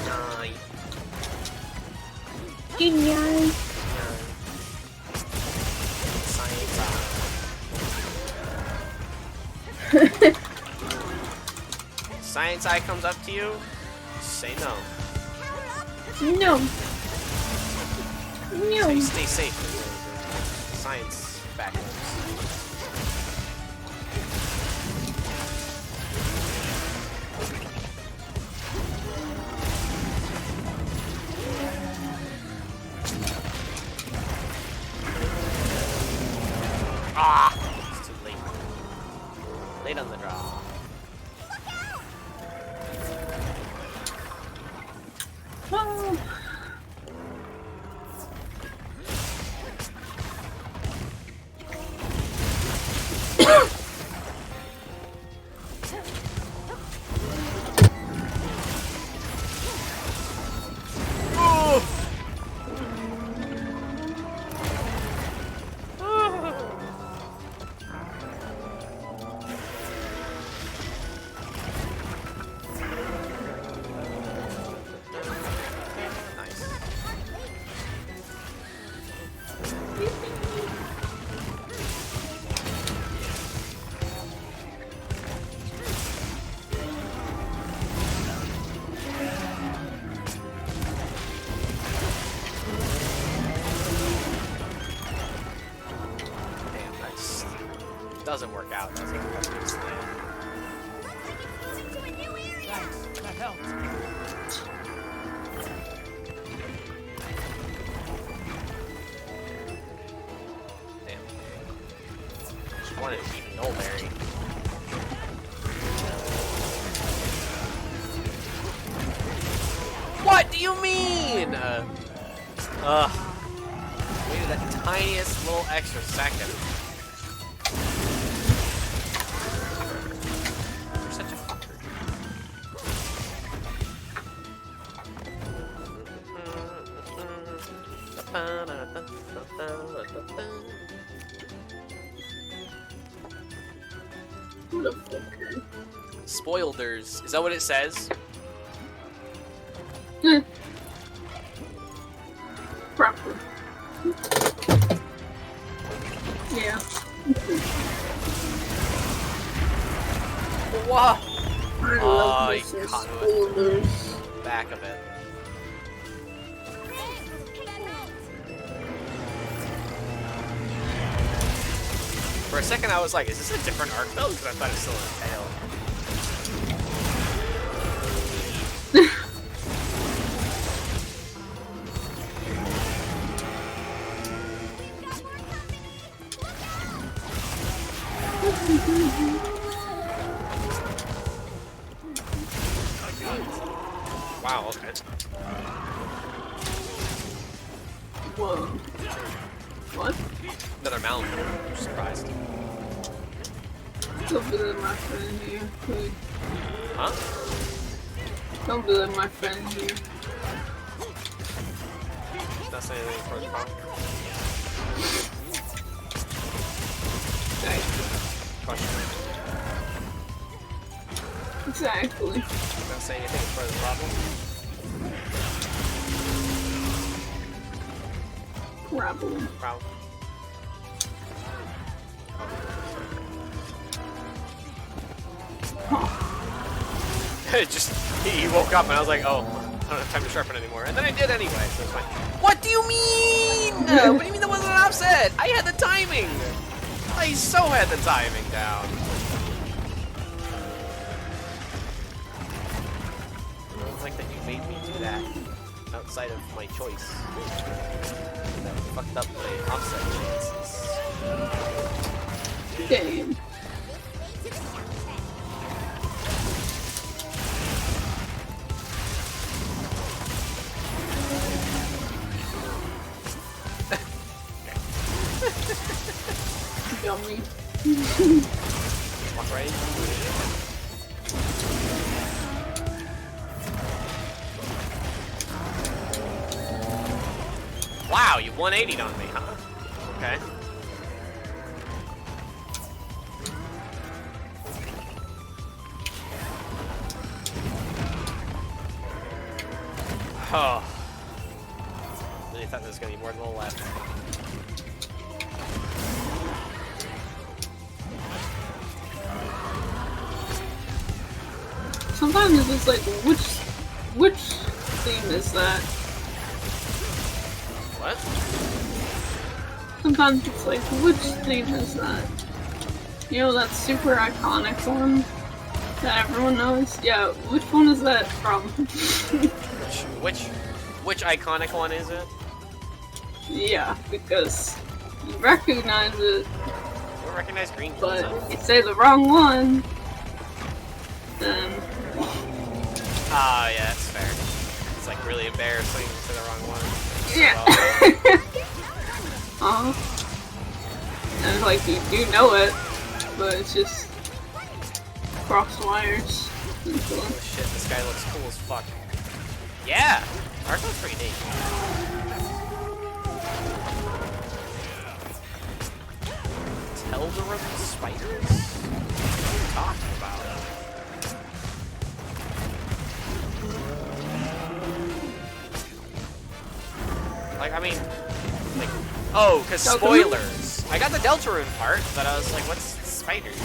Nine. Denied. Science. Science Eye comes up to you. Say no. No. So No. you stay safe. The science backwards. Ah! It's too late. Late on the draw. Oh. Nice. Damn, that just doesn't work out. Does it? That's just Moving to a new area. Thanks, that helped. wanted to eat an Nullberry. What do you mean? Waited that tiniest little extra second. You're such a fucker. What a fucker. Spoilders. Is that what it says? Proper. Yeah. Wow. I Oh, love you this in caught me spoilers. Back of it. For a second, I was like, is this a different arc though? Because I thought it was still in Tail. Wow, okay. Whoa. What? Another mountain. I'm surprised. Don't be like my friend here. Please. Huh? Don't be like my friend here. Not saying anything for the problem. Question. Exactly. Not saying anything for the problem. Problem. Problem. Just, he woke up and I was like, oh, I don't have time to sharpen anymore. And then I did anyway, so it's fine. What do you mean? What do you mean that wasn't an offset? I had the timing. I so had the timing down. I don't like that you made me do that outside of my choice. That fucked up my offset chances. Damn. Yummy. Walk right into it. Wow, you 180'd on me, huh? Okay. Oh. Really thought there was gonna be more than a little left. Sometimes it's just like, which theme is that? What? Sometimes it's like, which theme is that? You know, that super iconic one that everyone knows? Yeah, which one is that from? Which iconic one is it? Yeah, because you recognize it, I don't recognize green but clothes. you say the wrong one, then... Ah, yeah, that's fair. It's like really embarrassing to say the wrong one. Yeah. And like, you do know it, but it's just cross wires. Oh shit, this guy looks cool as fuck. Yeah! Art looks pretty neat. Tel'Darim spiders? What are you talking about? Like, I mean, like, oh, because spoilers. I got the Deltarune part, but I was like, what's spiders?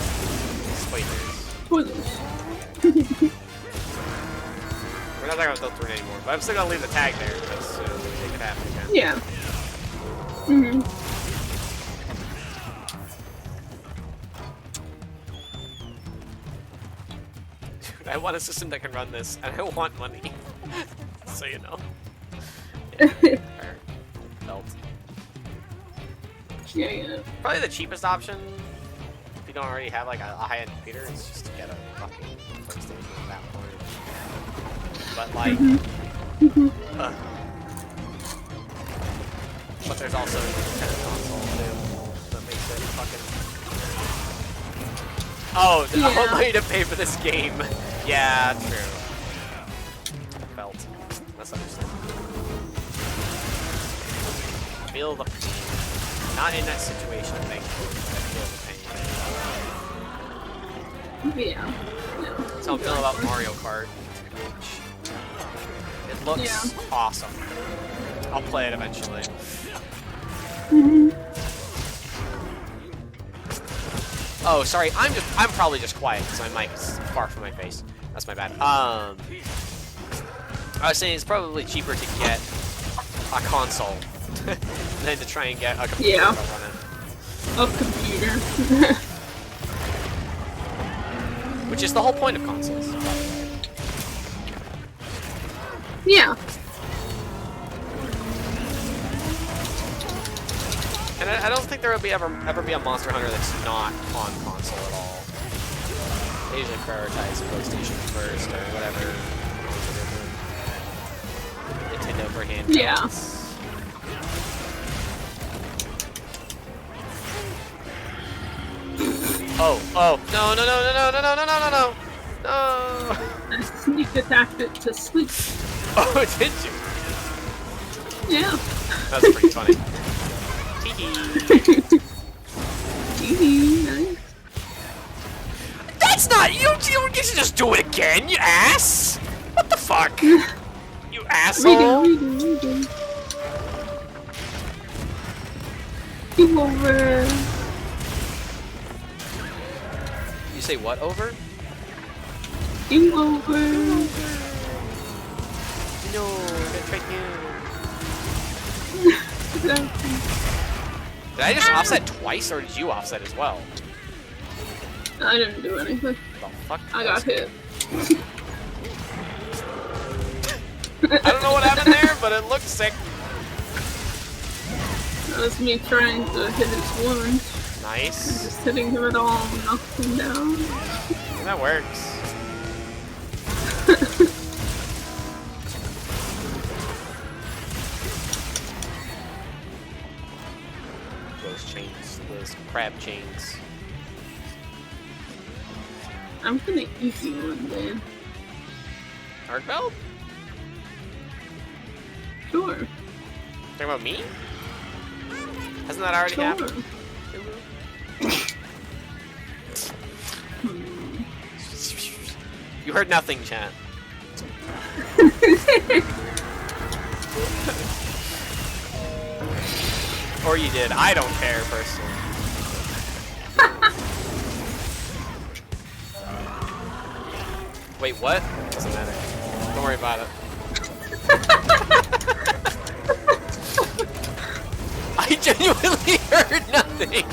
Spoilers. Spoilers. We're not talking about Deltarune anymore, but I'm still gonna leave the tag there because it could happen again. Yeah. Mm-hmm. Dude, I want a system that can run this, and I want money. So you know. Yeah. Fair. Belt. Yeah. Probably the cheapest option you don't already have like a high-end computer, it's just to get a fucking PlayStation at that point. But like, but there's also a Nintendo console too that makes it fucking. Oh, Yeah. I want money to pay for this game. Yeah, true. Felt. That's understandable. Feel the pain. Not in that situation, thankfully. I feel the pain. Yeah. No. That's how I feel about Mario Kart. It looks awesome. I'll play it eventually. Oh, sorry. I'm probably just quiet because my mic is far from my face. That's my bad. I was saying it's probably cheaper to get a console than to try and get a computer to run it. A computer. Which is the whole point of consoles. Yeah. And I don't think there will be ever be a Monster Hunter that's not on console at all. They usually prioritize PlayStation first or whatever. Nintendo for handhelds. Yeah. Oh, no, no, no, no, no, no, no, no, no, no, no. I sneak attacked it to sleep. Oh, did you? Yeah. That's pretty funny. Nice. That's not you. You don't get to just do it again, you ass. What the fuck? You asshole. Redo. Game over. You say what over? Game over. No, that's right now. Did I just offset twice, or did you offset as well? I didn't do anything. The fuck? I got hit. I don't know what happened there, but it looked sick. That was me trying to hit his wound. Nice. Just hitting him at all, knocked him down. That works. Those chains, those crab chains. I'm gonna eat you one day. Arc belt? Sure. Talking about me? Hasn't that already happened? You heard nothing, chat. Or you did. I don't care, personally. Wait, what? Doesn't matter. Don't worry about it. I genuinely heard nothing.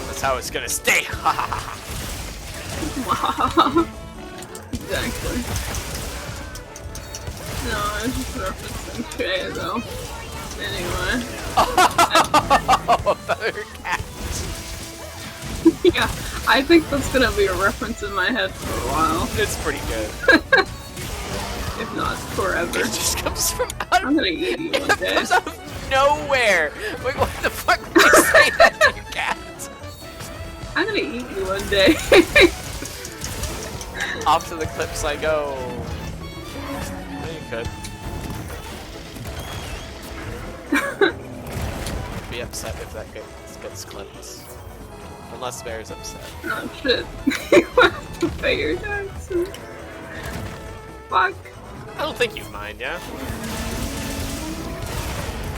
That's how it's gonna stay. Wow. Exactly. No, I was just referencing Shay though. Anyway. Oh, feather cat. Yeah, I think that's gonna be a reference in my head for a while. It's pretty good. If not forever. It just comes from out I'm of gonna eat you one it day. comes out of nowhere. Wait, what the fuck did you say that to your cat? I'm gonna eat you one day. Off to the clips I go. Yeah, you could. Be upset if that gets clips. Unless Bear's upset. Oh shit. You have to pay your taxes. Fuck. I don't think you'd mind, yeah?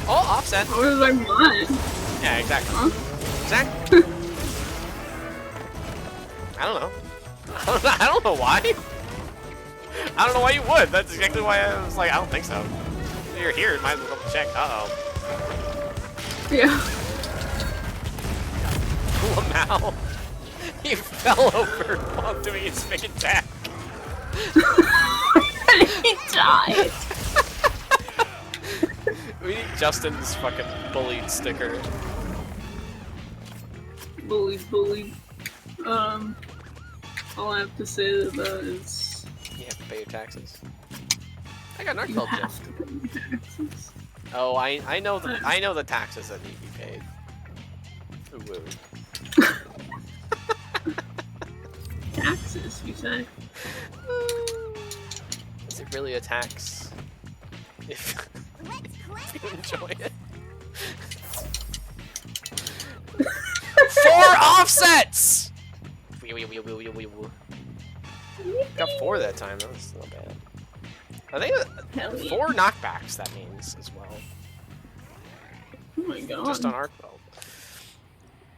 Oh, offset. What was I mind? Yeah, exactly. Huh? Exactly. I don't know. I don't know why. I don't know why you would. That's exactly why I was like, I don't think so. You're here, might as well go check. Uh-oh. Yeah. Lamau. He fell over while doing his big attack. He died. We need Justin's fucking bullied sticker. bullied. All I have to say to that is You have to pay your taxes. I got an you arc belt have to pay your taxes. Oh, I know the taxes that need to be paid. Ooh, Taxes, you say? Is it really a tax? If Let's cleanse you enjoy it. ourselves. 4 offsets! Got 4 that time, that's not bad. I think Hell yeah. 4 knockbacks, that means, as well. Oh my god. Just on arc belt.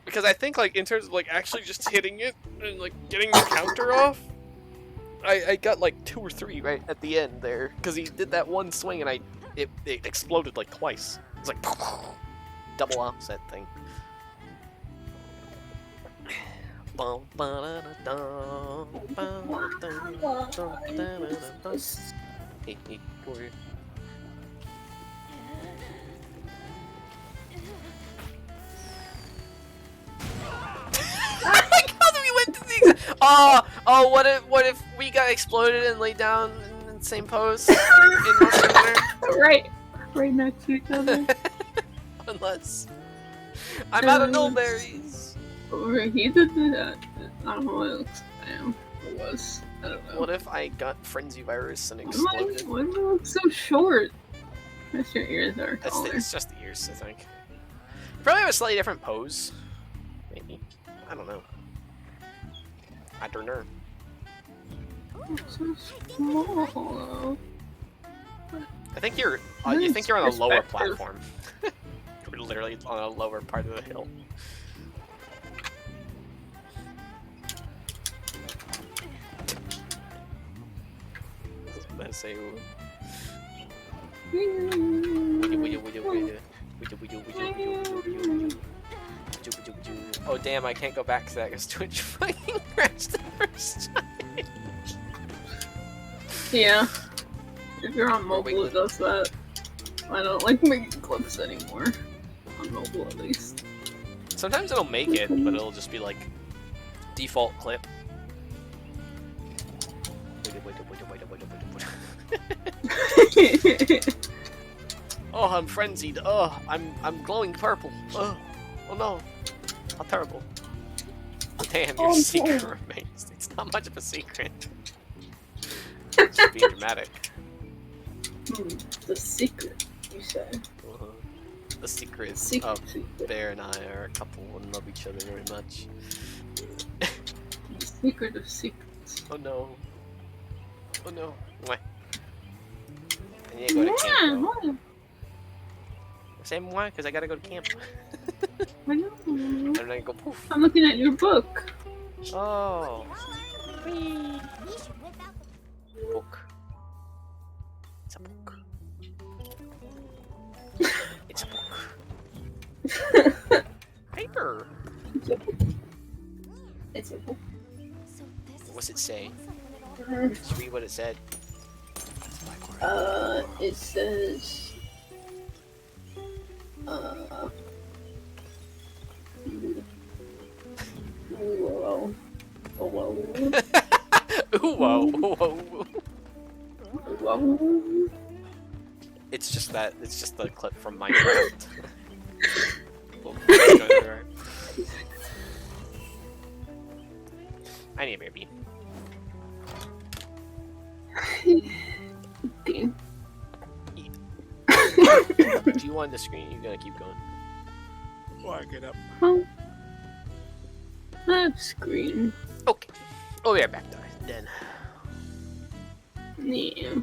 Because I think, like, in terms of, like, actually just hitting it and, like, getting the counter off, I got, like, 2 or 3 right at the end there. Because he did that one swing and it exploded, like, twice. It's like, double offset thing. Hey, go over here. I like how we went to the exact. Oh, what if we got exploded and laid down in the same pose in Monster Hunter? Right next to each other. Unless I'm out of nullberries. Or he did that. I don't know what else I am. It was. I don't know. What if I got frenzy virus and Why exploded? do I look so short? That's your ears are taller. It's just the ears, I think. You probably have a slightly different pose. Maybe. I don't know. I don't know. So small. I think you're. You Nice think you're on a lower perspective. platform. You're literally on a lower part of the hill. Let's say. Oh damn! I can't go back to that because Twitch fucking crashed the first time. Yeah. If you're on mobile, Wiggly. it does that. I don't like making clips anymore. On mobile, at least. Sometimes it'll make it, but it'll just be like default clip. Oh, I'm frenzied. Oh, I'm glowing purple. Oh no. How terrible. Damn, your Oh, secret no. remains. It's not much of a secret. Just being dramatic. The secret, you say. Uh-huh. The secret Secret, of secret. Bear and I are a couple and love each other very much. The secret of secrets. Oh no. Oh no. Mwah. I need to go to camp though. Say mwah, because I gotta go to camp. I know. And then I go poof. I'm looking at your book. Oh. We should whip out the Book. It's a book. It's a book. Paper. It's a book. So this is What's it say? something that Just read what it said. It says. Whoa. Whoa. Ooh, whoa, whoa. Whoa. It's just the clip from Minecraft. I need a baby. Okay. Do you want the screen? You're gonna keep going. Why get up? Oh. That screen. Okay. Oh, yeah, back to then. Yeah.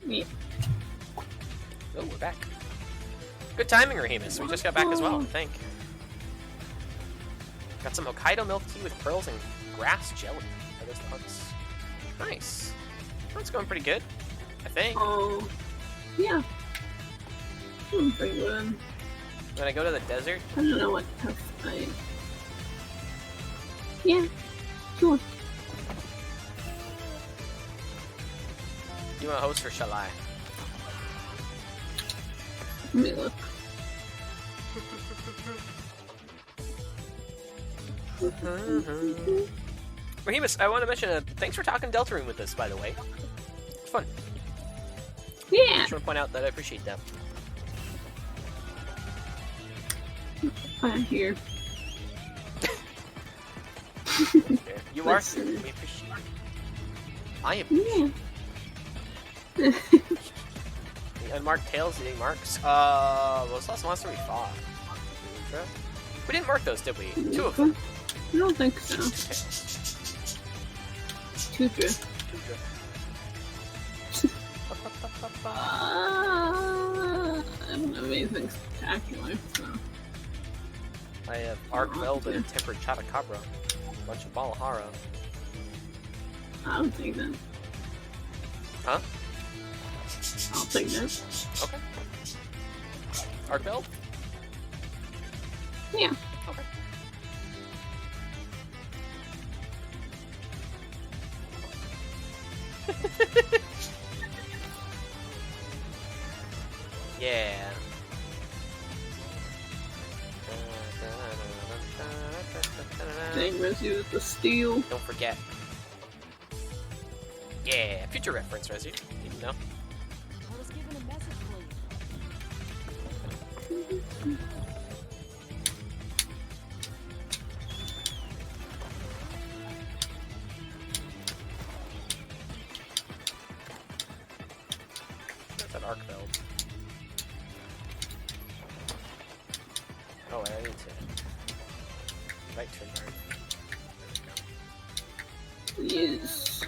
Yeah. Oh, we're back. Good timing, Rahemus. We just got back as well, I think. Got some Hokkaido milk tea with pearls and grass jelly. Are those the hunts? Nice. That's going pretty good, I think. Oh, yeah. Pretty good. When I go to the desert, I don't know what tough I. Yeah, sure. you want to host or shall I? Let me look. Rahemus, I want to mention, thanks for talking Deltarune with us, by the way. It's fun. Yeah. Just want to point out that I appreciate that. I'm here. You are Let's here. see. We appreciate it. I appreciate Yeah. the unmarked tails eating marks. What was the last time we fought? We didn't mark those, did we? 2 of them. I don't think so. Two drift. I don't have anything spectacular, so. I have Arc Velvet and Tempered Chatacabra. A bunch of Balahara. I'll take that. Huh? I'll take that. Okay. Arc Velvet? Yeah. Okay. Yeah. Dang, Resi with the steel. Don't forget. Yeah, future reference, Resi. Even though. I was given a message for you. That's an arc build. Oh, I need to. Right turn guard. There we go. Yes.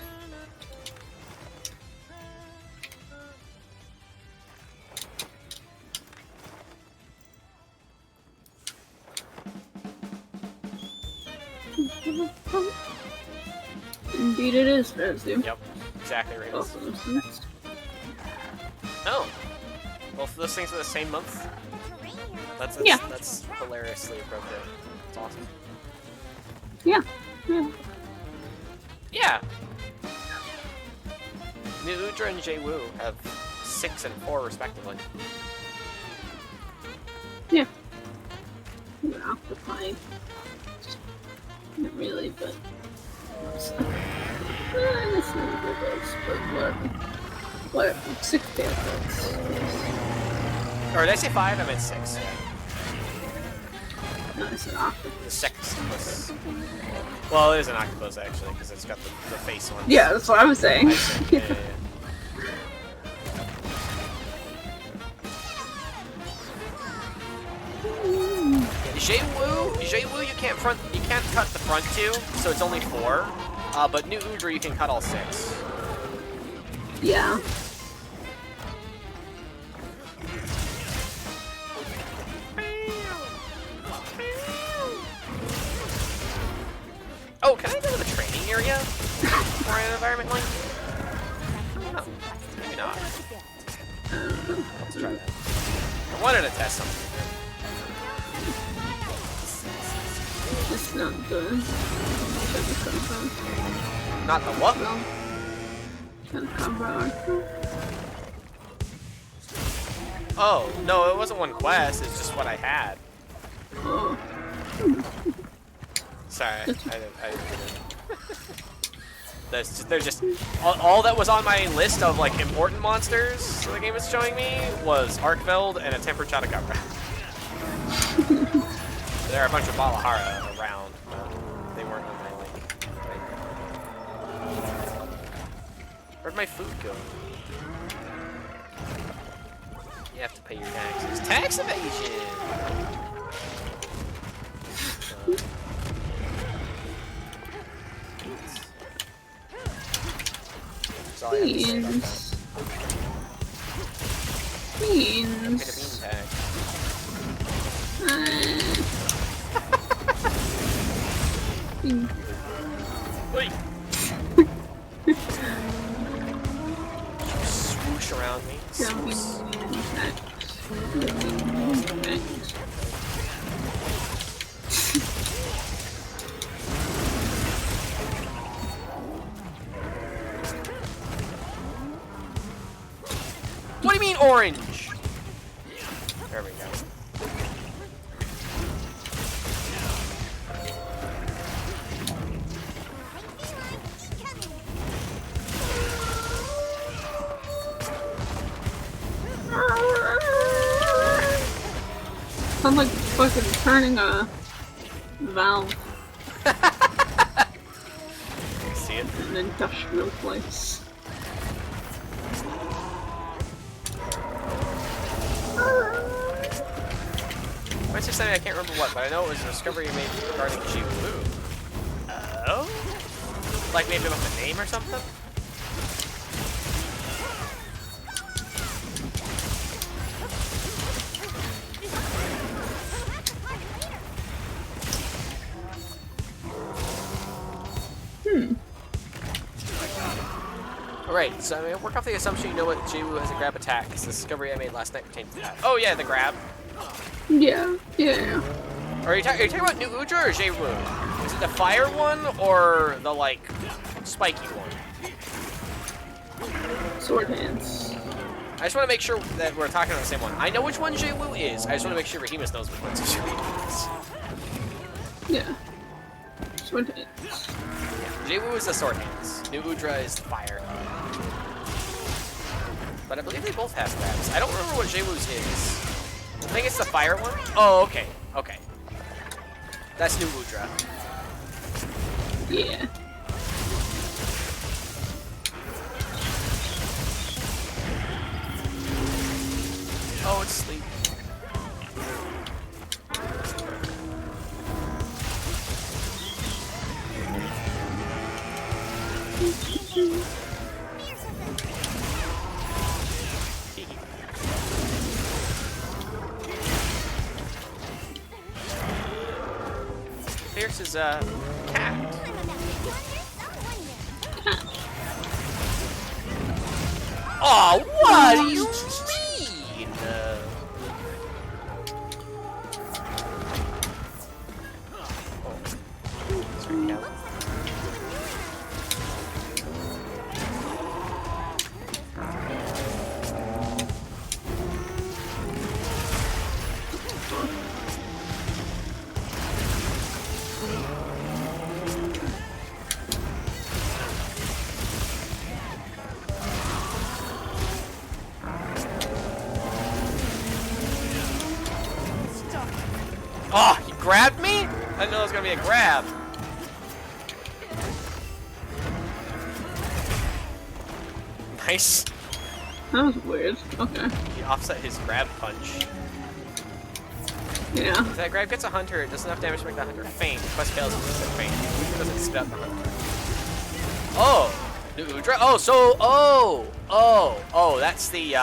Indeed it is, Resi. Yep, exactly right. Awesome. Oh, both of those things are the same month. That's Yeah. That's hilariously appropriate. It's awesome. Yeah. Yeah. Yeah. New Udra and Jay-Woo have 6 and 4 respectively. Yeah. An octopi. Not really, but. I guess not good bugs, but what? 6 tail bugs. Or did I say 5? I meant 6. No, I said octopus. The sextopus. Well, it is an octopus actually, because it's got the face one. Yeah, that's what I was saying. I see. Yeah. Jay-Woo, you can't cut the front 2, so it's only 4. But New Udra, you can cut all 6. Yeah. Oh, can I go to the training area for an environment link? Oh, maybe not. Let's try that. I wanted to test something. It's not the. Not the what? Oh, no, it wasn't one quest, it's just what I had. Oh. Sorry, I didn't. There's just all that was on my list of like important monsters the game was showing me was Arkveld and a Tempered Chatacabra. There are a bunch of Balahara around, but they weren't on my link. Where'd my food go? You have to pay your taxes. Tax evasion! That's all I have to say about that. Beans. Get a bean tag. Beans. Wait. Swoosh around me. Jumping attacks. Jumping attacks. What do you mean orange? There we go. Sounds like fucking turning a valve See it? in an industrial place. What's your saying? I can't remember what, but I know it was a discovery you made regarding Jiwoo. Oh? Like maybe about the name or something? Alright, so I mean, work off the assumption you know what Jiwoo has a grab attack, because the discovery I made last night pertains to that. Oh yeah, the grab. Yeah, yeah. Are you talking about New Udra or Jiwoo? Is it the fire one or the like spiky one? Sword hands. I just want to make sure that we're talking about the same one. I know which one Jiwoo is. I just want to make sure Rahemus knows which one Jiwoo is. Yeah. Sword hands. Jiwoo is the sword hands. New Udra is the fire. But I believe they both have grabs. I don't remember what Jiwoo's is. I think it's the fire one. Oh, okay. Okay. That's New Udra. Yeah. Oh, it's sleep. Fierce is a cat. Oh, what do you mean? Sorry, Cal. Oh, you grabbed me? I didn't know it was gonna be a grab. Nice. That was weird. Okay. He offset his grab punch. Yeah. If that grab gets a hunter, it does enough damage to make that hunter faint. If quest fails, it faint. It doesn't spit out the hunter. Oh! New Udra? Oh, so, oh, that's the,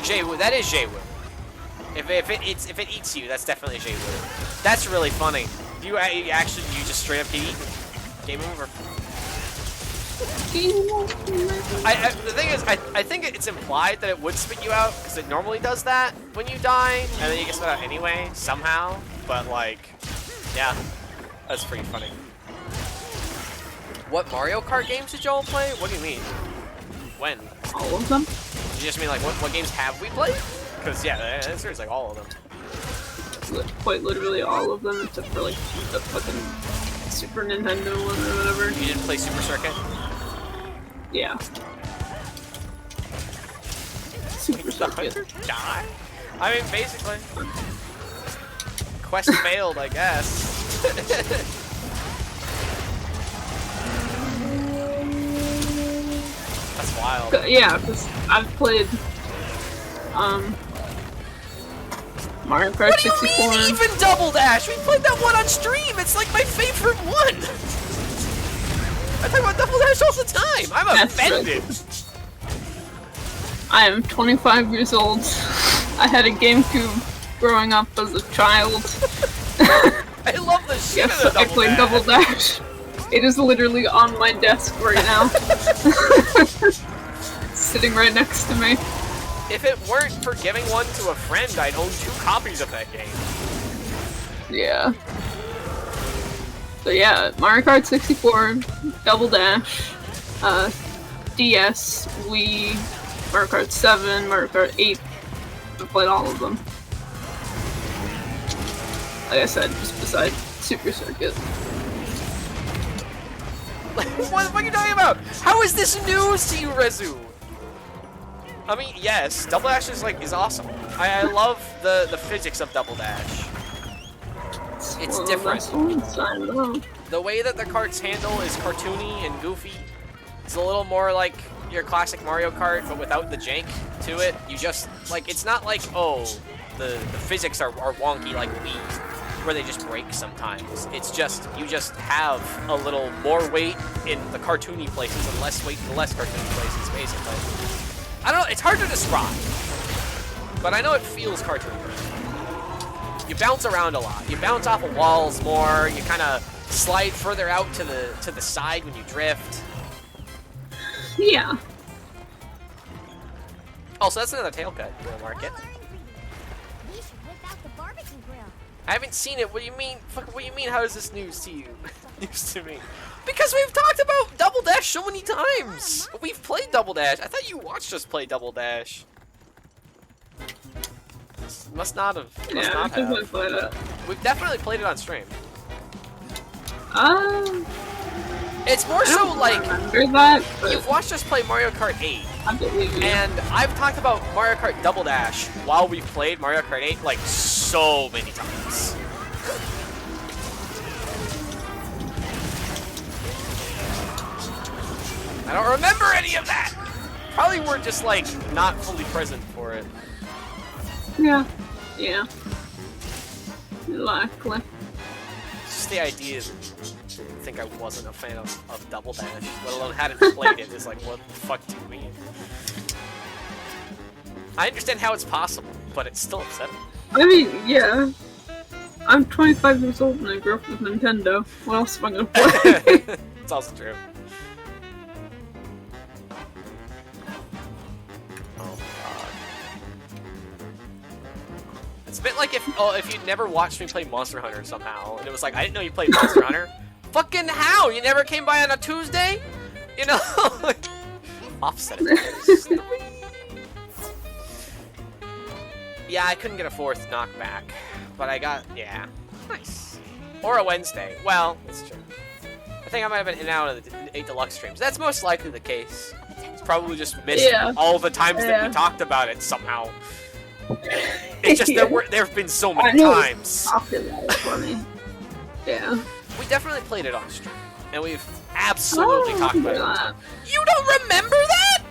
Jiwoo. That is Jiwoo. If it eats you, that's definitely Jiwoo. That's really funny. You just straight up eat? Game over. The thing is, I think it's implied that it would spit you out because it normally does that when you die, and then you get spit out anyway somehow. But like, yeah, that's pretty funny. What Mario Kart games did y'all play? What do you mean? When? All of them? You just mean like what games have we played? Because yeah, the answer is like all of them. Quite literally all of them, except for like the fucking Super Nintendo one or whatever. You didn't play Super Circuit? Yeah. Super The Circuit. hunter die? I mean, basically. Quest failed, I guess. That's wild. Yeah, because I've played Mario Kart What do you 64. mean even Double Dash? We played that one on stream. It's like my favorite one. I talk about Double Dash all the time. I'm That's offended. I am 25 years old. I had a GameCube growing up as a child. I love the shit Yes, out of I Double played Dash. Double Dash. It is literally on my desk right now. Sitting right next to me. If it weren't for giving one to a friend, I'd own 2 copies of that game. Yeah. But yeah, Mario Kart 64, Double Dash, DS, Wii, Mario Kart 7, Mario Kart 8. I played all of them. Like I said, just beside Super Circuit. What are you talking about? How is this news to you, Rezu? I mean, yes, Double Dash is awesome. I love the physics of Double Dash. It's different. The way that the carts handle is cartoony and goofy. It's a little more like your classic Mario Kart, but without the jank to it. You just, it's not like, oh, the physics are wonky like Wii, where they just break sometimes. It's just, you just have a little more weight in the cartoony places and less weight in the less cartoony places, basically. I don't know, it's hard to describe, but I know it feels cartoony. You bounce around a lot. You bounce off of walls more. You kind of slide further out to the side when you drift. Yeah. Oh, so that's another tail cut. We'll mark it. We should whip out the barbecue grill. I haven't seen it. What do you mean? Fuck, what do you mean? How is this news to you? News to me? Because we've talked about Double Dash so many times. We've played Double Dash. I thought you watched us play Double Dash. Must not have. Must Yeah, not I think we have. played it. We've definitely played it on stream. It's more I so don't like remember that, but you've watched us play Mario Kart 8. I believe you. And I've talked about Mario Kart Double Dash while we've played Mario Kart 8 like so many times. I don't remember any of that. Probably we're just like not fully present for it. Yeah. Yeah. Likely. It's just the idea that I think I wasn't a fan of Double Dash, let alone hadn't played it, is like, what the fuck do you mean? I understand how it's possible, but it's still upsetting. I mean, yeah. I'm 25 years old and I grew up with Nintendo. What else am I gonna play? It's also true. Oh god. It's a bit like if you'd never watched me play Monster Hunter somehow, and it was like, I didn't know you played Monster Hunter. Fucking how? You never came by on a Tuesday? You know? Offset it. Yeah, I couldn't get a 4th knockback, but I got, yeah, nice. Or a Wednesday. Well, that's true. I think I might have been in and out of the 8 Deluxe streams. That's most likely the case. It's probably just missed all the times that we talked about it somehow. It's just there have been so many times. Popular for me. Yeah. We definitely played it on stream, and we've absolutely talked about that. it. You don't remember that?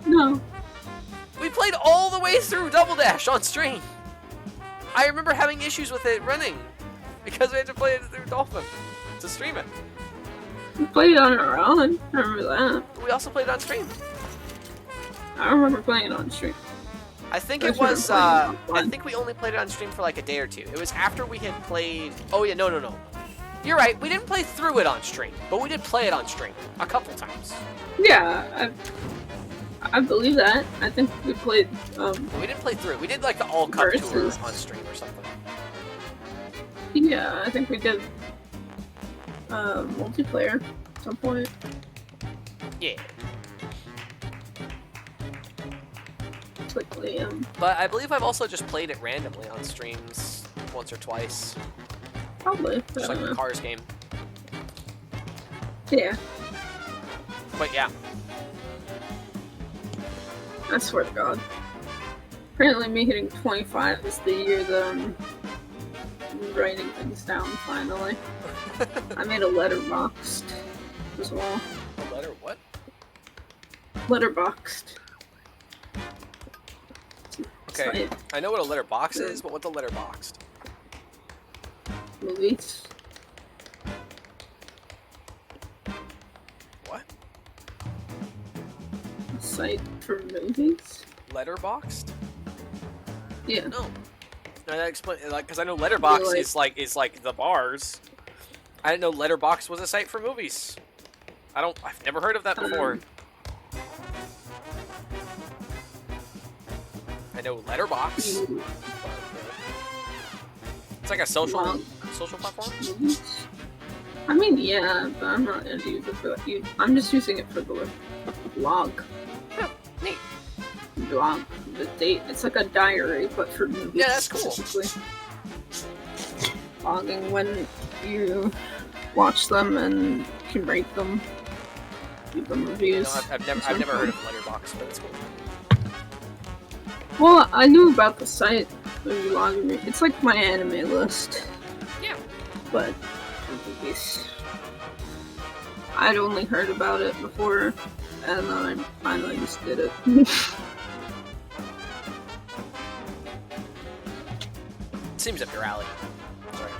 No. We played all the way through Double Dash on stream. I remember having issues with it running because we had to play it through Dolphin to stream it. We played it on our own. I remember that. We also played it on stream. I remember playing it on stream. I think I it remember was, playing it on I think we only played it on stream for like a day or two. It was after we had played, oh yeah, no. You're right, we didn't play through it on stream, but we did play it on stream a couple times. Yeah, I believe that. I think we played, But we didn't play through it. We did like the All Cup tour Versus. on stream or something. yeah, I think we did, multiplayer at some point. Yeah. Quickly, But I believe I've also just played it randomly on streams once or twice. probably. Just like the Cars game. Yeah, But yeah. I swear to God. Apparently me hitting 25 is the year that I'm writing things down, finally. I made a letterboxed as well. A letter what? Letterboxed. Okay, I know what a letterbox is, but what's a letterboxed? Movies. What? site for movies? Letterboxd? Yeah. No. No, that explain like because I know Letterbox Really? is like the bars. I didn't know Letterbox was a site for movies. I've never heard of that before. I know Letterbox. You It's like a social log platform. movies? I mean, yeah, but I'm not gonna use it for I'm just using it for the blog. Huh, neat. Blog. The date. It's like a diary, but for movies. Yeah, that's cool. Specifically. Logging when you watch them and can rate them. Give them No, reviews. I've never heard of Letterbox, but it's cool. Well, I knew about the site where you log in. It's like my anime list, Yeah. but for movies. I'd only heard about it before, and then I finally just did it. Seems up your alley. Sorry.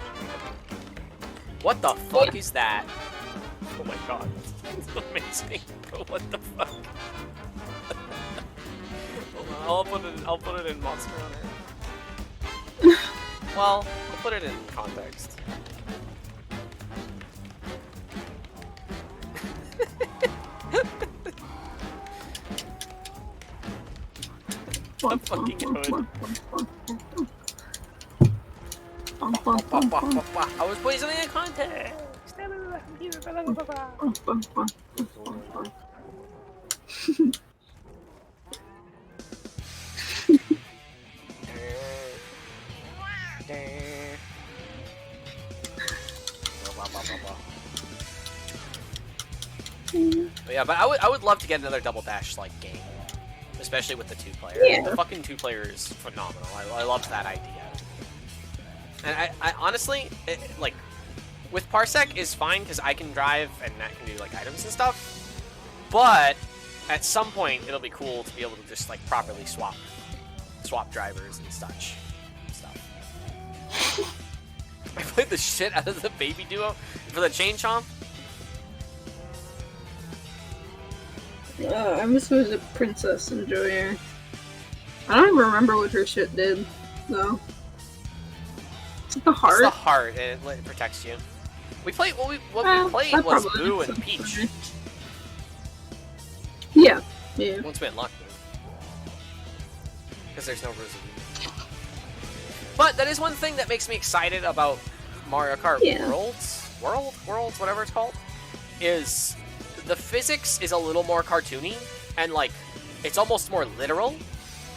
What the fuck is that? Oh my god, that's amazing. What the fuck? Hold on, I'll put it in Monster Hunter. Well, I'll put it in context. I'm fucking good. I was putting something in context. But yeah, but I would love to get another Double Dash like game, especially with the 2-player. Yeah. The fucking 2-player is phenomenal. I love that idea. And I honestly, like, with Parsec is fine because I can drive and Nat can do like items and stuff. But at some point, it'll be cool to be able to just like properly swap drivers and such stuff. I played the shit out of the Baby Duo for the Chain Chomp. I was with a Princess Enjoyer. I don't even remember what her shit did, though. It's like the heart. It's the heart, and it protects you. We played what we played that was probably Boo makes and sense Peach. for me. Yeah, yeah. Once we unlocked them. Because there's no Rosie. But that is one thing that makes me excited about Mario Kart Yeah. Worlds, whatever it's called, is the physics is a little more cartoony, and like, it's almost more literal.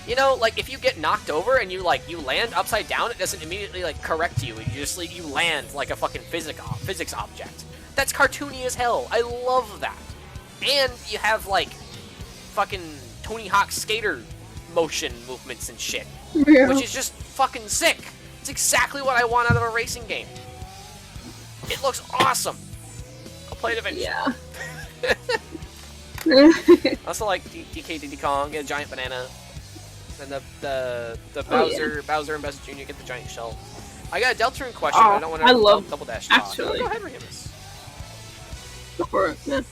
You know, like if you get knocked over and you land upside down, it doesn't immediately like correct you. You land like a fucking physics object. That's cartoony as hell. I love that. And you have like fucking Tony Hawk skater motion movements and shit, Yeah. which is just fucking sick. It's exactly what I want out of a racing game. It looks awesome. I'll play it eventually. Yeah. I also like DK Diddy Kong, get a giant banana. And the Oh, yeah. Bowser and Bowser Jr. get the giant shell. I got a Deltarune question. Oh, I don't want I to love- double dash talk. actually. Go ahead, Remus. Before, yeah.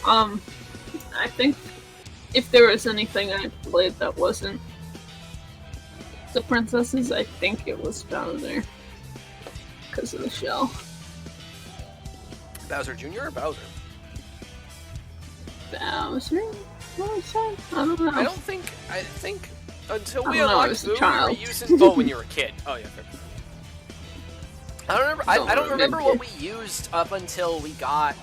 I think if there was anything I played that wasn't the princesses, I think it was Bowser. Because of the shell. Bowser Jr. or Bowser? Bowser? Bowser? I don't know. I think until I we don't know, I unlocked was a Boo, we were child. using. Oh, when you were a kid. Oh yeah. Fair. I don't remember. I don't remember remember. what we used up until we got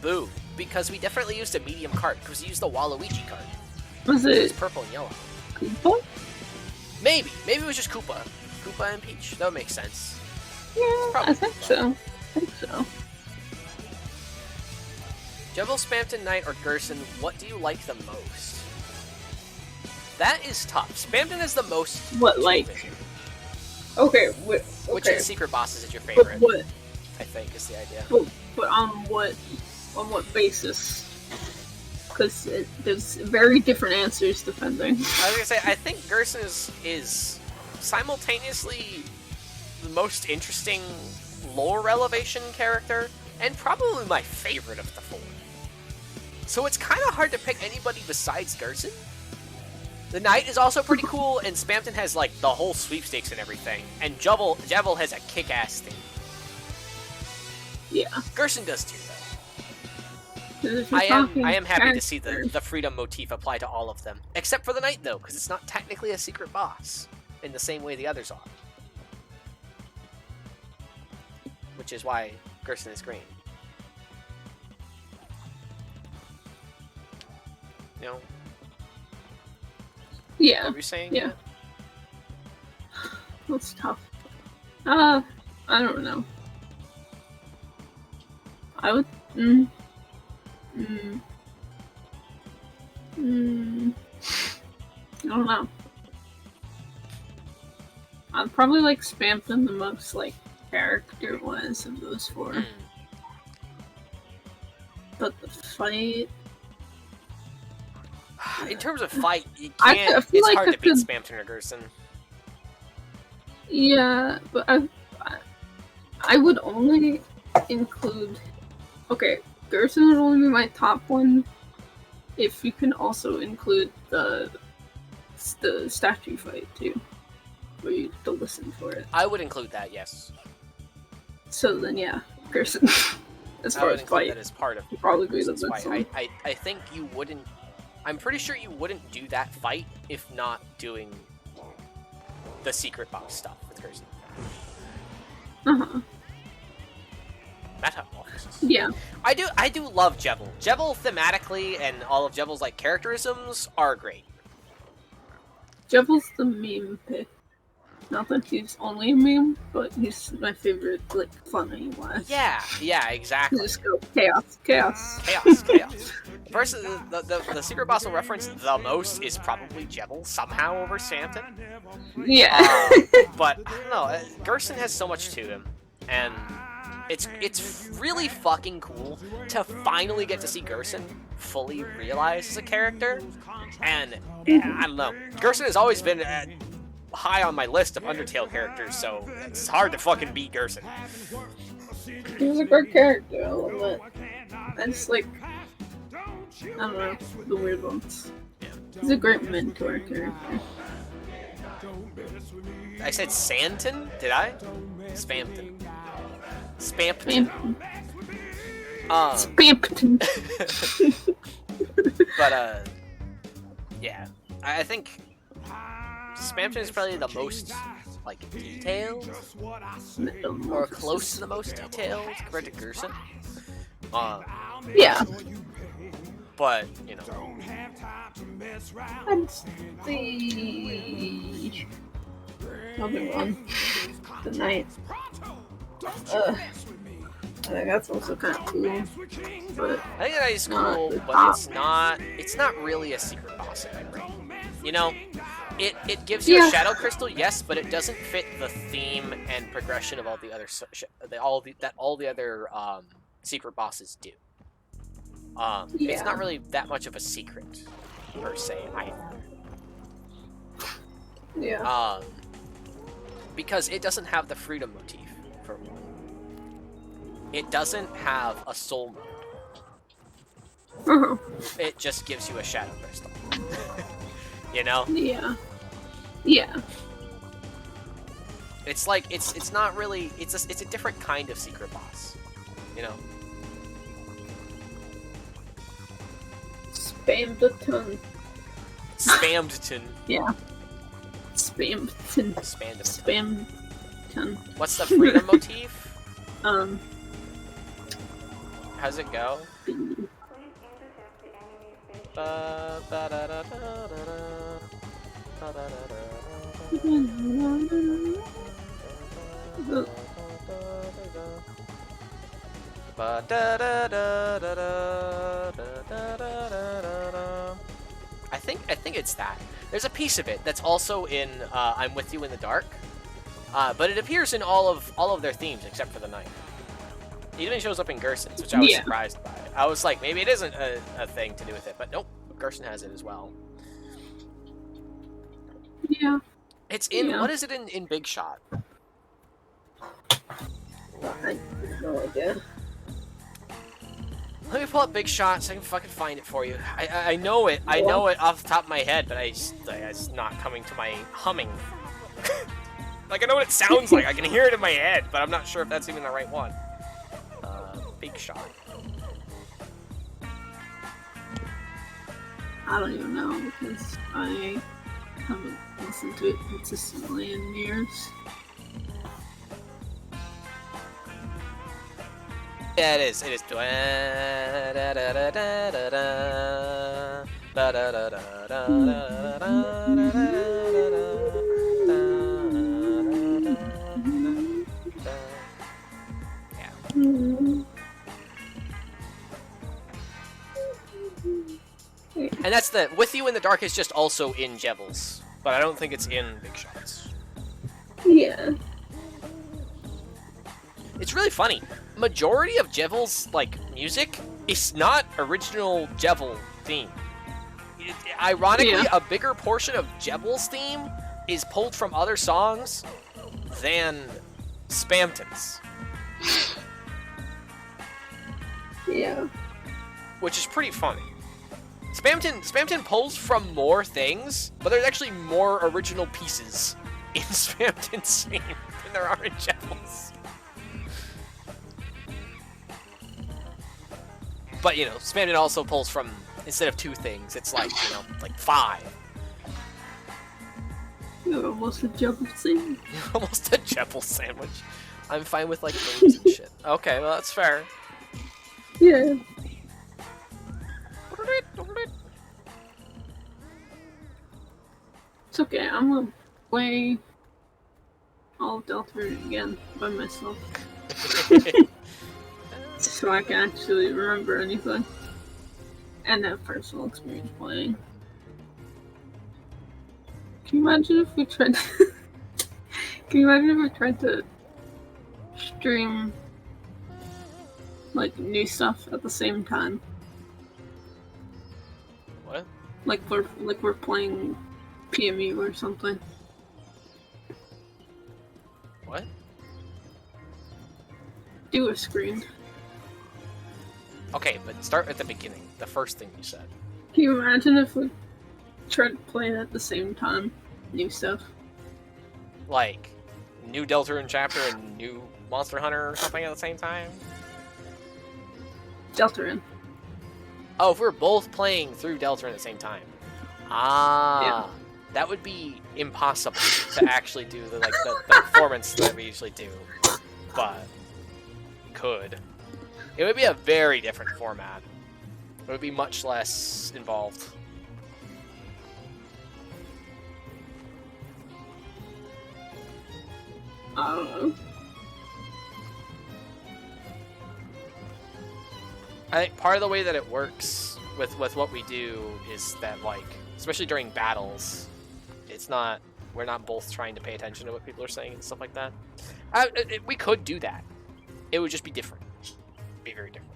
Boo, because we definitely used a medium cart because we used the Waluigi cart. Was It it was purple and yellow. Koopa? Maybe it was just Koopa and Peach. That would make sense. Yeah, probably I think so. I think so. Jevil, Spamton Knight, or Gerson, what do you like the most? That is tough. Spamton is the most. What, like- vision. Okay, Which of okay. the secret bosses is your But favorite? what? I think is the idea. But on what basis? Because there's very different answers depending. I was gonna say I think Gerson is simultaneously the most interesting lore elevation character and probably my favorite of the four. So it's kind of hard to pick anybody besides Gerson. The Knight is also pretty cool, and Spamton has like the whole sweepstakes and everything. And Jevil has a kick-ass thing. Yeah. Gerson does too, though. If you're I talking am happy to see character- the freedom motif apply to all of them. Except for the Knight, though, because it's not technically a secret boss in the same way the others are. Which is why Gerson is green. You know, Yeah. what were you saying? Yeah. That's tough. I don't know. I would. I don't know. I'd probably like Spamton the most, like, character-wise of those four. Hmm. But the fight. In terms of fight, you I can't. feel It's like hard I to beat could- Spamton or Gerson. Yeah, but I would only include. Okay, Gerson would only be my top one if you can also include the statue fight too, where you have to listen for it. I would include that, yes. So then, yeah, Gerson. As I far would as include fight, that as part of would probably be the Gerson's best fight. one. I think you wouldn't. I'm pretty sure you wouldn't do that fight if not doing the secret boss stuff with Gerson. Uh-huh. Metamorphosis. Yeah. I do love Jevil. Jevil thematically and all of Jevil's like characterisms are great. Jevil's the meme pick. Not that he's only a meme, but he's my favorite, like, funny wise. Yeah, exactly. Just go chaos. Chaos. First, the secret boss will reference the most is probably Jevil somehow over Spamton. Yeah. But I don't know. Gerson has so much to him, and it's really fucking cool to finally get to see Gerson fully realized as a character. And I don't know. Gerson has always been high on my list of Undertale characters, so it's hard to fucking beat Gerson. He's a great character, I love it. I just like, I don't know, the weird ones. He's a great mentor character. I said Santon? Did I? Spamton. Spampton. Spamton. But, yeah. I think Spamton is probably the most, like, detailed, or close to the most detailed compared to Gerson. Yeah. But, you know. That's the other one. The Knight. I think that's also kind of cool. But I think that is Not cool, the but top. it's not really a secret boss in my brain. You know, it gives you a Yeah. Shadow Crystal, yes, but it doesn't fit the theme and progression of all the other all the other secret bosses do. It's Yeah. not really that much of a secret per se either. yeah. Because it doesn't have the freedom motif for one. It doesn't have a soul mode. Uh-huh. It just gives you a Shadow Crystal. You know? Yeah. Yeah. It's like it's not really it's a different kind of secret boss. You know? Spammed a ton. Spamton. Yeah. Spamton. Spamton. Spamton. What's the freedom motif? How's it go? I think it's that. There's a piece of it that's also in I'm With You in the Dark, but it appears in all of their themes except for the Knight. It even shows up in Gerson's, which I was Yeah. surprised by. I was like, maybe it isn't a thing to do with it, but nope, Gerson has it as well. Yeah. It's in Yeah. what is it in Big Shot? I have no idea. Let me pull up Big Shot so I can fucking find it for you. I know it. I know it off the top of my head, but it's not coming to my humming. Like, I know what it sounds like. I can hear it in my head, but I'm not sure if that's even the right one. Big Shot. I don't even know because I haven't listened to it consistently in years. Yeah, it is. It is. And that's the With You in the Dark is just also in Jevils, but I don't think it's in Big Shots. Yeah. It's really funny. Majority of Jevils like music is not original Jevil theme. Ironically, a bigger portion of Jevils theme is pulled from other songs than Spamton's. Yeah. Which is pretty funny. Spamton pulls from more things, but there's actually more original pieces in Spamton's theme than there are in Jevils. But, you know, Spamton also pulls from, instead of 2 things, it's like, you know, like 5. You're almost a Jevil sandwich. Almost a Jevil sandwich. I'm fine with, like, names and shit. Okay, well, that's fair. Yeah. It's okay, I'm gonna play all of Deltarune again by myself. So I can actually remember anything. And have personal experience playing. Can you imagine if we tried to Can you imagine if we tried to stream like new stuff at the same time? What? Like we're playing PMU or something. What? Do a screen. Okay, but start at the beginning. The first thing you said. Can you imagine if we tried to play it at the same time? New stuff. Like, new Deltarune chapter and new Monster Hunter or something at the same time? Deltarune. Oh, if we're both playing through Deltarune at the same time. Ah. Yeah. That would be impossible to actually do the performance that we usually do. But could. It would be a very different format. It would be much less involved. I don't know. I think part of the way that it works with what we do is that, like, especially during battles, we're not both trying to pay attention to what people are saying and stuff like that. We could do that. It would just be different. Be very different.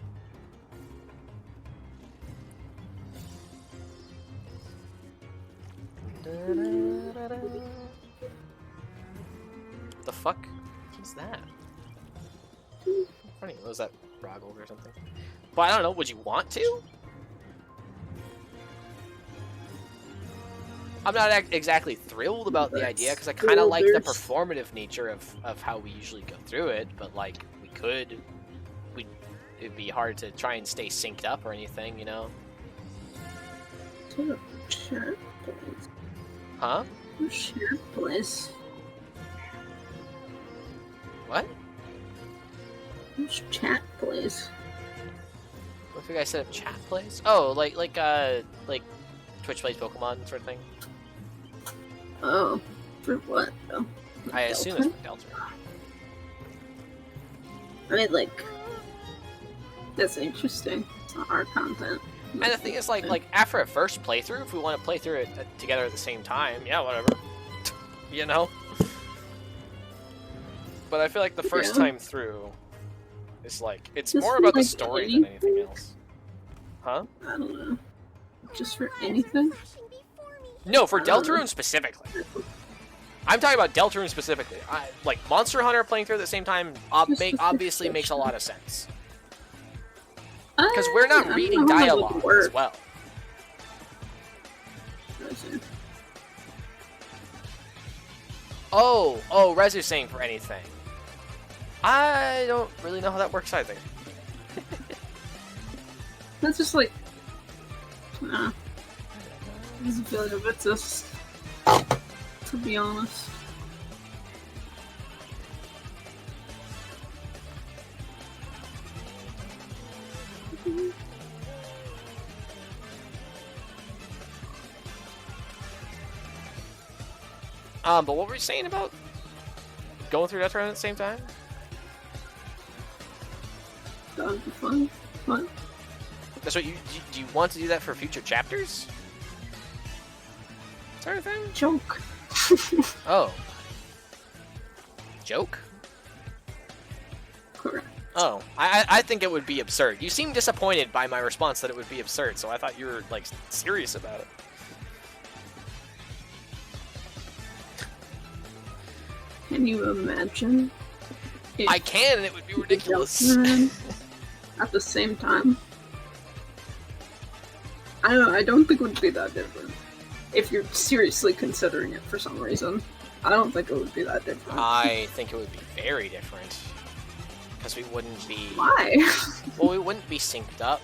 The fuck? What's that? Funny, was that Roggold or something? But I don't know, would you want to? I'm not exactly thrilled about the idea, because I kind of like the performative nature of how we usually go through it, but, like, it'd be hard to try and stay synced up or anything, you know? Chat, please. Huh? Share, please. What? Chat, please. What if you guys set up chat plays? Oh, like Twitch plays Pokemon sort of thing? Oh, for what though? I assume it's for Delta. I mean, like, that's interesting. It's not our content. And the thing is, like after a first playthrough, if we want to play through it together at the same time, yeah, whatever. You know? But I feel like the first time through is like, it's Just more about the like story than anything else. Huh? I don't know. Just for anything? No, for Deltarune specifically. I'm talking about Deltarune specifically. Like, Monster Hunter playing through at the same time obviously makes a lot of sense. Because we're not I don't reading know how that would dialogue as work. well. I see. Oh, Rezu's saying for anything. I don't really know how that works either. That's just like, nah. I just feel like it's just, to be honest. But what were you saying about going through that at the same time? That would be fun. What? That's what do you want to do that for future chapters? Sort of thing? Joke. Oh. Joke? Correct. Oh, I think it would be absurd. You seem disappointed by my response that it would be absurd, so I thought you were, like, serious about it. Can you imagine? If I can, and it would be ridiculous. Deltarune at the same time. I don't know, I don't think it would be that different. If you're seriously considering it for some reason. I don't think it would be that different. I think it would be very different. Because we wouldn't be... Why? Well, we wouldn't be synced up.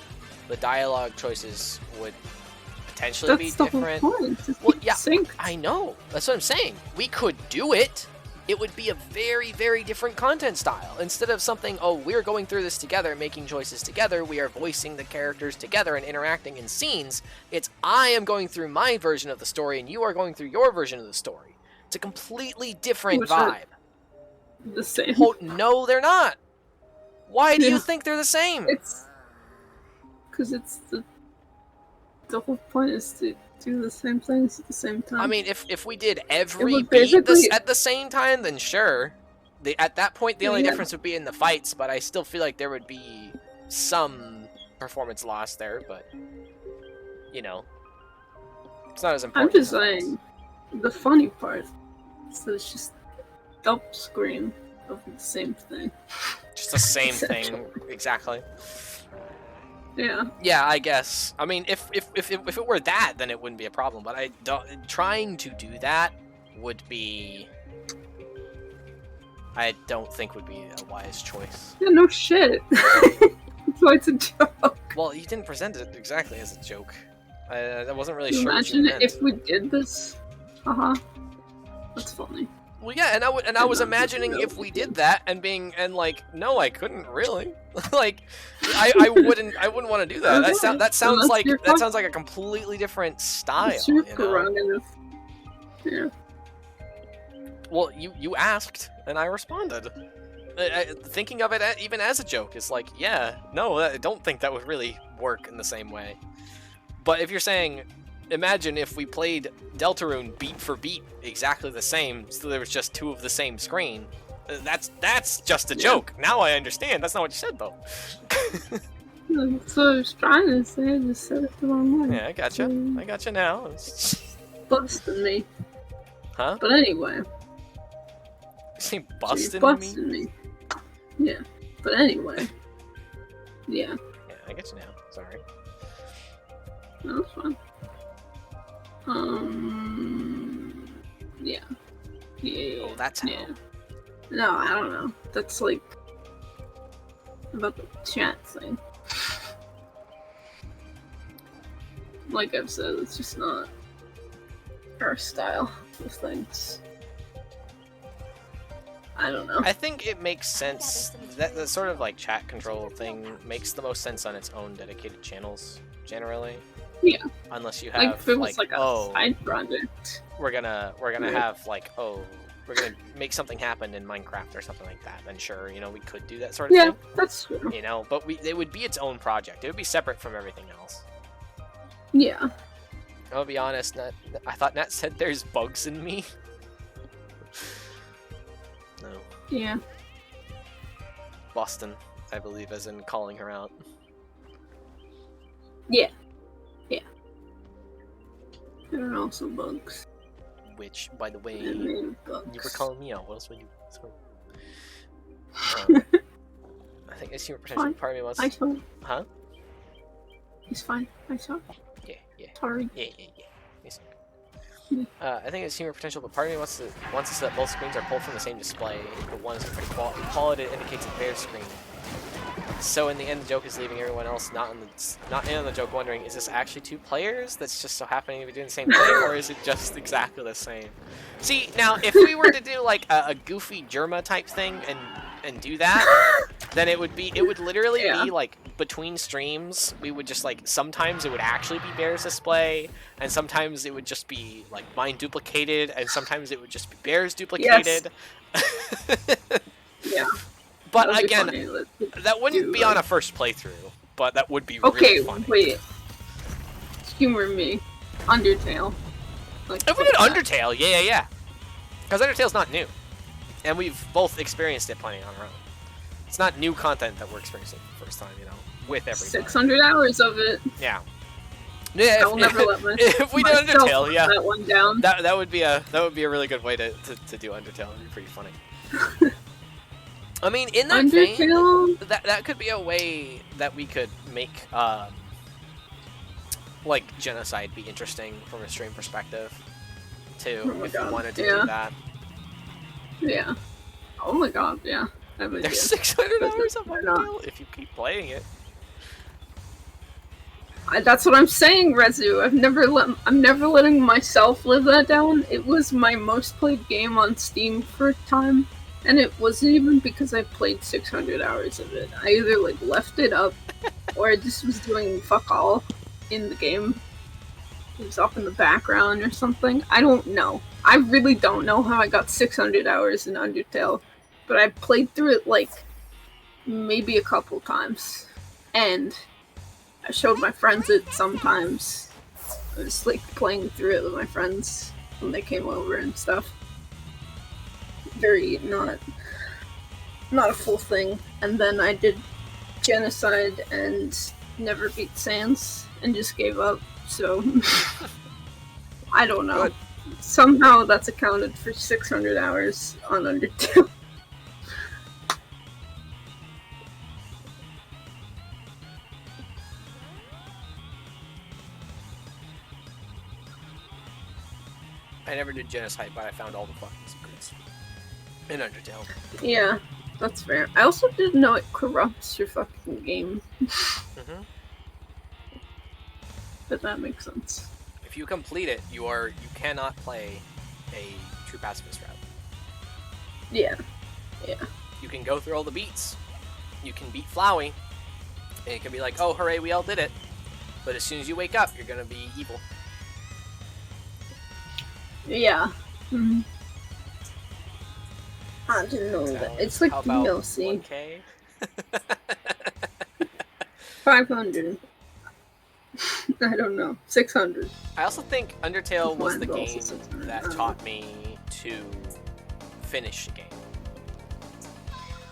The dialogue choices would potentially That's be the different. whole point. Just Well, keep yeah, synced. I know. That's what I'm saying. We could do it. It would be a very, very different content style. Instead of something, oh, we're going through this together, making choices together, we are voicing the characters together and interacting in scenes, it's I am going through my version of the story and you are going through your version of the story. It's a completely different Which are vibe. The same. Oh, no, they're not. Why do you Yeah. think they're the same? It's because it's the whole point is to do the same things at the same time. I mean, if we did every would beat basically- at the same time, then sure. At that point, the only Yeah. difference would be in the fights, but I still feel like there would be some performance loss there, but, you know, it's not as I'm important. just as it was. saying, the funny part is that it's just double screen of the same thing. Just the same thing, Essentially. exactly. Yeah. Yeah, I guess. I mean, if it were that, then it wouldn't be a problem, but I don't... Trying to do that would be... I don't think would be a wise choice. Yeah, no shit. That's why it's a joke. Well, you didn't present it exactly as a joke. I wasn't really Can you sure what you imagine meant. if we did this? Haha. That's funny. Well, yeah, and I was not imagining just if we joke. did that and being like, no, I couldn't really. Like, I wouldn't want to do that. Okay. That sounds Unless like you're that sounds like a completely different style. It's your You know? prerogative. Yeah. Well, you asked and I responded. Thinking of it even as a joke is like, yeah, no, I don't think that would really work in the same way. But if you're saying, imagine if we played Deltarune beat for beat exactly the same, so there was just two of the same screen. That's just a Yeah. joke. Now I understand. That's not what you said though. That's what I was trying to say. I just said it the wrong way. Yeah, I gotcha. I gotcha now. It's... Busted me. Huh? But anyway. You say So you busting me? busted me. Yeah. But anyway. Yeah. Yeah, I get you now. Sorry. No, that's fine. Yeah. Yeah. Oh, that's how. Yeah. No, I don't know. That's like about the chat thing. Like I've said, it's just not our style of things. I don't know. I think it makes sense. That sort of like chat control thing makes the most sense on its own dedicated channels, generally. Yeah. Unless you have Like if it was like a oh, side project. we're gonna Right. have like we're gonna make something happen in Minecraft or something like that. Then sure, you know, we could do that sort of Yeah, thing. that's true. You know, but it would be its own project. It would be separate from everything else. Yeah. I'll be honest. I thought Nat said there's bugs in me. No. Yeah. Boston, I believe, as in calling her out. Yeah. Yeah. There are also bugs. Which, by the way, And you bugs. were calling me out. What else were you? I think I see what potential Fine. part of me wants. I told Huh? He's fine. I saw. Yeah, yeah. Sorry. Yeah. He's okay. I think it's humor potential, but part of me wants to see that both screens are pulled from the same display, but one is pretty quality that indicates a bare screen. So in the end, the joke is leaving everyone else not in on the joke wondering, is this actually 2 players that's just so happening to be doing the same thing, or is it just exactly the same? See, now, if we were to do, like, a goofy Germa type thing and do that, then it would literally be, like, between streams, we would just, like, sometimes it would actually be Bear's display, and sometimes it would just be, like, mine duplicated, and sometimes it would just be Bear's duplicated. Yeah. But again, that wouldn't be on a first playthrough, but that would be okay, really funny. Wait. Humor me. Undertale. Like, if we did Undertale, yeah. Because Undertale's not new. And we've both experienced it plenty on our own. It's not new content that we're experiencing for the first time, you know, with everybody. 600 hours of it. Yeah. I will never let if we did Undertale, yeah. That one down. That would be a really good way to do Undertale. It'd be pretty funny. I mean, in that Undertale? vein, that could be a way that we could make, like, Genocide be interesting from a stream perspective, too, if you wanted to do that. Yeah. Oh my god, yeah. There's 600 hours of Undertale if you keep playing it. That's what I'm saying, Rezu. I'm never letting myself live that down. It was my most played game on Steam for a time. And it wasn't even because I played 600 hours of it. I either, like, left it up, or I just was doing fuck all in the game. It was up in the background or something. I don't know. I really don't know how I got 600 hours in Undertale. But I played through it, like, maybe a couple times. And I showed my friends it sometimes. I was, like, playing through it with my friends when they came over and stuff. Very not a full thing, and then I did Genocide and never beat Sans and just gave up. So I don't know. Good. Somehow that's accounted for 600 hours on Undertale. I never did Genocide, but I found all the fucking secrets in Undertale. Yeah, that's fair. I also didn't know it corrupts your fucking game. But that makes sense. If you complete it, you cannot play a true pacifist route. Yeah. You can go through all the beats. You can beat Flowey, and it can be like, oh, hooray, we all did it. But as soon as you wake up, you're gonna be evil. Yeah. Mm-hmm. I didn't know that. It's like How about DLC. 1K? 500. I don't know. 600. I also think Undertale was the Mine's also game 600. that taught me to finish a game.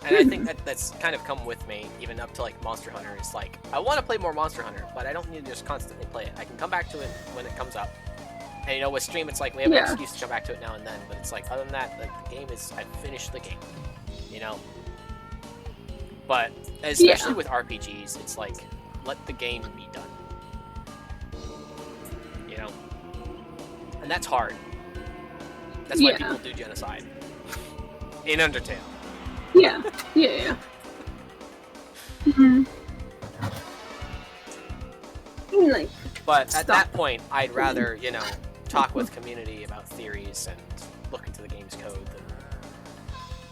And I think that's kind of come with me, even up to like Monster Hunter. It's like, I want to play more Monster Hunter, but I don't need to just constantly play it. I can come back to it when it comes up. And you know, with stream, it's like we have an excuse to jump back to it now and then, but it's like, other than that, like, the game is, I finished the game, you know? But, especially with RPGs, it's like, let the game be done. You know? And that's hard. That's why people do Genocide. In Undertale. Yeah. Mm-hmm. Like, but at that point, I'd rather, you know, talk with community about theories and look into the game's code than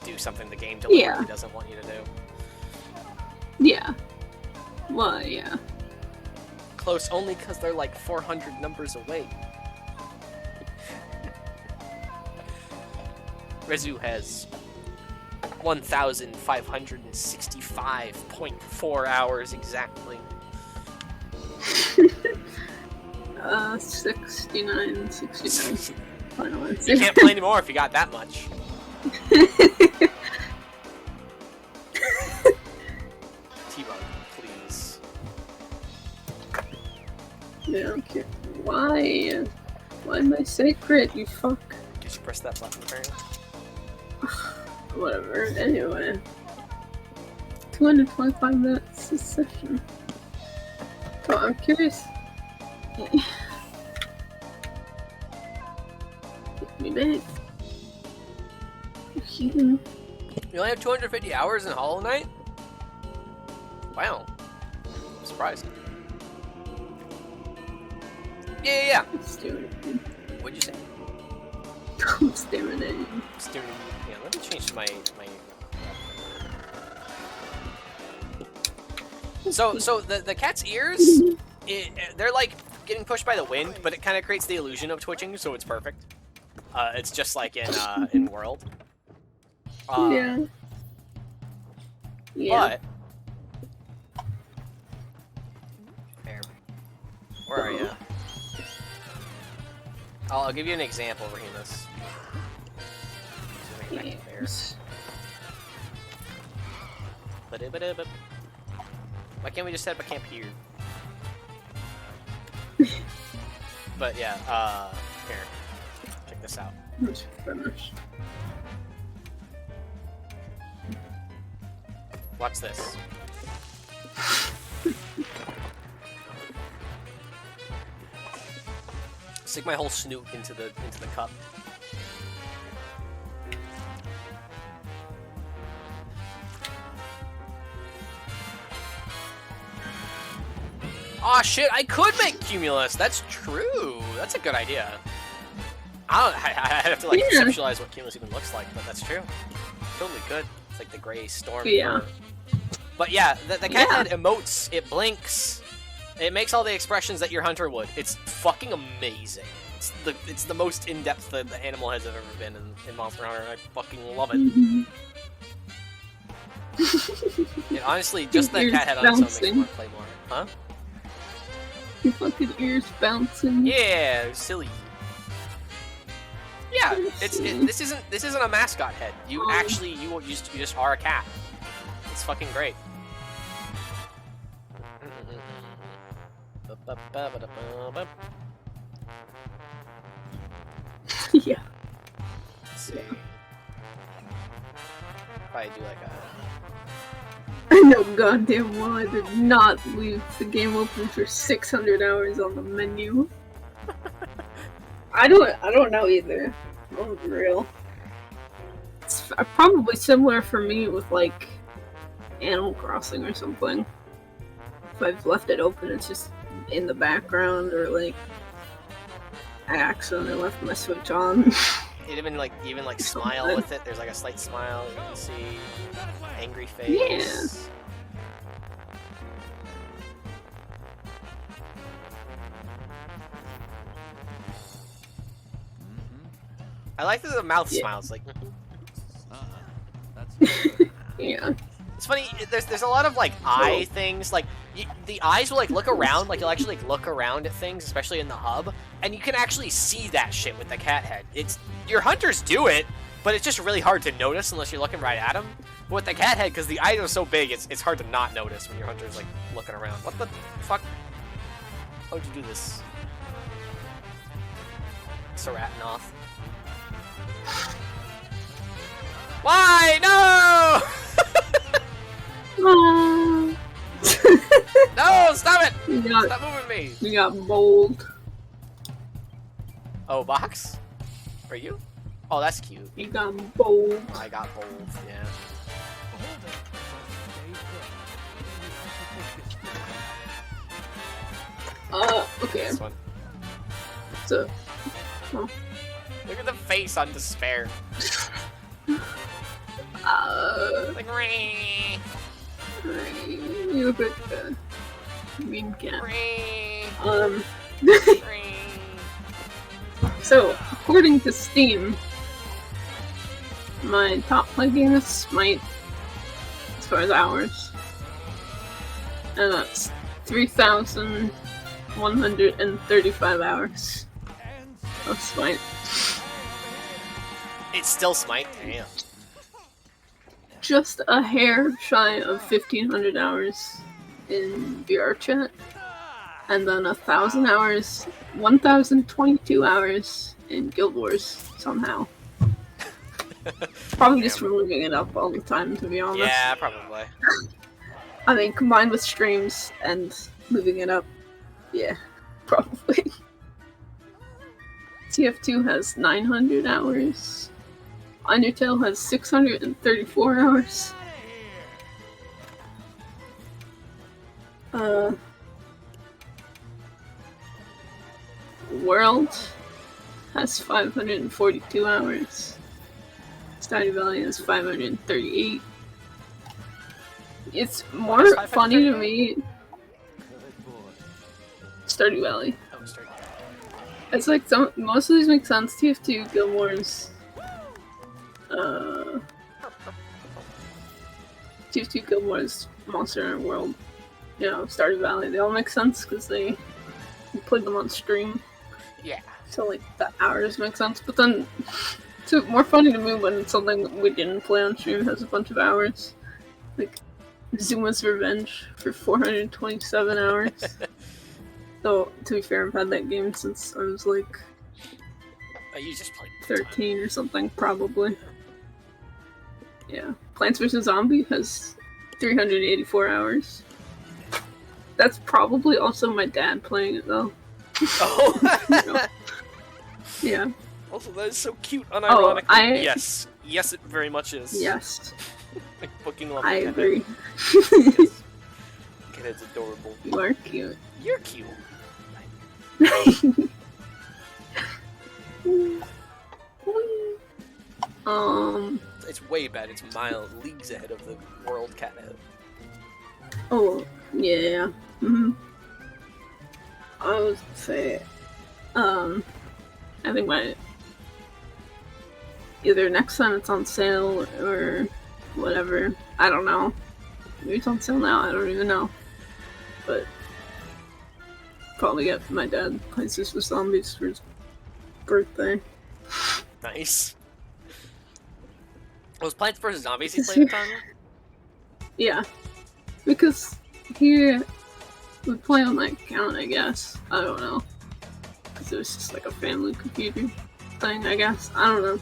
do something the game deliberately doesn't want you to do. Yeah. Well, yeah. Close only because they're like 400 numbers away. Rezu has 1,565.4 hours exactly. 69, 69. You can't play anymore if you got that much. T-Bug, please. Yeah, okay. Why? Why am I sacred, you fuck? Did you press that button, apparently? Whatever, anyway. 225 minutes this session. So I'm curious. Get me back. You only have 250 hours in Hollow Knight? Wow. I'm surprised. Yeah. Let's do it. What'd you say? I'm staring at you. Staring. Yeah, let me change my. So the cat's ears, they're like getting pushed by the wind, but it kind of creates the illusion of twitching, so it's perfect. It's just like in World. Yeah. But where are you? I'll give you an example, Remus. Yes. Why can't we just set up a camp here? But yeah, here. Check this out. Let's finish. Watch this. Stick my whole snoot into the cup. Aw, shit, I could make Cumulus. That's true. That's a good idea. I have to, like, conceptualize what Cumulus even looks like, but that's true. Totally could. It's like the gray storm. Yeah. But yeah, the cat head emotes, it blinks, it makes all the expressions that your hunter would. It's fucking amazing. It's the most in-depth the animal heads have ever been in Monster Hunter, and I fucking love it. And honestly, just that cat head on its own makes me want to play more. Huh? Your fucking ears bouncing. Yeah, silly. Yeah, this isn't a mascot head. You actually you just are a cat. It's fucking great. Yeah. Let's see. If I do like a. I know goddamn well I did not leave the game open for 600 hours on the menu. I don't know either. Oh, real. It's probably similar for me with like Animal Crossing or something. If I've left it open, it's just in the background, or like I accidentally left my Switch on. It even like smile with it. There's like a slight smile you can see. Angry face. Yeah. I like that the mouth smiles like. Yeah. It's funny. There's a lot of like eye things. Like the eyes will like look around. Like you'll actually like look around at things, especially in the hub, and you can actually see that shit with the cat head. It's your hunters do it, but it's just really hard to notice unless you're looking right at them. But with the cat head, because the eyes are so big, it's hard to not notice when your hunter's like looking around. What the fuck? How'd you do this? Saratanoth. Why? No! No, stop it! Stop moving me! You got bold. Oh, box? For you? Oh, that's cute. You got bold. I got bold, yeah. Okay. This one. So, oh. Look at the face on despair. Like, Ree. You look like a mean cat. Ree. Ree. So, according to Steam, my top play game is Smite, as far as hours, and that's 3,135 hours of Smite. It's still Smite? Damn. Just a hair shy of 1,500 hours in VR chat, and then 1,000 hours, 1,022 hours in Guild Wars somehow. Probably just from moving it up all the time, to be honest. Yeah, probably. I mean, combined with streams and moving it up, Yeah, probably. TF2 has 900 hours. Undertale has 634 hours. World has 542 hours. Stardew Valley has 538. It's more Why is funny to 538? me. Stardew Valley. Oh, start. It's like most of these make sense. TF2, Guild Wars, TF2, Guild Wars, Monster Hunter World, you know, Stardew Valley. They all make sense because you played them on stream. Yeah. So like the hours make sense. But then it's more funny to me when something that we didn't play on stream has a bunch of hours. Like Zuma's Revenge for 427 hours. So, to be fair, I've had that game since I was like Oh, you just played 13 or something, probably. Yeah. Plants vs. Zombie has 384 hours. That's probably also my dad playing it, though. Oh. Yeah. Also, that is so cute, Oh, unironically. Yes. Yes, it very much is. Yes. Like booking love. I agree. Yes. Kid's adorable. You are cute. You're cute. It's way bad. It's leagues ahead of the world cat head. Oh, yeah. I would say, I think either next time it's on sale or whatever. I don't know. Maybe it's on sale now. I don't even know. But probably get my dad Plants vs. Zombies for his birthday. Nice. Was Plants vs. Zombies he played on? Yeah, because he would play on my account, I guess. I don't know. Because it was just like a family computer thing, I guess. I don't know.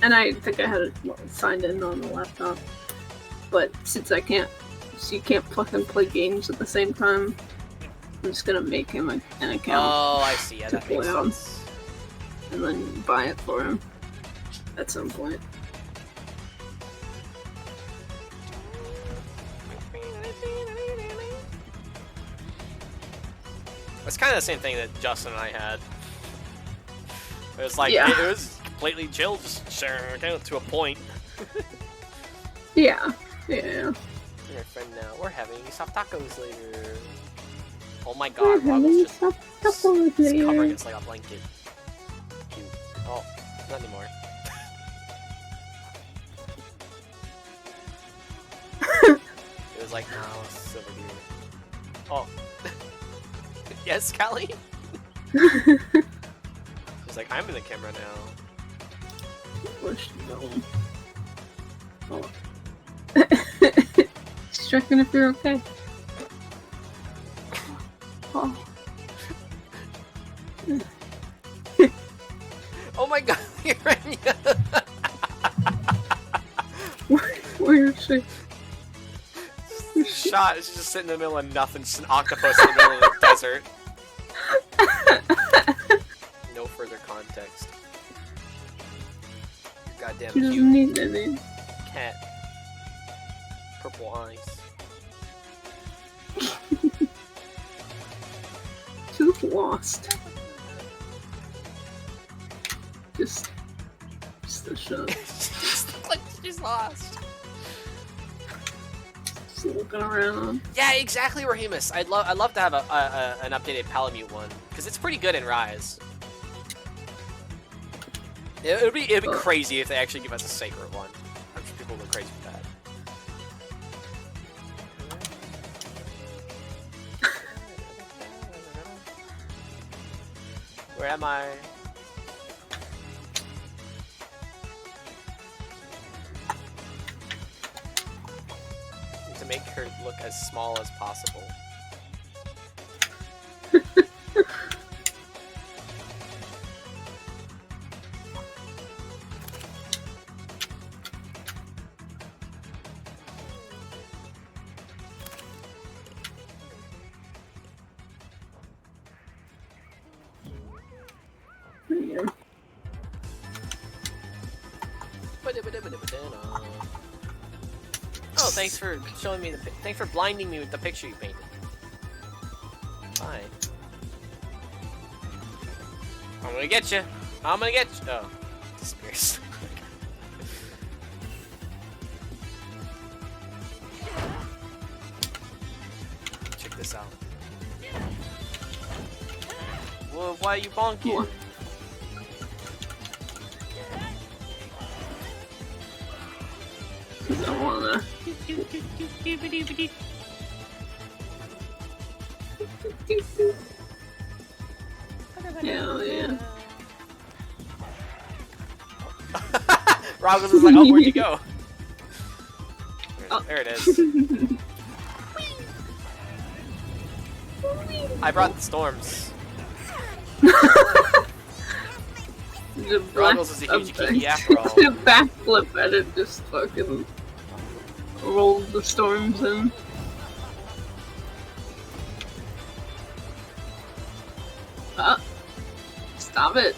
And I think I had it signed in on the laptop. But since you can't fucking play games at the same time, I'm just gonna make him an account. Oh, I see. Yeah, to that makes play on. sense. And then buy it for him at some point. It's kind of the same thing that Justin and I had. It was like, Yeah. it was completely chill, just sharing an account to a point. Yeah. Your friend now. We're having soft tacos later. Oh my We're god, Rob having was just tacos later. covering us like a blanket. Cute. Oh, not anymore. It was like, no, it's over here. Oh. Yes, Callie? She's like, I'm in the camera now. Where's she going? Oh. Just checking if you're okay. Oh. Oh my god, Urania! Where is she? Shot, she's just sitting in the middle of nothing, just an octopus in the middle of the desert. No further context. Goddamn She doesn't cute need any. cat. Purple eyes. She's lost. Just a shot. Just look like she's lost. Just looking around. Yeah, exactly, Rahemus. I'd love to have an updated Palamute one, because it's pretty good in Rise. It'd be crazy if they actually give us a sacred one. I'm sure people will go crazy with that. Where am I? To make her look as small as possible. Oh, thanks for showing me thanks for blinding me with the picture you painted. Bye. I'm gonna get you. I'm gonna get you. Oh, disappears. Check this out. Well, why are you bonking? What? I wanna. Hell yeah. Roggles is like, oh, where'd you go? Oh. There it is. I brought the storms. The Roggles is a huge geeky after all. The backflip at it just fucking rolled the storms in. Stop it.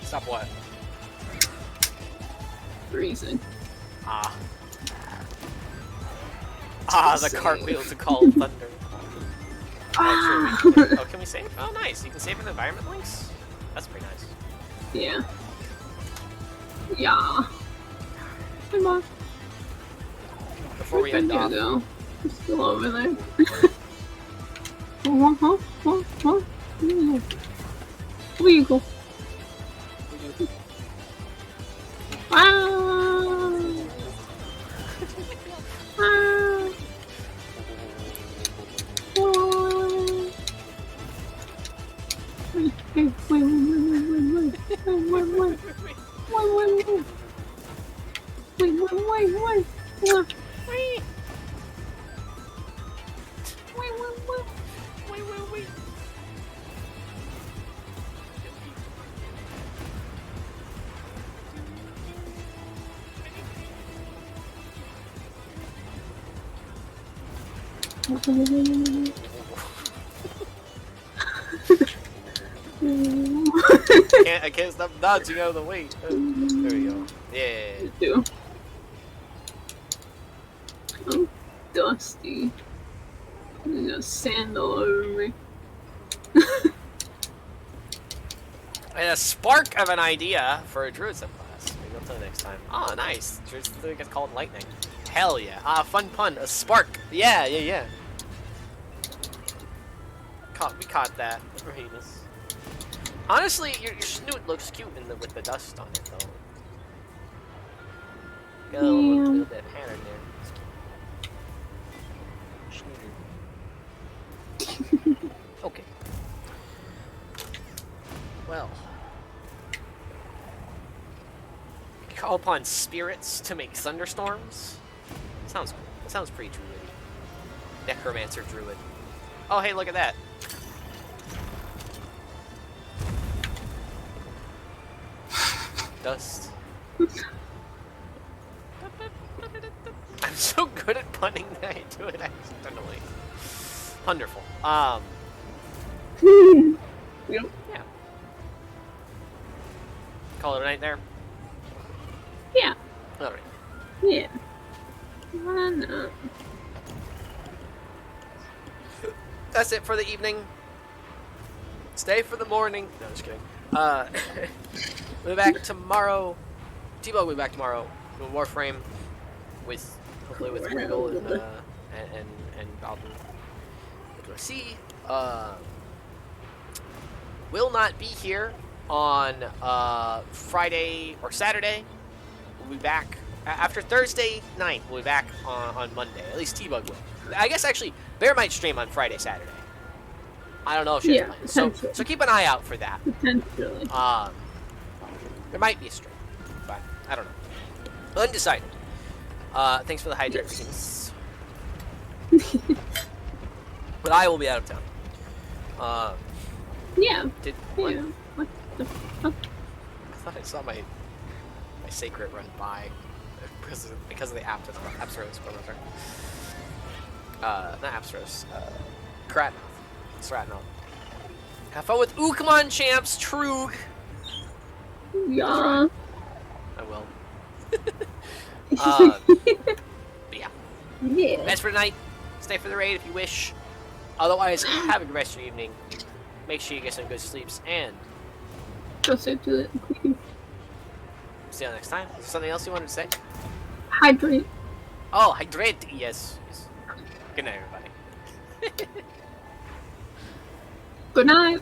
Stop what? Freezing. Ah. Ah, the cartwheels are called thunder. Ah. Oh, can we save? Oh, nice. You can save in the environment links? That's pretty nice. Yeah. Yeah. Come on. Before we end off, Go. I'm still over there. Where you go? Ah! Ah! I can't stop dodging out of the way. There we go. Yeah. Do. I'm dusty. There's a sand all over me. I had a spark of an idea for a druid sim class. Maybe until next time. Oh, nice. Druids get called lightning. Hell yeah. Ah, fun pun. A spark. Yeah. We caught that. Ramus. Honestly, your snoot looks cute with the dust on it, though. Got a little bit of pattern there. Snooty. Okay. Well. Call upon spirits to make thunderstorms? Sounds cool. That sounds pretty druidy. Necromancer druid. Oh, hey, look at that. Dust. I'm so good at punning that I do it accidentally. Wonderful. Yep. Yeah. Call it a night there? Yeah. Alright. Yeah. Why not? That's it for the evening. Stay for the morning. No, just kidding. We'll be back tomorrow. T-Bug will be back tomorrow with Warframe, with hopefully with Regal and Goblin. We'll see. Will not be here on Friday or Saturday. We'll be back after Thursday night. We'll be back on Monday. At least T-Bug will. I guess actually Bear might stream on Friday, Saturday. I don't know if she has plans. So keep an eye out for that. Potentially. There might be a stream, but I don't know. Undecided. Thanks for the hijinks. But I will be out of town. Yeah. What? Yeah. What the fuck? I thought I saw my sacred run by because of the Apsaros. Not Apsaros. Kratnoth. Have fun with Ukmon champs, Trug. Yeah. I will. But yeah. Yeah. That's for tonight. Stay for the raid if you wish. Otherwise, have a good rest of your evening. Make sure you get some good sleeps, and Just into it. see you next time. Is there something else you wanted to say? Hydrate. Oh, hydrate. Yes. Good night, everybody. Good night.